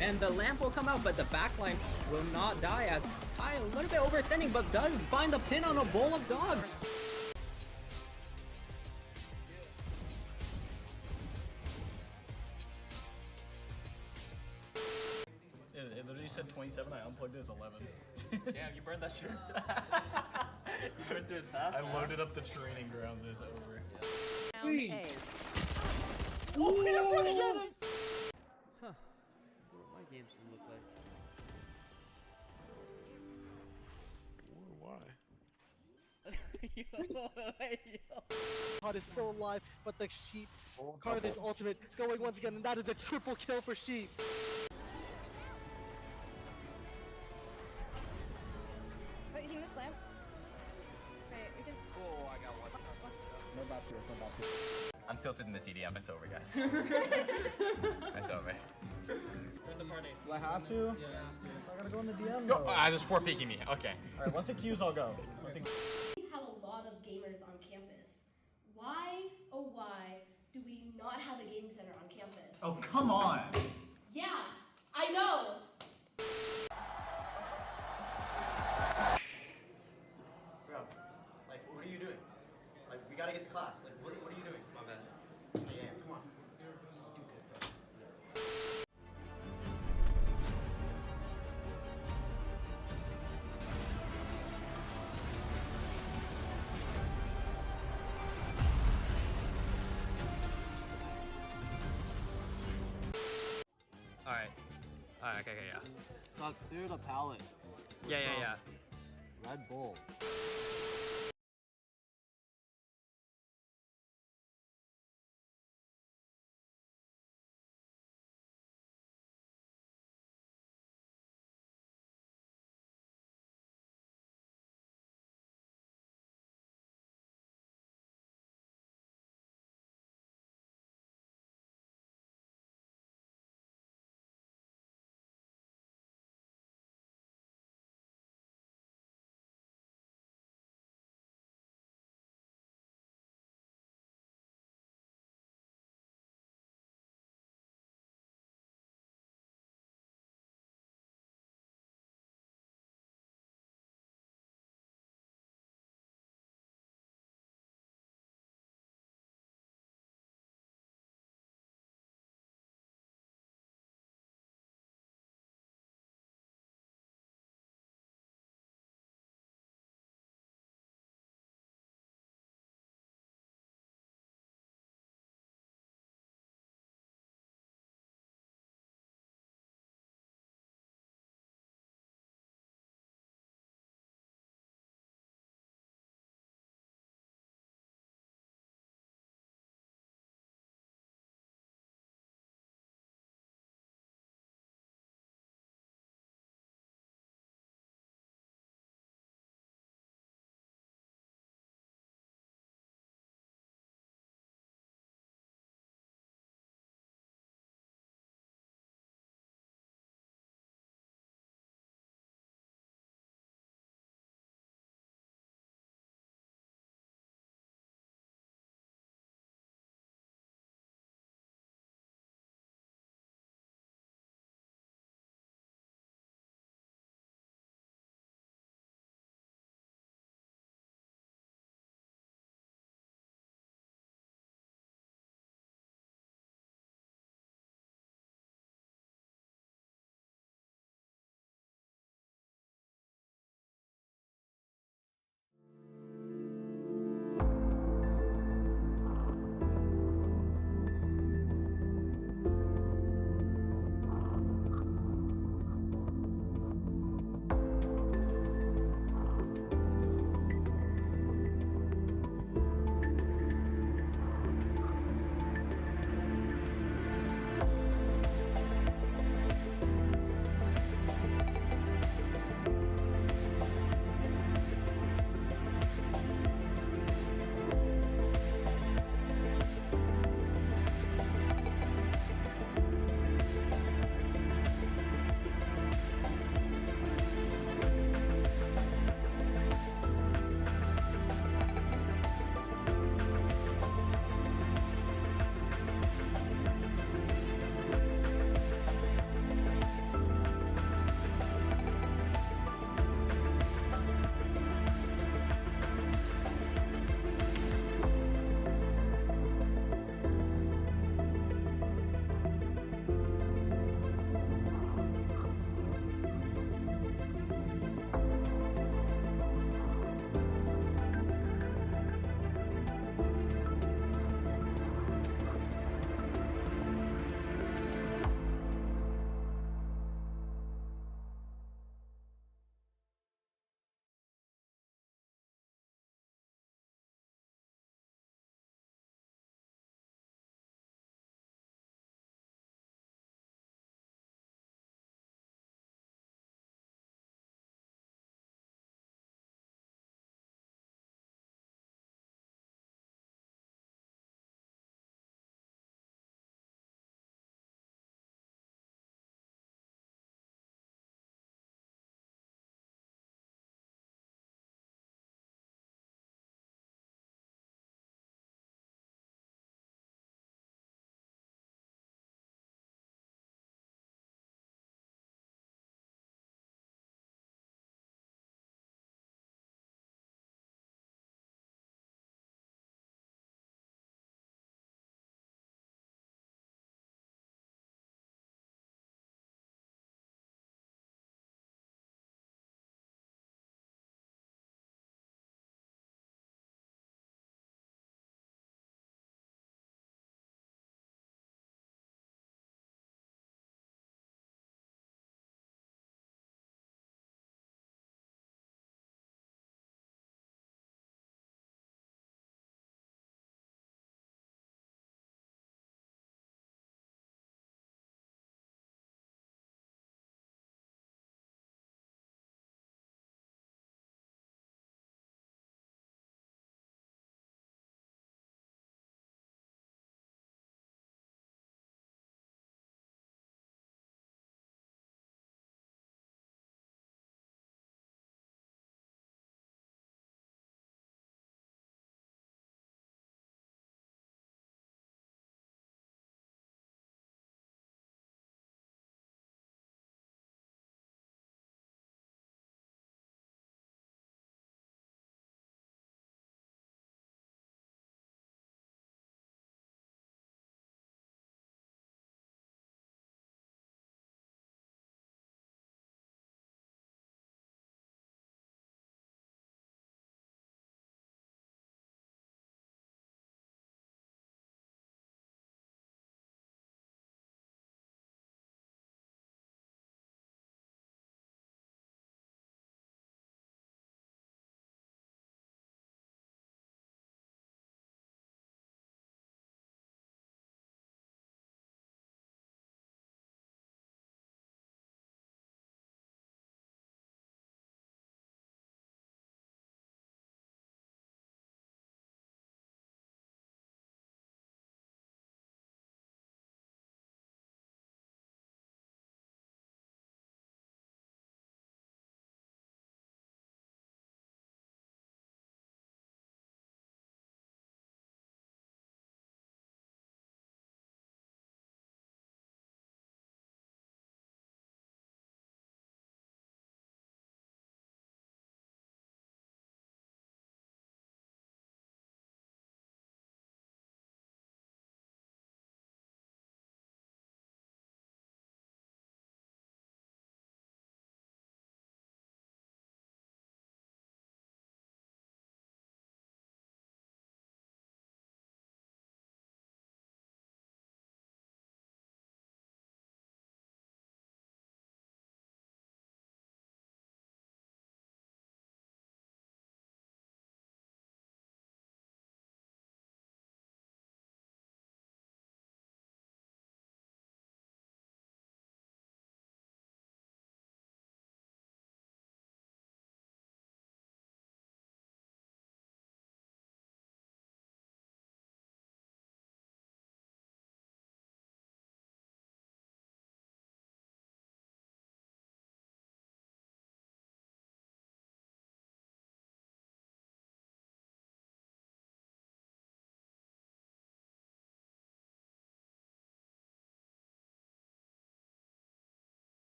And the lamp will come out, but the backline will not die as Kai a little bit overextending, but does find the pin on a bowl of dog. It literally said 27. I unplugged it as 11. Damn, you burned that shit. You burned through it fast. I loaded up the training grounds. It's over. Oh, what my games look like. Card is still alive, but the Sheep card is ultimate going once again, and that is a triple kill for Sheep. Wait, he missed lamp. Wait, because. Oh, I got one. No back here, no back here. I'm tilted in the TDM. It's over, guys. It's over. Join the party. Do I have to? Yeah, I gotta go in the DM. Go. There's 4 peeking me. Okay. All right, once it queues, I'll go. Once it... We have a lot of gamers on campus. Why, oh why, do we not have a gaming center on campus? Oh, come on! Yeah, I know! Bro, like, what are you doing? Like, we gotta get to class. Like, what are you doing? My bad. Yeah, come on. Stupid, bro. Alright, okay, yeah. Clear the palette. Yeah. Red Bull.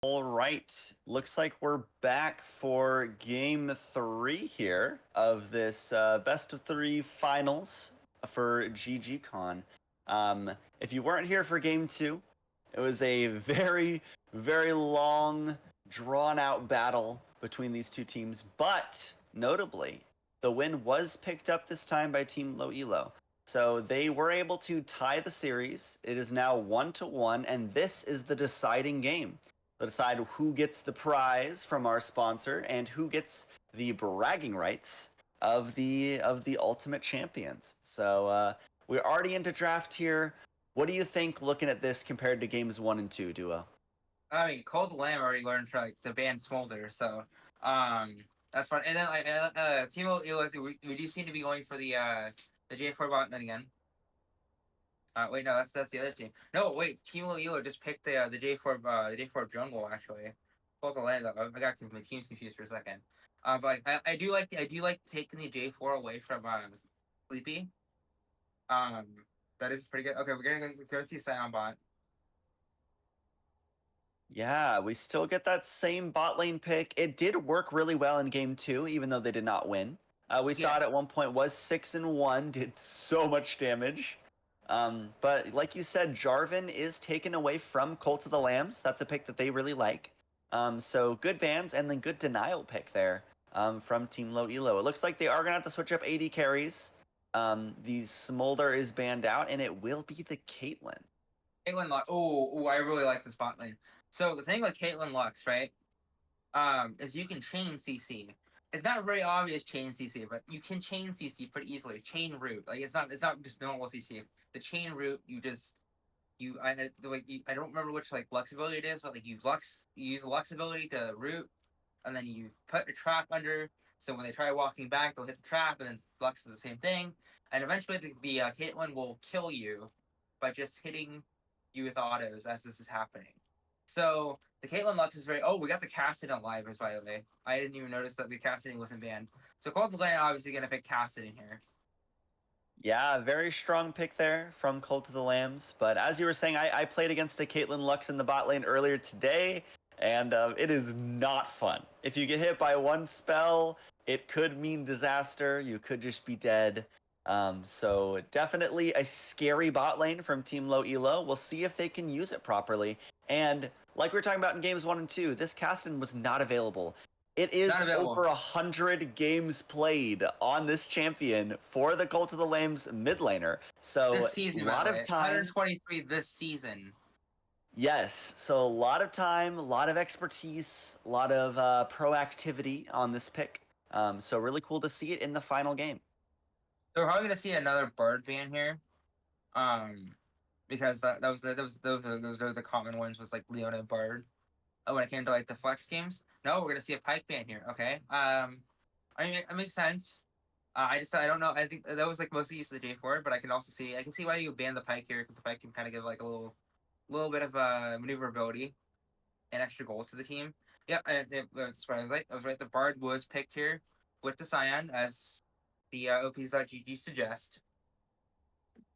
All right, looks like we're back for game 3 here of this best of 3 finals for GGCon. If you weren't here for game 2, it was a very, very long, drawn-out battle between these two teams, but notably, the win was picked up this time by Team Low Elo. So they were able to tie the series. It is now 1-1, and this is the deciding game. They'll decide who gets the prize from our sponsor and who gets the bragging rights of the ultimate champions. So we're already into draft here. What do you think looking at this compared to games 1 and 2, Duo? I mean, Cold Lamb already learned for like the band Smolder, so that's fun. And then like Timo Elo, we do seem to be going for the J4 bot then again. Wait, no, that's the other team. No, wait, Timo Elo just picked the J4 jungle actually. Cold Lamb, I got my teams confused for a second. But like, I do like taking the J4 away from Sleepy. That is pretty good. Okay, we're gonna see Scion bot. Yeah, we still get that same bot lane pick. It did work really well in game 2, even though they did not win. We saw it at one point was 6-1, did so much damage. But like you said, Jarvan is taken away from Cult of the Lambs. That's a pick that they really like. So good bans and then good denial pick there from Team Low Elo. It looks like they are going to have to switch up AD carries. The Smolder is banned out, and it will be the Caitlyn. Caitlyn Lux. Oh, I really like this bot lane. So the thing with Caitlyn Lux, right, is you can chain CC. It's not very obvious chain CC, but you can chain CC pretty easily. Chain root, like it's not just normal CC. The chain root, I don't remember which like Lux ability it is, but like you use the Lux ability to root, and then you put a trap under. So when they try walking back, they'll hit the trap, and then Lux is the same thing. And eventually, the Caitlyn will kill you by just hitting you with autos as this is happening. So the Caitlyn Lux is very. Oh, we got the Cassidon live, by the way. I didn't even notice that the Cassidon wasn't banned. So Cold Lane obviously gonna pick Cassidon here. Yeah, very strong pick there from Cult of the Lambs. But as you were saying, I played against a Caitlyn Lux in the bot lane earlier today, and it is not fun. If you get hit by one spell, it could mean disaster. You could just be dead. So definitely a scary bot lane from Team Low Elo. We'll see if they can use it properly. And like we were talking about in games 1 and 2, this Caston was not available. It is over 100 games played on this champion for the Cult of the Lambs mid laner. So this season, a lot of time. 123 this season. Yes, so a lot of time, a lot of expertise, a lot of proactivity on this pick. So really cool to see it in the final game. So we're probably gonna see another Bird ban here, because those are the common ones, was like Leona and Bird. When it came to like the flex games, no, we're gonna see a Pike ban here. Okay, I mean it makes sense. I don't know. I think that was like mostly used for the J4, but I can see why you ban the Pike here, because the Pike can kind of give like a little bit of maneuverability and extra gold to the team. Yeah, that's what I was right. I was right. The Bard was picked here with the Scion as the OPs that you suggest.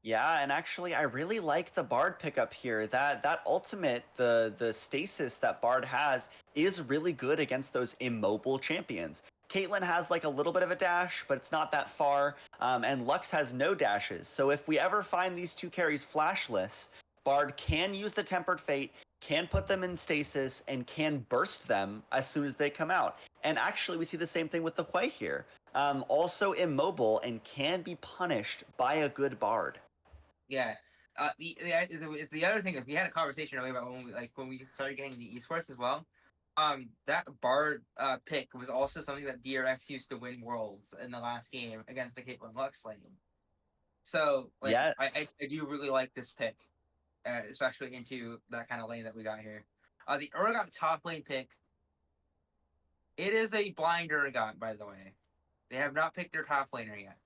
Yeah, and actually, I really like the Bard pickup here. That ultimate, the stasis that Bard has, is really good against those immobile champions. Caitlyn has like a little bit of a dash, but it's not that far, and Lux has no dashes. So if we ever find these two carries flashless, Bard can use the Tempered Fate, can put them in stasis, and can burst them as soon as they come out. And actually, we see the same thing with the Hui here. Also immobile and can be punished by a good Bard. Yeah. It's the other thing is we had a conversation earlier about when we started getting the esports as well. That Bard pick was also something that DRX used to win worlds in the last game against the Caitlyn Lux lane. So like, yes. I do really like this pick, especially into that kind of lane that we got here. The Urgot top lane pick. It is a blind Urgot, by the way. They have not picked their top laner yet.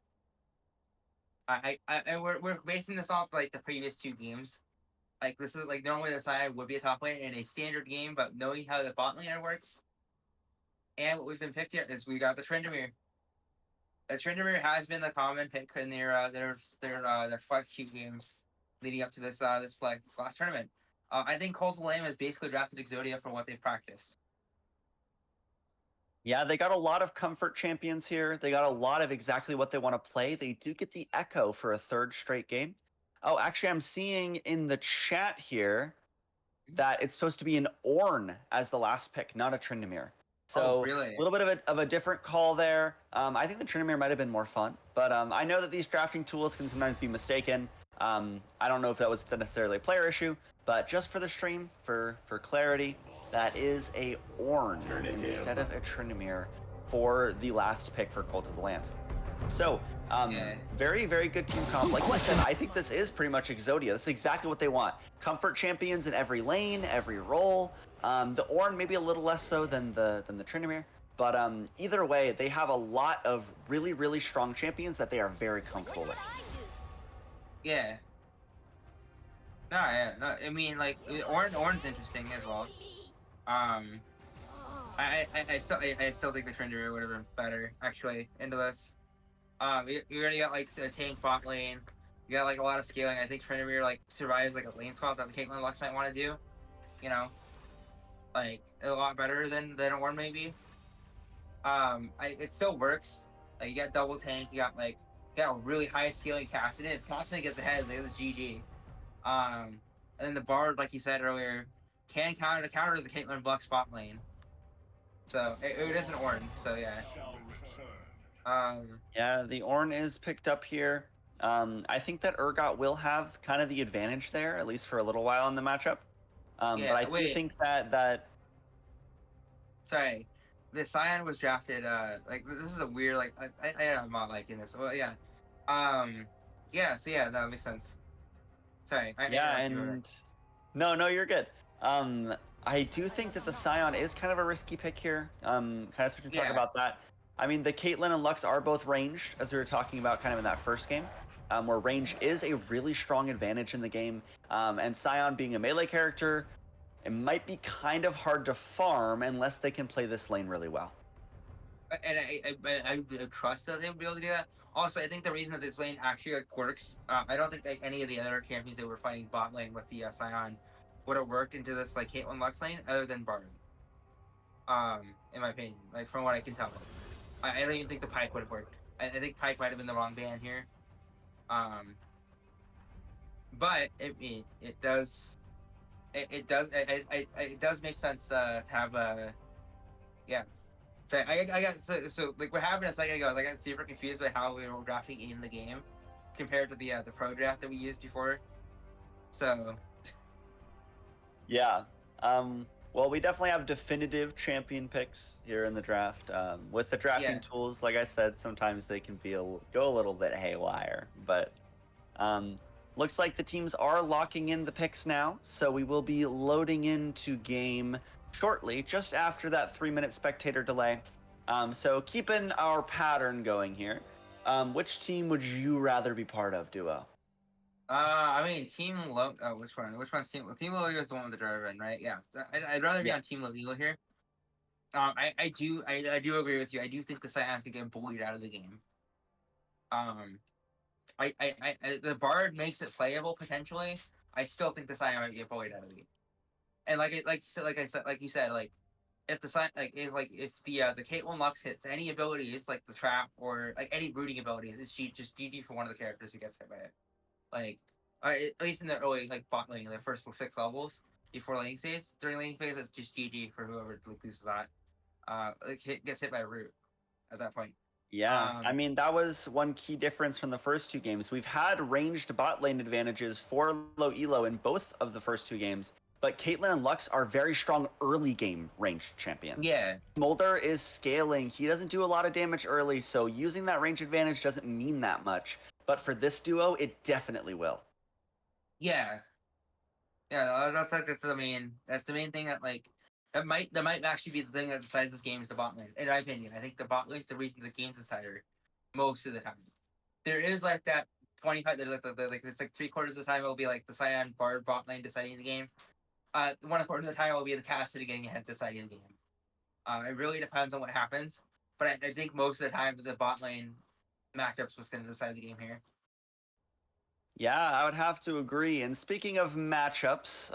We're basing this off like the previous 2 games. Like this is like normally the side would be a top laner in a standard game, but knowing how the bot laner works, and what we've been picked here is we got the Tryndamere. The Tryndamere has been the common pick in their flex queue games leading up to this last tournament. I think Cult of Lamb has basically drafted Exodia for what they've practiced. Yeah, they got a lot of comfort champions here. They got a lot of exactly what they want to play. They do get the Echo for a third straight game. Oh, actually, I'm seeing in the chat here that it's supposed to be an Ornn as the last pick, not a Tryndamere. So really? a little bit of a different call there. I think the Tryndamere might have been more fun, but I know that these drafting tools can sometimes be mistaken. I don't know if that was necessarily a player issue, but just for the stream, for clarity, that is a Ornn instead of a Tryndamere for the last pick for Cult of the Lambs. So, very, very good team comp. Like I said, I think this is pretty much Exodia. This is exactly what they want. Comfort champions in every lane, every role. The Ornn maybe a little less so than the Tryndamere, but either way, they have a lot of really, really strong champions that they are very comfortable with. Yeah. No, yeah, no. I mean, like Ornn's interesting as well. I still think the Tryndamere would have been better actually into this. You already got like the tank bot lane. You got like a lot of scaling. I think Tryndamere like survives like a lane swap that the Caitlyn Lux might want to do. You know, like a lot better than Ornn maybe. It still works. Like you got double tank. You got a really high scaling Cassidy. If Cassidy gets ahead, like this GG. And then the Bard, like you said earlier, can counter the Caitlyn Lux bot lane. So it is an Ornn. So yeah. Yeah, the Ornn is picked up here. I think that Urgot will have kind of the advantage there, at least for a little while in the matchup. But I do think that. Sorry, the Scion was drafted. Like this is a weird. Like I'm not liking this. Well, yeah. Yeah. So yeah, that makes sense. Sorry. No, you're good. I do think that the Scion is kind of a risky pick here. Kind of switching to talk about that. I mean, the Caitlyn and Lux are both ranged, as we were talking about kind of in that first game, where range is a really strong advantage in the game. And Scion being a melee character, it might be kind of hard to farm unless they can play this lane really well. And I trust that they'll be able to do that. Also, I think the reason that this lane actually works, I don't think like any of the other champions that were fighting bot lane with the Scion would have worked into this like Caitlyn Lux lane other than Bard. In my opinion, like from what I can tell. I don't even think the Pyke would have worked. I think Pyke might have been the wrong ban here. But it does make sense to have a So I got so like what happened a second ago is I got super confused by how we were drafting in the game compared to the pro draft that we used before. So yeah. Well, we definitely have definitive champion picks here in the draft. With the drafting tools, like I said, sometimes they can go a little bit haywire. But looks like the teams are locking in the picks now, so we will be loading into game shortly, just after that 3-minute spectator delay. So keeping our pattern going here, which team would you rather be part of, Duo? I mean, Team Lo. Which one? Which one's Team? Team Lolio is the one with the driver in, right? Yeah. I'd rather be on Team Lolio here. I do agree with you. I do think the Scions could get bullied out of the game. The Bard makes it playable potentially. I still think the Scion might get bullied out of the game. And like you said, if the Scion, if the Caitlyn Lux hits any abilities like the trap or like any rooting abilities, it's just GG for one of the characters who gets hit by it. Like, at least in the early bot lane, the first 6 levels before laning phase. During laning phase, it's just GG for whoever loses that. Gets hit by a root at that point. Yeah, I mean that was one key difference from the first 2 games. We've had ranged bot lane advantages for low elo in both of the first 2 games, but Caitlyn and Lux are very strong early game ranged champions. Yeah. Smolder is scaling. He doesn't do a lot of damage early, so using that range advantage doesn't mean that much. But for this duo, it definitely will. Yeah. Yeah, that's the main thing that that might actually be the thing that decides this game is the bot lane. In my opinion, I think the bot lane is the reason the game's decided most of the time. There is that 25. It's 3/4 of the time it will be the Scion Bard bot lane deciding the game. 1/4 of the time it will be the Cassidy getting ahead deciding the game. It really depends on what happens, but I think most of the time the bot lane matchups was going to decide the game here. Yeah, I would have to agree. And speaking of matchups,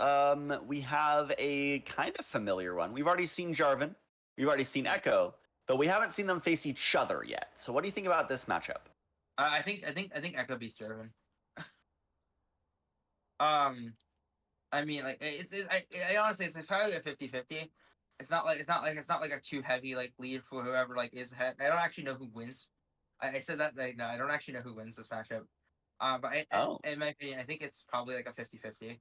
we have a kind of familiar one. We've already seen Jarvan, we've already seen Echo, but we haven't seen them face each other yet. So what do you think about this matchup? I think Echo beats Jarvan. um, I mean, like I honestly, it's probably a 50-50. It's not like a too heavy like lead for whoever like is ahead. I don't actually know who wins. I said that like no, I don't actually know who wins this matchup. But Oh, in my opinion, I think it's probably like a 50-50.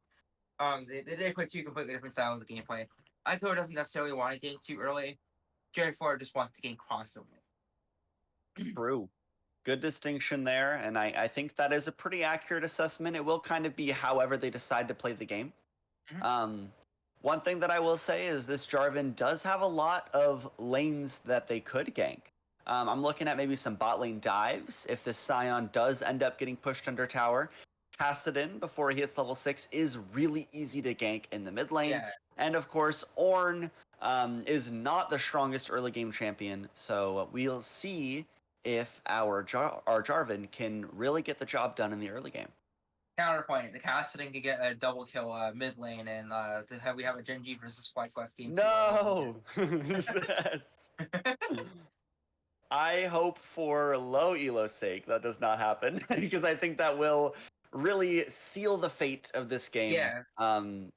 They put two completely different styles of gameplay. Ico doesn't necessarily want to gank too early. Jerry Ford just wants to gank constantly. true. Good distinction there, and I think that is a pretty accurate assessment. It will kind of be however they decide to play the game. Mhm. One thing that I will say is this Jarvan does have a lot of lanes that they could gank. I'm looking at maybe some bot lane dives. If this Scion does end up getting pushed under tower, Kassadin, before he hits level 6, is really easy to gank in the mid lane. Yeah, And of course, Ornn is not the strongest early game champion, so we'll see if our Jarvan can really get the job done in the early game. counterpoint. The Cassidy can get a double kill mid lane, and we have a Genji versus FlyQuest game. No! Yes. I hope for low Elo's sake that does not happen because I think that will really seal the fate of this game. Yeah.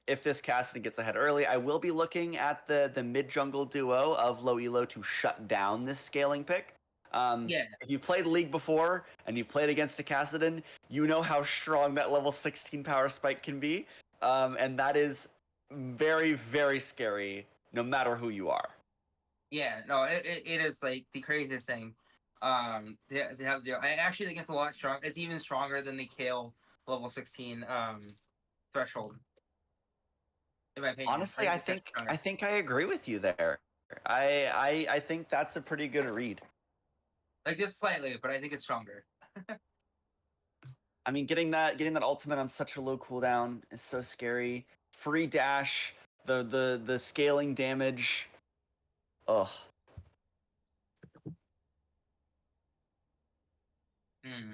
If this Cassidy gets ahead early, I will be looking at the mid jungle duo of low Elo to shut down this scaling pick. Yeah. If you played League before and you played against a Kassadin, you know how strong that level 16 power spike can be. And that is very, very scary no matter who you are. Yeah, no, it is like the craziest thing. They have to do. I actually think it's a lot strong. It's even stronger than the Kale level 16 threshold. In my opinion. Honestly, Like, I it's that think stronger. I think I agree with you there. I think that's a pretty good read. Like just slightly, but I think it's stronger. I mean, getting that ultimate on such a low cooldown is so scary. Free dash, the scaling damage. Ugh. Hmm.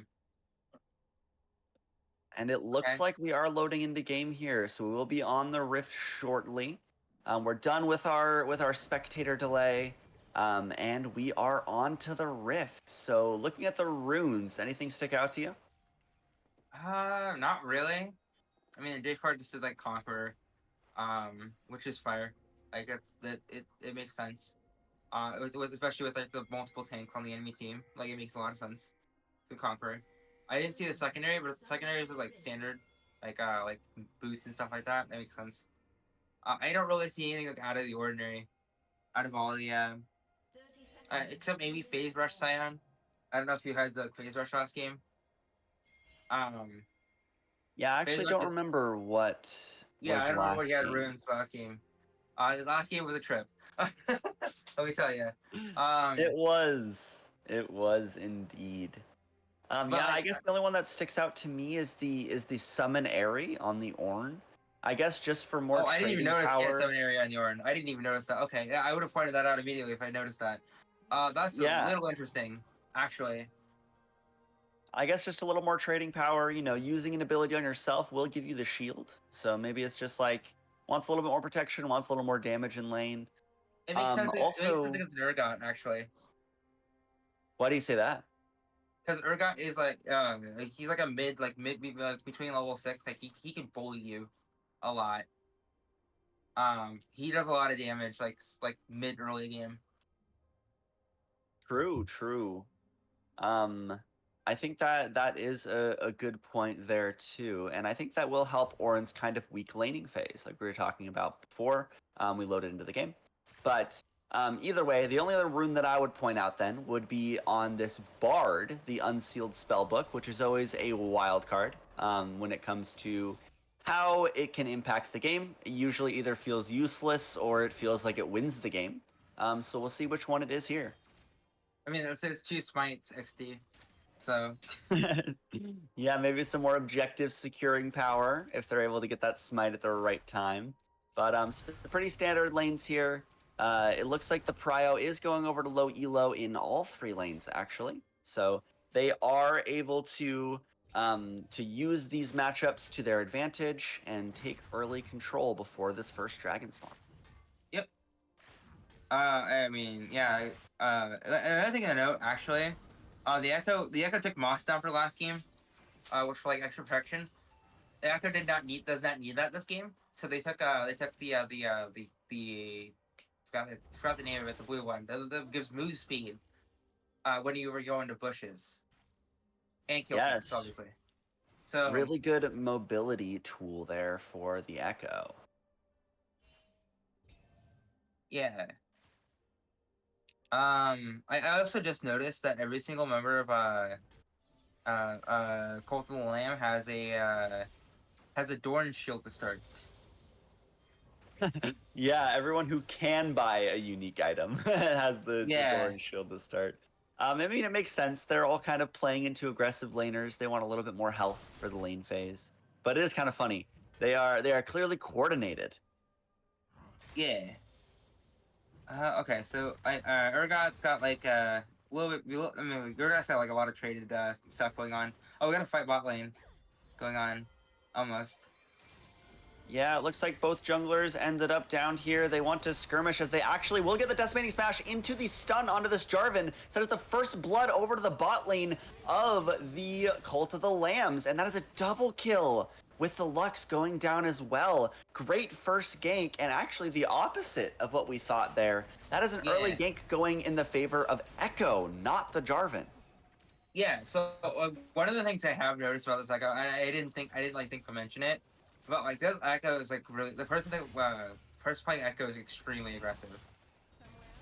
And it looks Okay. like we are loading into game here, so we will be on the Rift shortly. We're done with our spectator delay, and we are on to the Rift. So, looking at the runes, anything stick out to you? Not really. I mean, J4 just did like Conqueror, which is fire. Like it makes sense. Especially with like the multiple tanks on the enemy team, like it makes a lot of sense to Conqueror. I didn't see the secondary, but the secondaries are like standard, like boots and stuff like that. That makes sense. I don't really see anything like out of the ordinary, out of all the except maybe Phase Rush Scion. I don't know if you had the Phase Rush last game. Yeah, I Phase actually Rush don't is, remember what yeah, was I don't remember what last he had game. runes last game. The last game was a trip. Let me tell you. It was. It was indeed. But Yeah, I like, guess the only one that sticks out to me is the summon Airy on the Ornn. I guess just for more oh, I didn't even trading notice he had power. 7 area on Yorn. I didn't even notice that. Okay, yeah, I would have pointed that out immediately if I noticed that. That's a Yeah, little interesting, actually. I guess just a little more trading power. You know, using an ability on yourself will give you the shield. So maybe it's just like wants a little bit more protection, wants a little more damage in lane. It makes sense. It makes sense Also, against Urgot, actually, why do you say that? because Urgot is like he's like a mid, like between level 6. Like he can bully you a lot. He does a lot of damage, like mid early game. True, true. Um, I think that is a good point there too, and I think that will help Orin's kind of weak laning phase, like we were talking about before. We loaded into the game, but either way, the only other rune that I would point out then would be on this Bard, the Unsealed Spellbook, which is always a wild card when it comes to how it can impact the game. It usually either feels useless or it feels like it wins the game. So we'll see which one it is here. I mean, it says 2 smites XD, so Yeah, maybe some more objective securing power if they're able to get that smite at the right time. But pretty standard lanes here. It looks like the prio is going over to low elo in all 3 lanes actually. So they are able to to use these matchups to their advantage and take early control before this first dragon spawn. Yep. I mean, yeah. Another thing to note, actually, the Echo took Moss down for the last game, which for like extra protection. The Echo does not need that this game, so they took the forgot the name of it, the blue one. That gives move speed when you were going to bushes and kill Yes. things, obviously. So Really good mobility tool there for the Echo. yeah. I also just noticed that every single member of Cult of the Lamb has a Dorn shield to start. Yeah, everyone who can buy a unique item has the Doran shield to start. I mean, it makes sense. They're all kind of playing into aggressive laners. They want a little bit more health for the lane phase. But it is kind of funny. They are clearly coordinated. Yeah. Okay, so Urgot's got like a little bit. I mean, Urgot's got like a lot of traded stuff going on. Oh, we got a fight bot lane going on, almost. Yeah, it looks like both junglers ended up down here. They want to skirmish as they actually will get the Decimating Smash into the stun onto this Jarvan. So that is the first blood over to the bot lane of the Cult of the Lambs. And that is a double kill with the Lux going down as well. Great first gank, and actually the opposite of what we thought there. That is an early gank going in the favor of Echo, not the Jarvan. Yeah, so one of the things I have noticed about this Echo, I didn't like think to mention it, but like this Echo is like really the person playing Echo is extremely aggressive.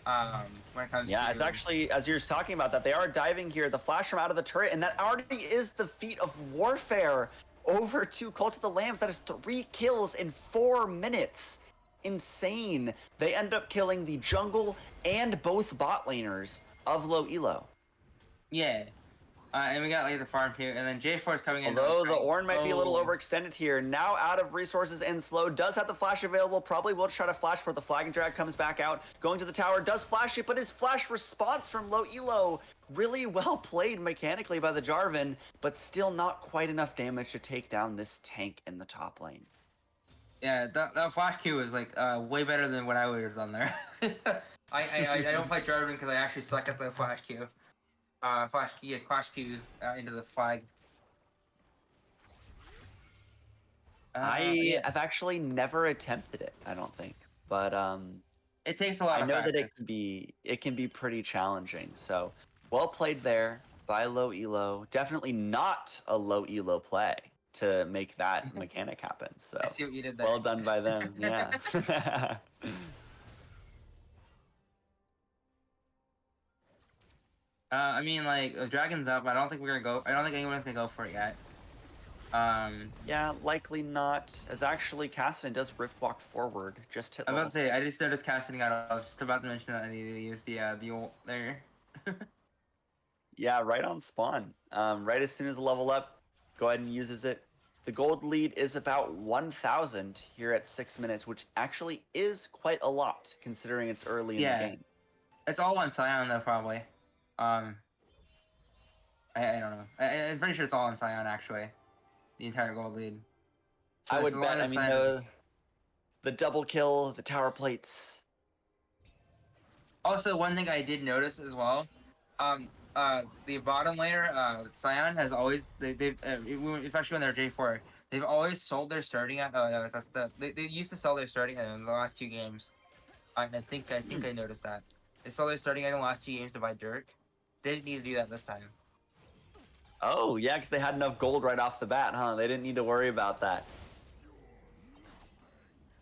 When it comes to it's actually, as you're talking about that, they are diving here, the flash from out of the turret, and that already is the feat of warfare over to Cult of the Lambs. That is 3 kills in 4 minutes. Insane. They end up killing the jungle and both bot laners of low elo. Yeah. And we got like the farm too, and then J4 is coming in. Although the Ornn might be a little overextended here. Now out of resources and slow, does have the flash available, probably will try to flash for the flag and drag, comes back out, going to the tower, does flash it, but his flash response from low elo, really well played mechanically by the Jarvan, but still not quite enough damage to take down this tank in the top lane. Yeah, that flash Q was like way better than what I would have done there. I don't play Jarvan because I actually suck at the flash Q. Flash Q into the flag. I have actually never attempted it, I don't think, but it takes a lot. I know that it can be pretty challenging. So well played there by low elo. Definitely not a low elo play to make that mechanic happen. So I see what you did there. Well done by them. Yeah. I mean, like, Dragon's up. I don't think anyone's gonna go for it yet. Yeah, likely not. As actually Cassidy does rift walk forward. Just hit. I'm about to say, I just noticed Cassidy got. I was just about to mention that I need to use the ult there. Yeah, right on spawn. Right as soon as the level up, go ahead and uses it. The gold lead is about 1,000 here at 6 minutes, which actually is quite a lot considering it's early in the game. It's all on Scion though, probably. I don't know. I'm pretty sure it's all on Scion actually. The entire gold lead. So I would bet. I mean, the double kill, the tower plates. Also, one thing I did notice as well, the bottom laner, Scion has always especially when they're J4, they've always sold their starting at. Oh no, they used to sell their starting item in the last 2 games. I think I noticed that they sold their starting item in the last 2 games to buy Dirk. They didn't need to do that this time. Oh yeah, because they had enough gold right off the bat, huh? They didn't need to worry about that.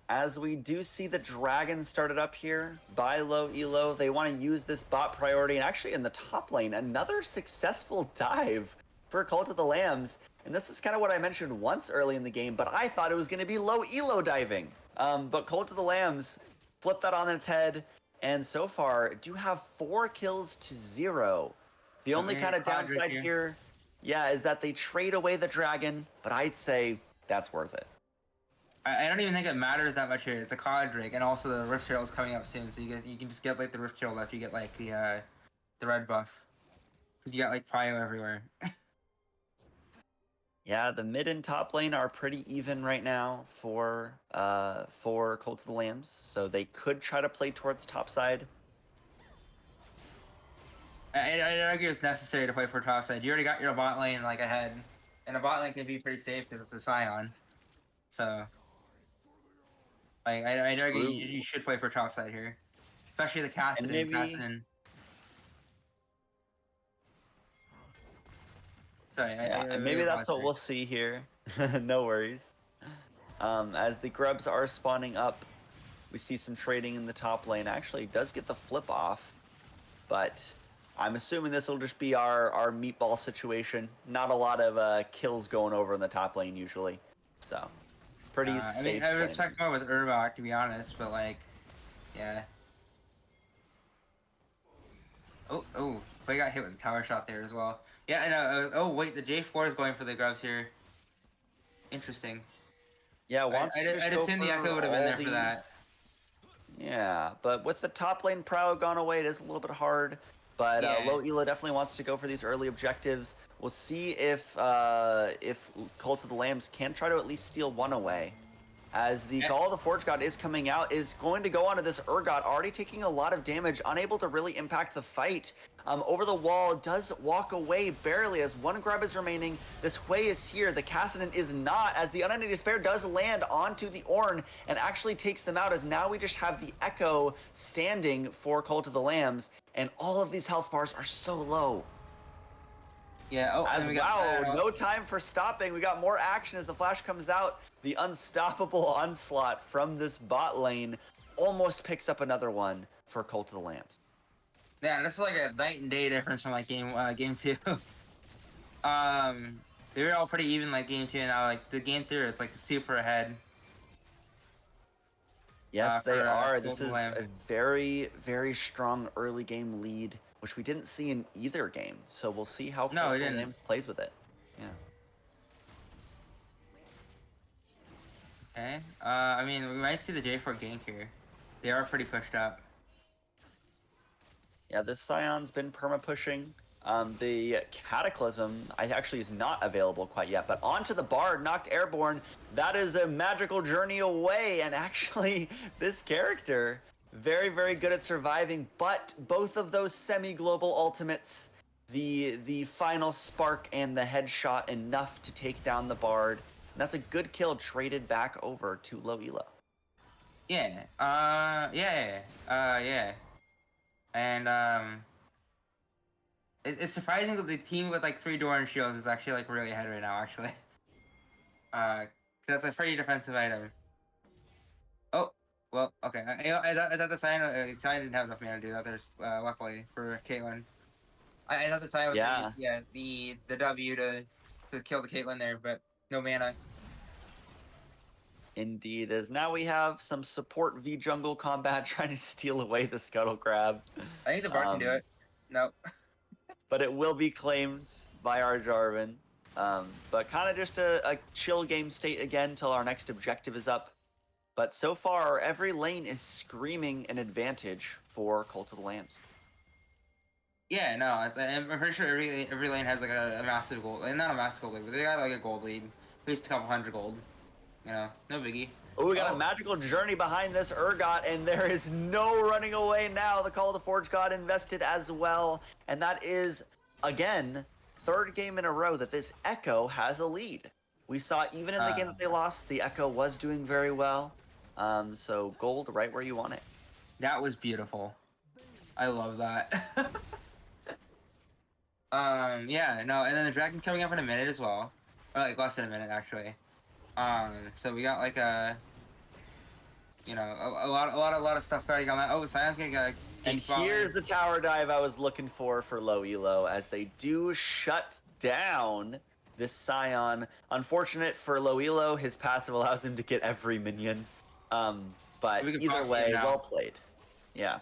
As we do see the dragon started up here by low elo, they want to use this bot priority, and actually in the top lane, another successful dive for Cult of the Lambs. And this is kind of what I mentioned once early in the game, but I thought it was going to be low elo diving. But Cult of the Lambs flipped that on its head, and so far do have 4 kills to 0. The only kind of downside here, is that they trade away the dragon, but I'd say that's worth it. I don't even think it matters that much here. It's a Cloud Drake, and also the Rift Herald is coming up soon, so you can just get like the Rift Herald after you get like the red buff, because you got like Prio everywhere. Yeah, the mid and top lane are pretty even right now for Cult of the Lambs, so they could try to play towards top side. I'd argue it's necessary to play for top side. You already got your bot lane like ahead, and a bot lane can be pretty safe because it's a Scion. So, like, I'd argue you should play for top side here, especially the Cassidy. And maybe Sorry, and maybe that's what we'll see here. No worries. As the grubs are spawning up, we see some trading in the top lane. Actually, it does get the flip off, but I'm assuming this will just be our meatball situation. Not a lot of kills going over in the top lane usually, so pretty safe. I mean, I would expect more with Urbach, to be honest, but like, yeah. Oh, they got hit with a tower shot there as well. Yeah, I know. Oh wait, the J4 is going for the grubs here. Interesting. Yeah, I'd assume the Echo would have been there for that. Yeah, but with the top lane prow gone away, it is a little bit hard. But Low Ela definitely wants to go for these early objectives. We'll see if Cult of the Lambs can try to at least steal one away. As the Call of the Forge God is coming out, is going to go onto this Urgot, already taking a lot of damage, unable to really impact the fight. Over the wall, does walk away barely as one grub is remaining. This Hui is here, the Cassidon is not, as the Unending Despair does land onto the Ornn and actually takes them out, as now we just have the Echo standing for Cult of the Lambs, and all of these health bars are so low. Yeah, wow, no time for stopping. We got more action as the flash comes out. The unstoppable onslaught from this bot lane almost picks up another one for Cult of the Lambs. Yeah, this is like a night and day difference from like game 2. They were all pretty even like game 2, and now like the game 3 it's like super ahead. Yes, they are. This is a very, very strong early game lead, which we didn't see in either game. So we'll see how Cult of the Lambs plays with it. Yeah. Okay. I mean, we might see the J4 gank here. They are pretty pushed up. Yeah, this Scion's been perma-pushing. The Cataclysm actually is not available quite yet, but onto the Bard, knocked airborne. That is a magical journey away, and actually, this character, very, very good at surviving, but both of those semi-global ultimates, the final spark and the headshot, enough to take down the Bard. And that's a good kill traded back over to Low Elo. Yeah, yeah. And, it's surprising that the team with, like, 3 Doran shields is actually, like, really ahead right now, actually. Cause that's a pretty defensive item. Oh, well, okay. I thought the Scion didn't have enough mana to do that, there's, luckily, for Caitlyn. I thought the Scion was the W to kill the Caitlyn there, but no mana. Indeed, as now we have some support v jungle combat trying to steal away the Scuttle Crab. I think the Bard can do it. Nope. But it will be claimed by our Jarvan. But kind of just a chill game state again till our next objective is up. But so far, every lane is screaming an advantage for Cult of the Lambs. Yeah, no, I'm pretty sure every lane has like a massive gold, not a massive gold lead, but they got like a gold lead, at least a couple hundred gold. You know, no biggie. Oh, we got a magical journey behind this Urgot, and there is no running away now. The Call of the Forge God invested as well, and that is, again, 3rd game in a row that this Echo has a lead. We saw even in the game that they lost, the Echo was doing very well. So gold right where you want it. That was beautiful. I love that. Yeah, no, and then the Dragon coming up in a minute as well. Or like less than a minute, actually. So we got like a lot of stuff going on. Oh, Sion's getting a and here's the tower dive I was looking for Low Elo, as they do shut down this Sion. Unfortunate for Low Elo, his passive allows him to get every minion. But either way, well played. Yeah.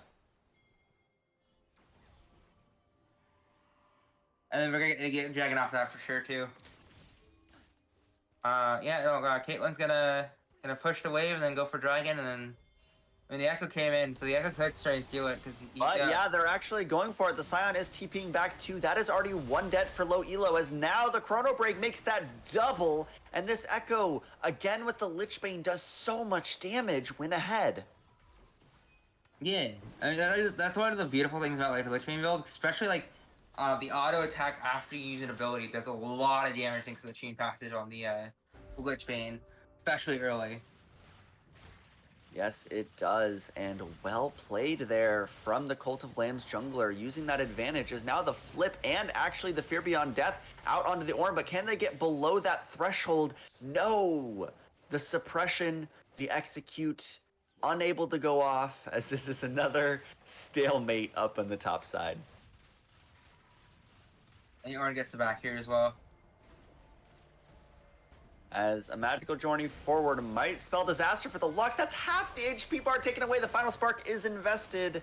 And then we're gonna get Dragon off that for sure too. Yeah, Caitlyn's gonna push the wave and then go for Dragon, and then When the Echo came in, so the Echo could try and steal it because. But yeah, they're actually going for it. The Scion is TPing back too. That is already one dead for low elo, as now the Chrono Break makes that double. And this Echo, again with the Lich Bane, does so much damage when ahead. Yeah, I mean that's one of the beautiful things about like the Lich Bane build, especially like the auto attack after you use an ability does a lot of damage thanks to the chain passage on the Lich Bane, especially early. Yes, it does, and well played there from the Cult of Lambs jungler. Using that advantage is now the flip and actually the Fear Beyond Death out onto the Ornn, but can they get below that threshold? No! The suppression, the execute, unable to go off, as this is another stalemate up on the top side. And the Ornn gets the back here as well. As a magical journey forward might spell disaster for the Lux. That's half the HP bar taken away. The final spark is invested.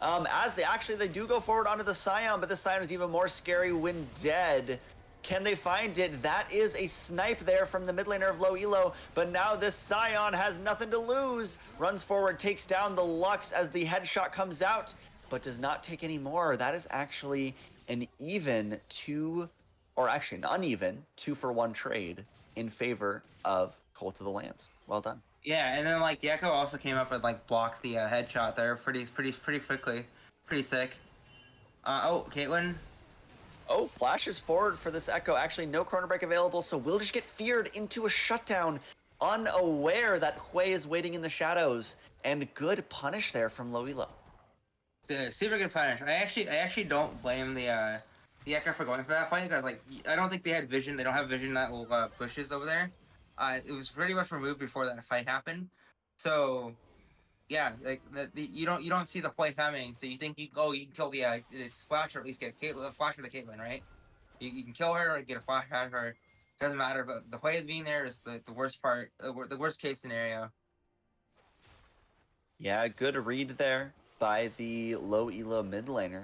As they do go forward onto the Scion, but the Scion is even more scary when dead. Can they find it? That is a snipe there from the mid laner of low elo, but now this Scion has nothing to lose. Runs forward, takes down the Lux as the headshot comes out, but does not take any more. That is actually an even two, or actually an uneven 2-for-1 trade in favor of Cult of the Lambs. Well done. Yeah, and then like the Echo also came up and like blocked the headshot there pretty quickly, pretty sick. Oh, Caitlyn. Oh, flashes forward for this Echo. Actually, no Chrono Break available, so we'll just get feared into a shutdown, unaware that Hui is waiting in the shadows. And good punish there from low elo. Super good punish. I actually don't blame the Echo for going for that fight because like I don't think they had vision. They don't have vision that will bushes over there. It was pretty much removed before that fight happened. So yeah, like you don't see the play coming. So you think you can kill the splash or at least get a flash to Caitlyn, right? You can kill her or get a flash out of her. Doesn't matter. But the play of being there is the worst part. The worst case scenario. Yeah, good read there by the low elo mid laner.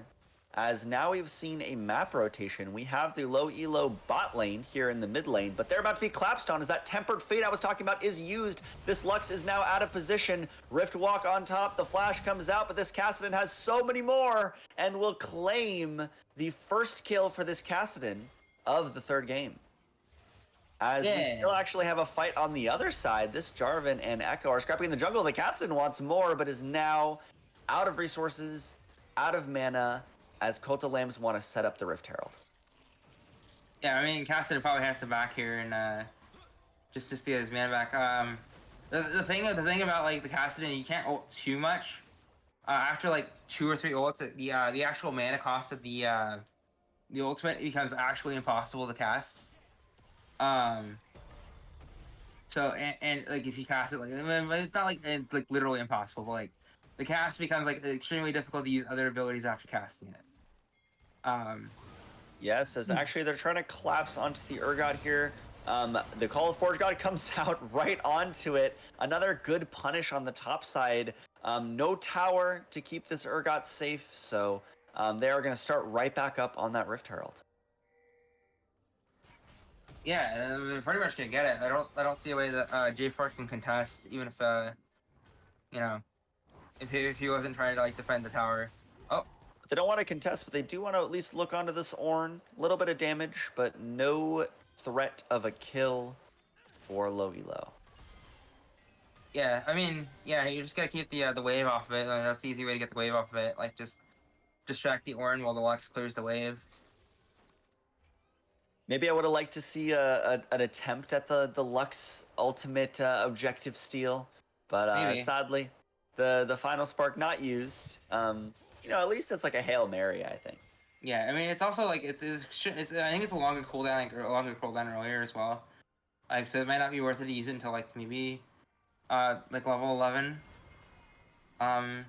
As now we've seen a map rotation. We have the low elo bot lane here in the mid lane, but they're about to be collapsed on as that tempered fate I was talking about is used. This Lux is now out of position. Rift Walk on top, the flash comes out, but this Kassadin has so many more and will claim the first kill for this Kassadin of the third game. As we still actually have a fight on the other side. This Jarvan and Echo are scrapping in the jungle. The Kassadin wants more, but is now out of resources, out of mana, as Cult of Lambs want to set up the Rift Herald. Yeah, I mean, Kassadin probably has to back here and just to steal his mana back. The thing about like the Kassadin, you can't ult too much. After like 2 or 3 ults, the actual mana cost of the ultimate becomes actually impossible to cast. So and like if you cast it, like it's not like it's like literally impossible, but like the cast becomes like extremely difficult to use other abilities after casting it. Yes, as actually they're trying to collapse onto the Urgot here. The Call of Forge God comes out right onto it. Another good punish on the top side. No tower to keep this Urgot safe, so they are going to start right back up on that Rift Herald. Yeah, they're pretty much gonna get it. I don't see a way that J4 can contest, even if you know, if he wasn't trying to like defend the tower. Oh. They don't want to contest, but they do want to at least look onto this Ornn. A little bit of damage, but no threat of a kill for low elo. Yeah, I mean, yeah, you just gotta keep the wave off of it. That's the easy way to get the wave off of it. Like just distract the Ornn while the Lux clears the wave. Maybe I would have liked to see an attempt at the Lux ultimate objective steal, but sadly, the final spark not used. You know, at least it's like a Hail Mary, I think. Yeah, I mean, it's also like it's I think it's a longer cooldown, earlier as well. Like, so it might not be worth it to use it until like maybe, like level 11. For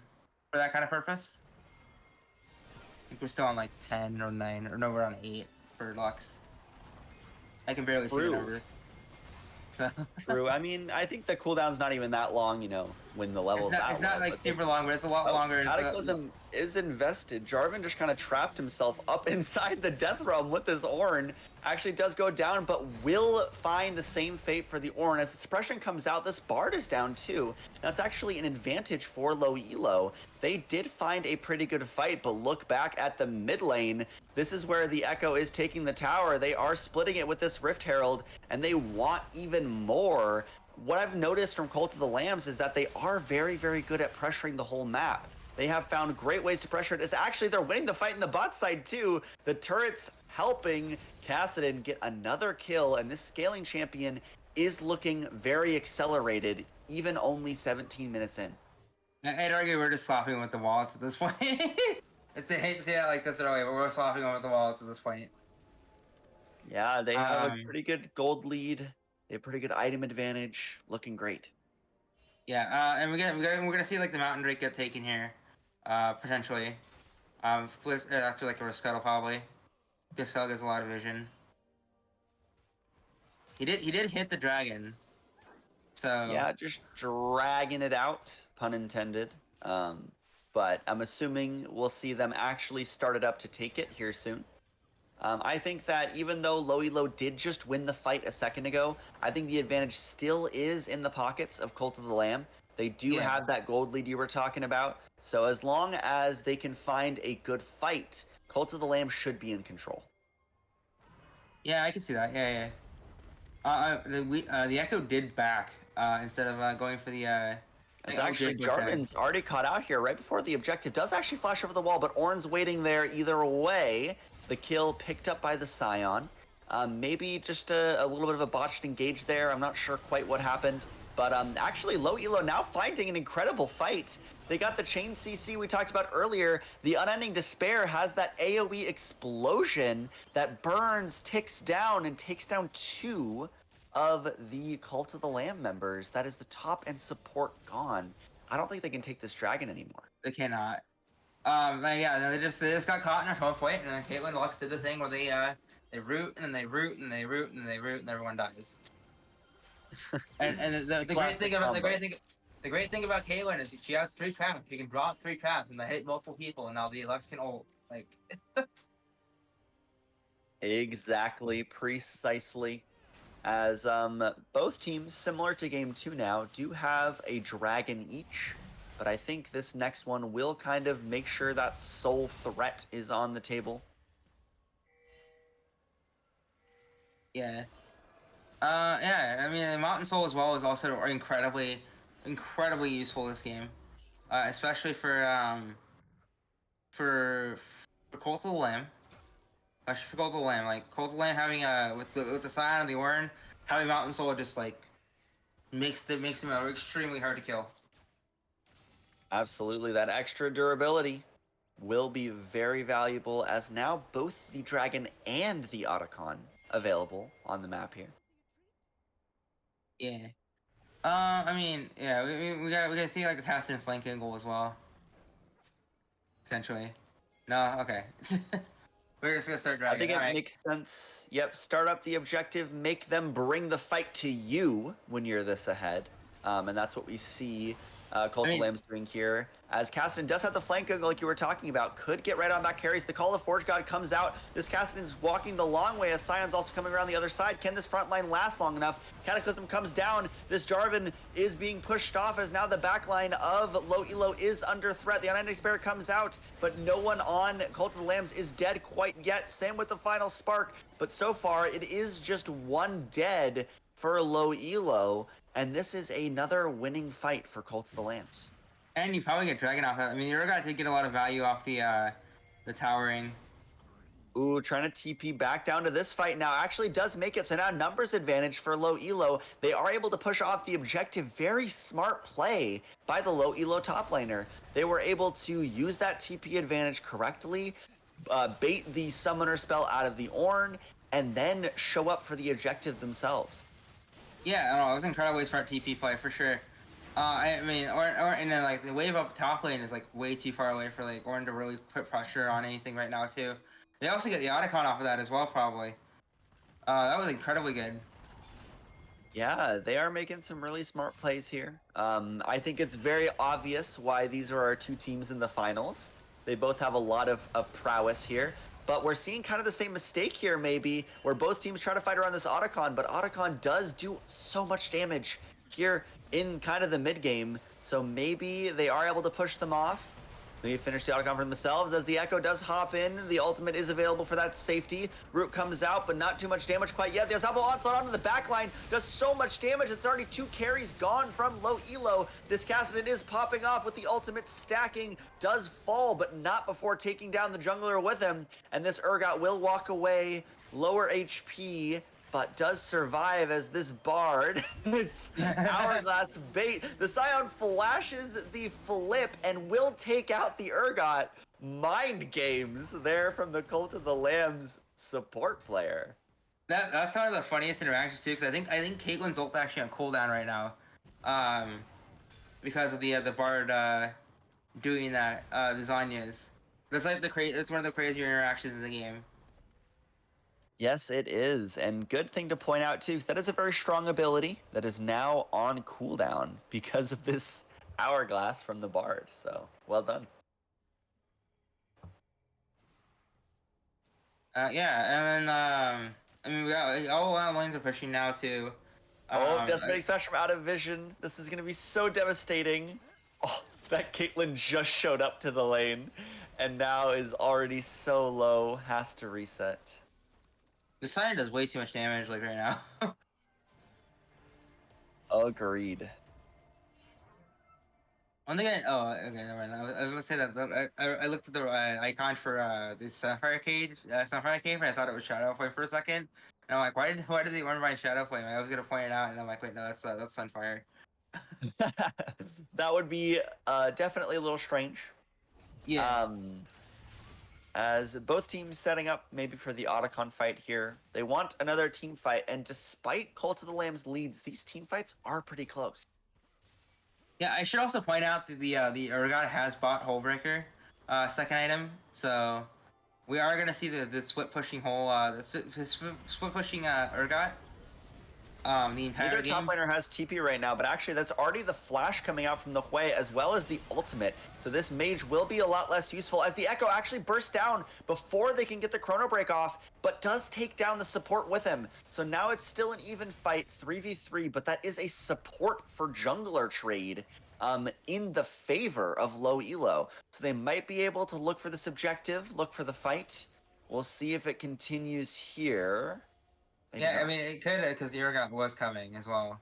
that kind of purpose. I think we're still on like 10 or 9, or no, we're on 8 for Lux. I can barely see the numbers. So. True. I mean, I think the cooldown's not even that long, you know, when the level's that It's not like super long, but it's a lot longer. Cataclysm is invested. Jarvan just kind of trapped himself up inside the Death Realm with this Ornn actually does go down, but will find the same fate for the Ornn. As the suppression comes out, this Bard is down too. That's actually an advantage for low elo. They did find a pretty good fight, but look back at the mid lane. This is where the Echo is taking the tower. They are splitting it with this Rift Herald, and they want even more. What I've noticed from Cult of the Lambs is that they are very, very good at pressuring the whole map. They have found great ways to pressure it. It's actually, they're winning the fight in the bot side too. The turrets helping Kassadin get another kill, and this scaling champion is looking very accelerated, even only 17 minutes in. I'd argue we're just swapping with the wallets at this point. I hate to say it like this earlier, but we're swapping with the wallets at this point. Yeah, they have a pretty good gold lead. They have pretty good item advantage. Looking great. Yeah, and we're gonna see like the Mountain Drake get taken here, potentially. After like a Riscuttle probably. Riscuttle gets a lot of vision. He did hit the dragon. So yeah, just dragging it out, pun intended. But I'm assuming we'll see them actually start it up to take it here soon. I think that even though low elo did just win the fight a second ago, I think the advantage still is in the pockets of Cult of the Lamb. They do have that gold lead you were talking about. So as long as they can find a good fight, Cult of the Lamb should be in control. Yeah, I can see that. Yeah. The Echo did back instead of going for the. It's actually Jarvan's already caught out here right before the objective does actually flash over the wall, but Ornn's waiting there either way. The kill picked up by the Scion. Maybe just a little bit of a botched engage there. I'm not sure quite what happened. But actually, low elo now finding an incredible fight. They got the chain CC we talked about earlier. The Unending Despair has that AoE explosion that burns, ticks down, and takes down 2 of the Cult of the Lamb members. That is the top and support gone. I don't think they can take this dragon anymore. They cannot. They just got caught in a 12 point, and then Caitlyn and Lux did the thing where they root and they root and they root and they root and everyone dies. and the great thing about the great thing about Caitlyn is she has 3 traps. She can drop 3 traps and they hit multiple people, and now the Lux can ult like. Exactly, precisely. As both teams, similar to game 2 now, do have a dragon each. But I think this next one will kind of make sure that sole threat is on the table. Yeah. I mean, Mountain Soul as well is also incredibly useful this game, especially for Cult of the Lamb. Especially for Cult of the Lamb, like Cult of the Lamb having with the Scion and the Ornn, having Mountain Soul just like makes them extremely hard to kill. Absolutely, that extra durability will be very valuable, as now both the Dragon and the Otacon available on the map here. Yeah. I mean, yeah, we gotta see like a pass and flank angle as well. Potentially. No, okay. We're just gonna start driving. I think it makes sense. Yep, start up the objective, make them bring the fight to you when you're this ahead. And that's what we see Cult of the Lamb's doing here. As Kassadin does have the flank angle like you were talking about, could get right on back carries. The Call of Forge God comes out. This Kassadin's walking the long way as Scion's also coming around the other side. Can this front line last long enough? Cataclysm comes down. This Jarvan is being pushed off as now the back line of low elo is under threat. The Unending Despair comes out, but no one on Cult of the Lambs is dead quite yet. Same with the final spark, but so far it is just 1 dead for low elo. And this is another winning fight for Cult of the Lambs. And you probably get Dragon off that. I mean, you're going to get a lot of value off the towering. Ooh, trying to TP back down to this fight now. Actually does make it, so now numbers advantage for low elo. They are able to push off the objective. Very smart play by the low elo top laner. They were able to use that TP advantage correctly, bait the summoner spell out of the Ornn, and then show up for the objective themselves. Yeah, I don't know, it was an incredibly smart TP play for sure. I mean, and then like the wave up top lane is like way too far away for like Ornn to really put pressure on anything right now too. They also get the Otacon off of that as well, probably. That was incredibly good. Yeah, they are making some really smart plays here. I think it's very obvious why these are our 2 teams in the finals. They both have a lot of prowess here. but we're seeing kind of the same mistake here maybe, where both teams try to fight around this Otacon, but Otacon does do so much damage here in kind of the mid game, so maybe they are able to push them off. Maybe finish the Otacon for themselves as the Echo does hop in. The ultimate is available for that safety. Root comes out, but not too much damage quite yet. The Ensemble Onslaught onto the backline does so much damage. It's already 2 carries gone from low elo. This Kassadin is popping off with the ultimate stacking. Does fall, but not before taking down the jungler with him. And this Urgot will walk away, lower HP, but does survive as this Bard, it's Hourglass bait. The Scion flashes the flip and will take out the Urgot. Mind games there from the Cult of the Lambs support player. That's one of the funniest interactions too, because I think Caitlyn's ult actually on cooldown right now, because of the Bard doing that, the Zhonya's. That's like that's one of the crazier interactions in the game. Yes, it is. And good thing to point out, too, because that is a very strong ability that is now on cooldown because of this Hourglass from the Bard. So, well done. Yeah, and then, I mean, we got, all lanes are pushing now, too. Decimating Smash from out of vision. This is going to be so devastating. Oh, that Caitlyn just showed up to the lane and now is already so low, has to reset. The Scion does way too much damage, like, right now. Agreed. One thing okay, never mind. I was gonna say that I looked at the icon for this Sunfire Cave, and I thought it was Shadow Flame for a second. And I'm like, why did they run by Shadow Flame? I was gonna point it out, and I'm like, wait, no, that's Sunfire. That would be definitely a little strange. Yeah. As both teams setting up maybe for the Otacon fight here. They want another team fight, and despite Cult of the Lamb's leads, these team fights are pretty close. Yeah, I should also point out that the Urgot has bought Hullbreaker, second item, so we are gonna see the split pushing split pushing Urgot. The entire Neither game. top laner has TP right now, but actually that's already the flash coming out from the Hui as well as the ultimate. So this mage will be a lot less useful as the Echo actually bursts down before they can get the Chrono Break off, but does take down the support with him. So now it's still an even fight, 3v3, but that is a support for jungler trade in the favor of low elo. So they might be able to look for this objective, look for the fight. We'll see if it continues here. Maybe Yeah, not. I mean, it could, because the Urgot was coming as well.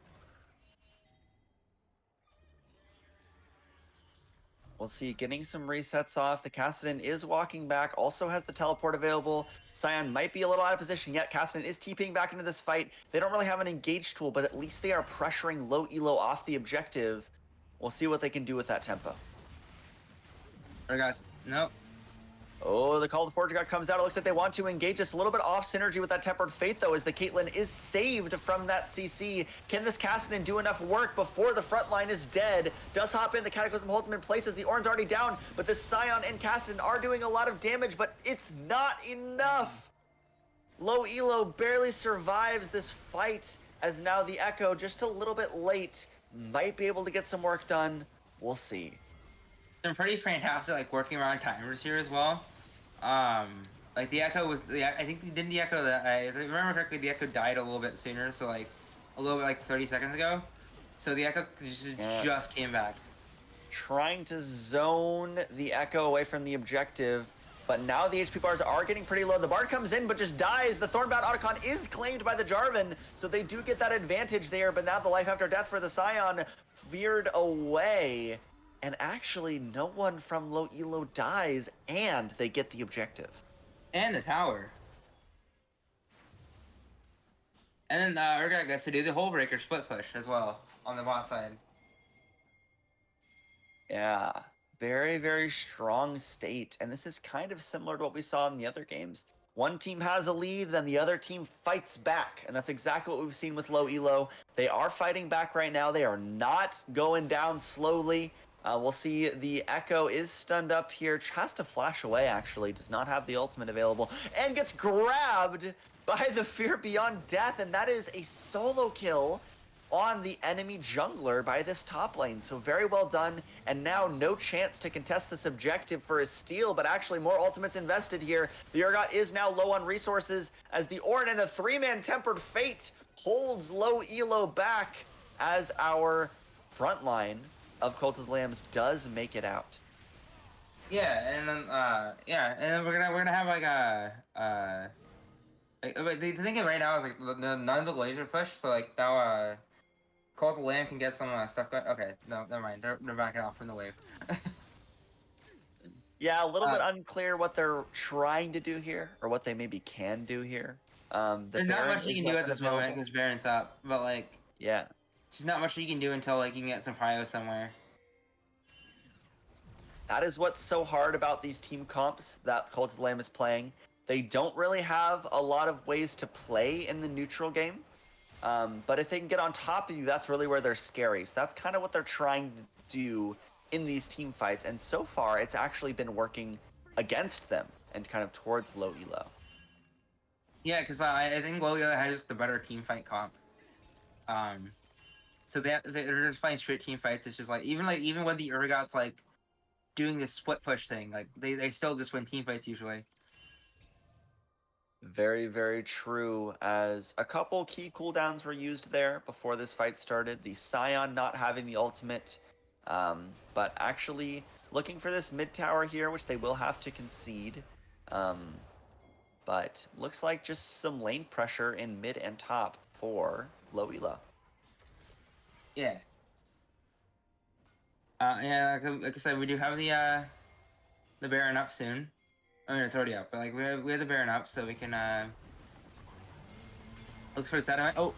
We'll see, getting some resets off. The Kassadin is walking back, also has the teleport available. Scion might be a little out of position yet. Kassadin is TPing back into this fight. They don't really have an engage tool, but at least they are pressuring low elo off the objective. We'll see what they can do with that tempo. Urgot's, nope. Oh, the Call of the Forge God comes out. It looks like they want to engage us a little bit off synergy with that Tempered Fate, though, as the Caitlyn is saved from that CC. Can this Kassadin do enough work before the front line is dead? Does hop in. The Cataclysm holds him in place as the Ornn's already down, but the Scion and Kassadin are doing a lot of damage, but it's not enough. Low elo barely survives this fight, as now the Echo, just a little bit late, might be able to get some work done. We'll see. They're pretty fantastic, like, working around timers here as well. Like, the Echo was, I think, didn't the Echo, if I remember correctly, the Echo died a little bit sooner, so, like, a little bit, like, 30 seconds ago. So the Echo just came back. Trying to zone the Echo away from the objective, but now the HP bars are getting pretty low. The Bard comes in, but just dies. The Thornbound Otacon is claimed by the Jarvan, so they do get that advantage there, but now the life after death for the Scion veered away. And actually, no one from low elo dies, and they get the objective. And the tower. And then Urgot gets to do the Hullbreaker split push as well on the bot side. Yeah, very, very strong state. And this is kind of similar to what we saw in the other games. One team has a lead, then the other team fights back. And that's exactly what we've seen with low elo. They are fighting back right now. They are not going down slowly. We'll see the Echo is stunned up here. Has to flash away, actually. Does not have the ultimate available. And gets grabbed by the Fear Beyond Death. And that is a solo kill on the enemy jungler by this top lane. So very well done, and now no chance to contest this objective for his steal, but actually more ultimates invested here. The Urgot is now low on resources as the Ornn and the 3-man Tempered Fate holds low elo back as our front line of Cult of the Lambs does make it out. Yeah, and then and then we're gonna have like a but the thing right now is like none of the laser push, so like now Call of the Lamb can get some stuff going. Okay, no, never mind. They're backing off from the wave. Yeah, a little bit unclear what they're trying to do here, or what they maybe can do here. There's not much you can do at this moment because Baron's up, but like yeah, there's not much you can do until like you can get some prio somewhere. That is what's so hard about these team comps that Cult of the Lamb is playing. They don't really have a lot of ways to play in the neutral game. But if they can get on top of you, that's really where they're scary. So that's kind of what they're trying to do in these team fights. And so far, it's actually been working against them and kind of towards low elo. Yeah, because I think low elo has just a better team fight comp. So they're just playing straight team fights. It's just like even when the Urgot's like doing this split push thing, like they still just win team fights usually. Very, very true, as a couple key cooldowns were used there before this fight started. The Scion not having the ultimate, but actually looking for this mid tower here, which they will have to concede. But looks like just some lane pressure in mid and top for low elo. Yeah. Yeah, like I said, we do have the Baron up soon. I mean, it's already up, but like we have the Baron up, so we can look for his dynamite. Oh,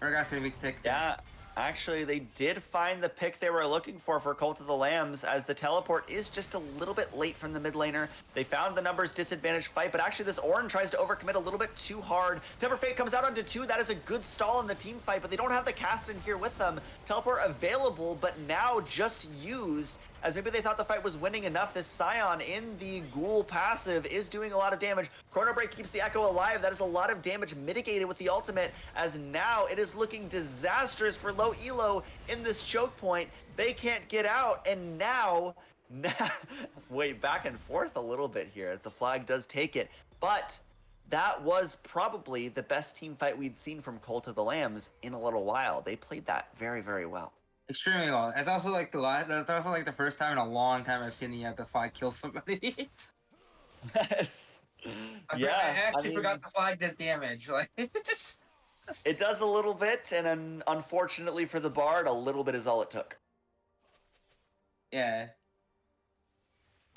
Urgot's gonna be ticked. Yeah, actually, they did find the pick they were looking for Cult of the Lambs, as the teleport is just a little bit late from the mid laner. They found the numbers disadvantaged fight, but actually this Ornn tries to overcommit a little bit too hard. Temper Fate comes out onto 2. That is a good stall in the team fight, but they don't have the cast in here with them. Teleport available, but now just used, as maybe they thought the fight was winning enough. This Scion in the Ghoul passive is doing a lot of damage. Chrono Break keeps the Echo alive. That is a lot of damage mitigated with the ultimate, as now it is looking disastrous for low elo in this choke point. They can't get out, and now wait, back and forth a little bit here as the flag does take it. But that was probably the best team fight we'd seen from Cult of the Lambs in a little while. They played that very, very well. Extremely well. It's also like that's also like the first time in a long time I've seen the flag kill somebody. Yes. I actually forgot the flag does damage. Like it does a little bit, and unfortunately for the Bard, a little bit is all it took. Yeah.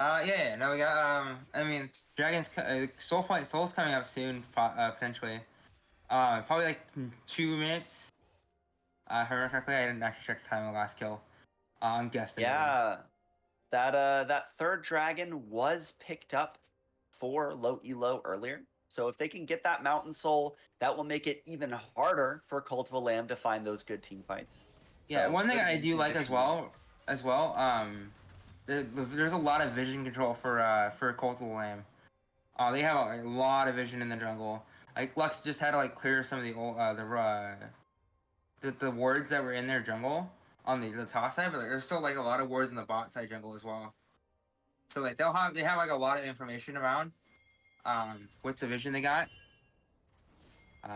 Yeah. No, we got I mean, Dragon's Soul's coming up soon, potentially. Probably like 2 minutes. If I remember correctly, I didn't actually check the time of the last kill. I'm guessing. Yeah, that third dragon was picked up for low elo earlier. So if they can get that Mountain Soul, that will make it even harder for Cult of a Lamb to find those good team fights. Yeah, one thing I do like as well, there's a lot of vision control for Cult of the Lamb. They have a lot of vision in the jungle. Like Lux just had to like clear some of the old the wards that were in their jungle on the top side, but like, there's still like a lot of wards in the bot side jungle as well. So like they have like a lot of information around with the vision they got.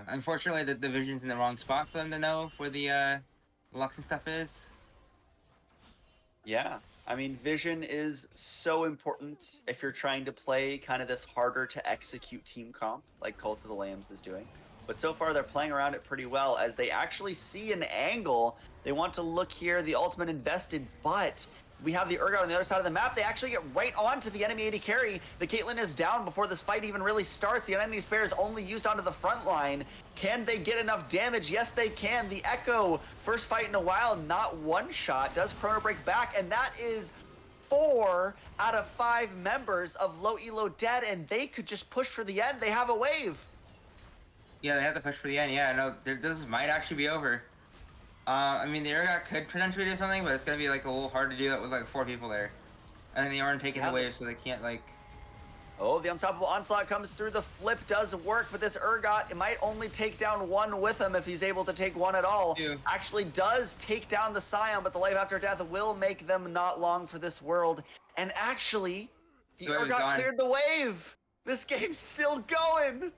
Unfortunately, the vision's in the wrong spot for them to know where the Lux and stuff is. Yeah, I mean, vision is so important if you're trying to play kind of this harder to execute team comp like Cult of the Lambs is doing. But so far, they're playing around it pretty well as they actually see an angle. They want to look here, the ultimate invested, but we have the Urgot on the other side of the map. They actually get right onto the enemy AD carry. The Caitlyn is down before this fight even really starts. The enemy spare is only used onto the front line. Can they get enough damage? Yes, they can. The Echo, first fight in a while, not one shot, does Chrono Break back, and that is 4 out of 5 members of low elo dead, and they could just push for the end. They have a wave. Yeah, they have to push for the end. Yeah, no, this might actually be over. I mean, the Urgot could potentially do something, but it's gonna be like a little hard to do it with like 4 people there. And then the Ornn taking the wave, so they can't like. Oh, the unstoppable onslaught comes through. The flip does work, but this Urgot, it might only take down one with him if he's able to take one at all. Actually does take down the Scion, but the life after death will make them not long for this world. And actually, the Urgot cleared the wave. This game's still going.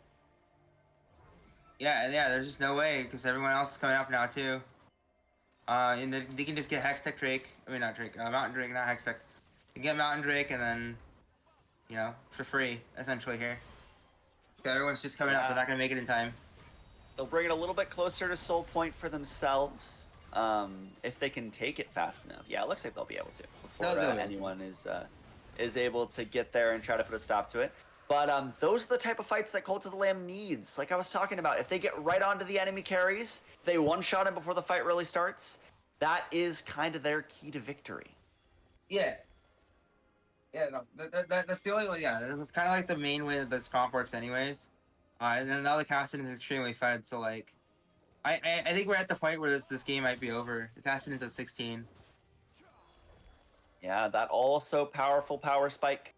Yeah, there's just no way, because everyone else is coming up now, too. And they can just get Hextech Drake. I mean, not Drake, Mountain Drake, not Hextech. You get Mountain Drake, and then, you know, for free, essentially, here. So everyone's just coming up, they're not going to make it in time. They'll bring it a little bit closer to Soul Point for themselves, if they can take it fast enough. Yeah, it looks like they'll be able to, before anyone is able to get there and try to put a stop to it. But those are the type of fights that Cult of the Lamb needs. Like I was talking about, if they get right onto the enemy carries, they one-shot him before the fight really starts, that is kind of their key to victory. Yeah. Yeah, no, that's the only way, yeah, it's kind of like the main way that this comp works anyways. And then now the casting is extremely fed, so like, I think we're at the point where this game might be over. The casting is at 16. Yeah, that also powerful power spike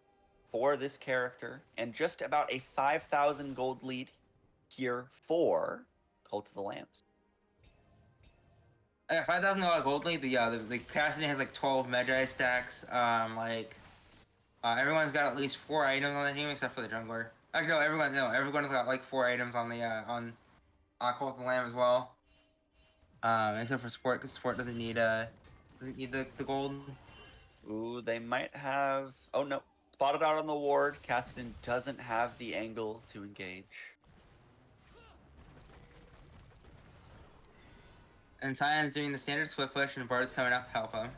for this character, and just about a 5,000 gold lead here for Cult of the Lambs. 5,000 gold lead. The Cassidy has like 12 Magi stacks. Everyone's got at least 4 items on the team except for the jungler. Actually, everyone's got like 4 items on the Cult of the Lamb as well. Except for Sport, because Sport doesn't need the gold. Ooh, they might have. Oh no. Spotted out on the ward. Cassidy doesn't have the angle to engage. And Sion's doing the standard swift push, and Bard's coming up to help him.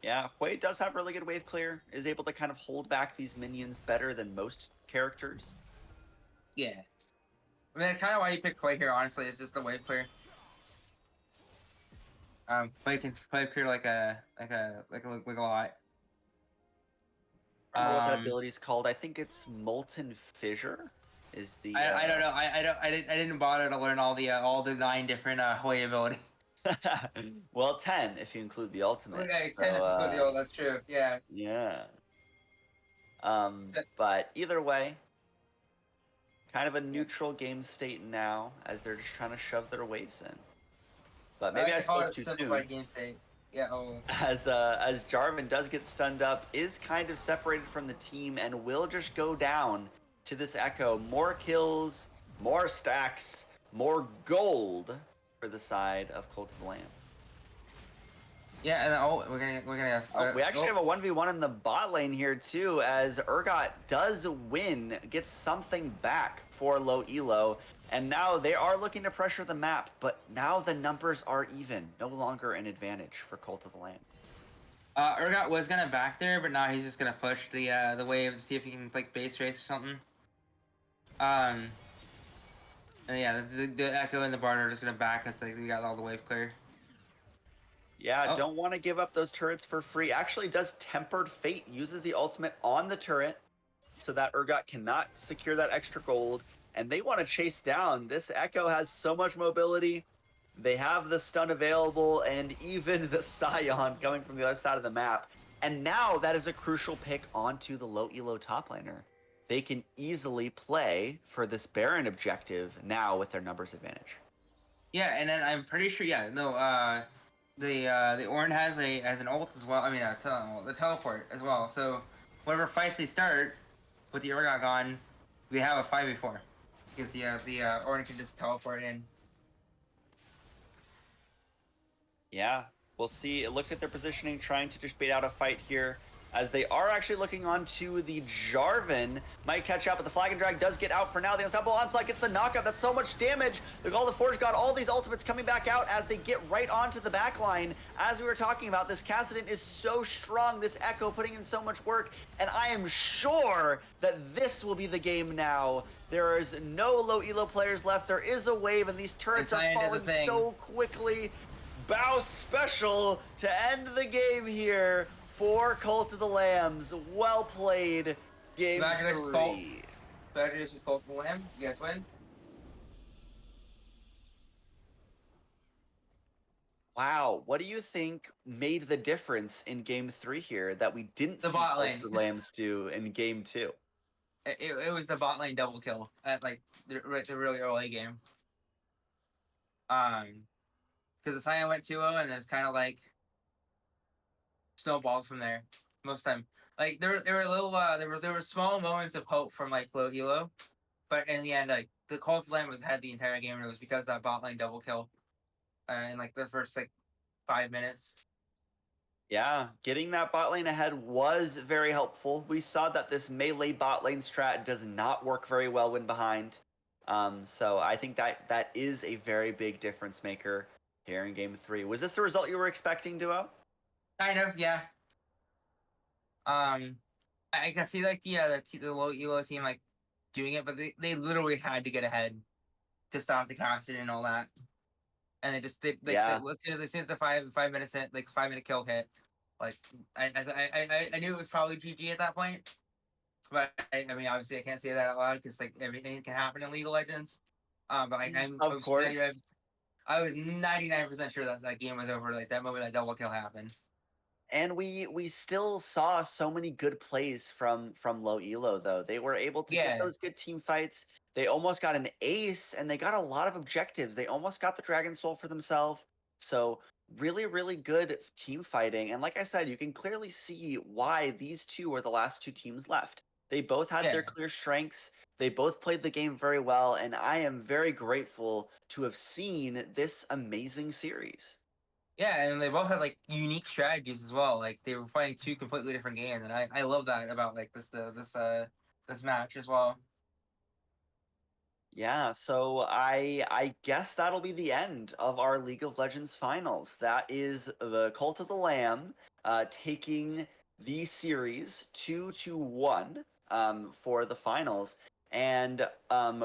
Yeah, Hui does have really good wave clear. Is able to kind of hold back these minions better than most characters. Yeah. I mean, kind of why you pick Hui here, honestly, is just the wave clear. Hui can play clear like a lot. I don't know what that ability's called. I think it's Molten Fissure. Is the I don't know. I didn't bother to learn all the 9 different Hui abilities. Well, 10 if you include the ultimate. Okay, so, 10 if you include the that's true. Yeah. Yeah. But either way, kind of a neutral game state now, as they're just trying to shove their waves in. But maybe I spoke too soon. Game state. Yeah. Oh. As Jarvan does get stunned up, is kind of separated from the team, and will just go down to this Echo. More kills, more stacks, more gold for the side of Cult of the Lamb. Yeah, and we're gonna. We actually have a 1v1 in the bot lane here too, as Urgot does win, gets something back for low elo, and now they are looking to pressure the map, but now the numbers are even, no longer an advantage for Cult of the Lamb. Urgot was gonna back there, but now he's just gonna push the wave to see if he can like base race or something. And yeah, the Echo and the Bard are just gonna back us like we got all the wave clear. Yeah, don't want to give up those turrets for free. Actually does Tempered Fate, uses the ultimate on the turret so that Urgot cannot secure that extra gold, and they want to chase down. This Echo has so much mobility. They have the stun available, and even the Scion coming from the other side of the map. And now that is a crucial pick onto the low elo top laner. They can easily play for this Baron objective now with their numbers advantage. Yeah, and then I'm pretty sure. Yeah, no. The Ornn has an ult as well. I mean, the teleport as well. So whatever fights they start with the Urgot gone, we have a 5v4 because the Ornn can just teleport in. Yeah, we'll see. It looks like they're positioning, trying to just bait out a fight here, as they are actually looking on to the Jarvan. Might catch up, but the Flag and Drag does get out for now. The Unstoppable Onslaught gets the knockout. That's so much damage. The Gall of Forge got all these ultimates coming back out as they get right onto the back line. As we were talking about, this Kassadin is so strong. This Echo putting in so much work, and I am sure that this will be the game now. There is no low elo players left. There is a wave, and these turrets are falling so quickly. Bow special to end the game here for Cult of the Lambs. Well played, game 3. Congratulations, Cult of the Lamb. You guys win. Wow, what do you think made the difference in game 3 here that we didn't The see bot lane. Cultured Lambs do in game 2? It was the bot lane double kill at like the really early game. Because the Cyan went 2-0 and it's kind of like snowballs from there most time. Like there were little there were small moments of hope from like low elo, but in the end like the Cultured Lamb was ahead the entire game and it was because of that bot lane double kill in like the first like 5 minutes. Yeah, getting that bot lane ahead was very helpful. We saw that this melee bot lane strat does not work very well when behind. So I think that is a very big difference maker here in game 3. Was this the result you were expecting, Duo? Kind of, yeah. I can see like the low elo team like doing it, but they literally had to get ahead to stop the casting and all that. And Yeah. as soon as the 5 minutes hit, like 5 minute kill hit, like I knew it was probably GG at that point. But I mean, obviously, I can't say that out loud because like everything can happen in League of Legends. But Of course. I was 99% sure that that game was over. Like that moment that double kill happened. And we still saw so many good plays from low elo though. They were able to get Yeah. those good team fights. They almost got an ace and they got a lot of objectives. They almost got the Dragon Soul for themselves. So really, really good team fighting. And like I said, you can clearly see why these two are the last two teams left. They both had their Yeah. clear strengths. They both played the game very well, and I am very grateful to have seen this amazing series. Yeah, and they both had like unique strategies as well. Like they were playing two completely different games, and I love that about like this match as well. Yeah, so I guess that'll be the end of our League of Legends finals. That is the Cult of the Lamb taking the series 2-1 for the finals. And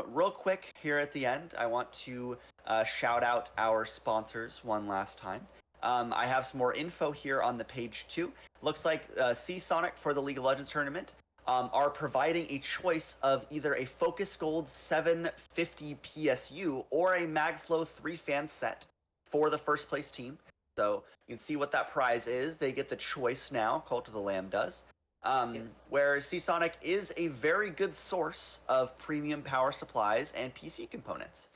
real quick here at the end, I want to shout out our sponsors one last time. I have some more info here on the page too. Looks like Seasonic for the League of Legends tournament are providing a choice of either a Focus Gold 750 PSU or a MagFlow 3 fan set for the first place team. So you can see what that prize is. They get the choice now, Cult of the Lamb does. Where Seasonic is a very good source of premium power supplies and PC components.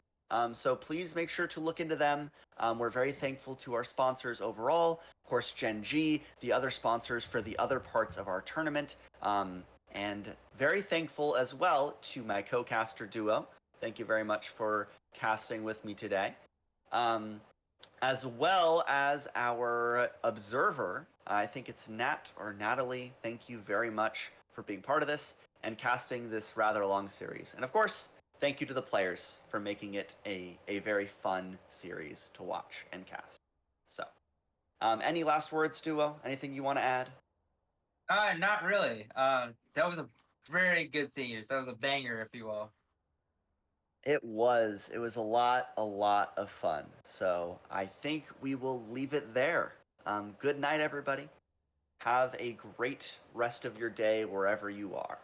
So please make sure to look into them. We're very thankful to our sponsors overall. Of course, Gen G, the other sponsors for the other parts of our tournament. And very thankful as well to my co-caster duo. Thank you very much for casting with me today. As well as our observer, I think it's Nat or Natalie. Thank you very much for being part of this and casting this rather long series. And of course, thank you to the players for making it a very fun series to watch and cast. So, any last words, duo? Anything you want to add? Not really. That was a very good series. That was a banger, if you will. It was. It was a lot of fun. So I think we will leave it there. Good night, everybody. Have a great rest of your day wherever you are.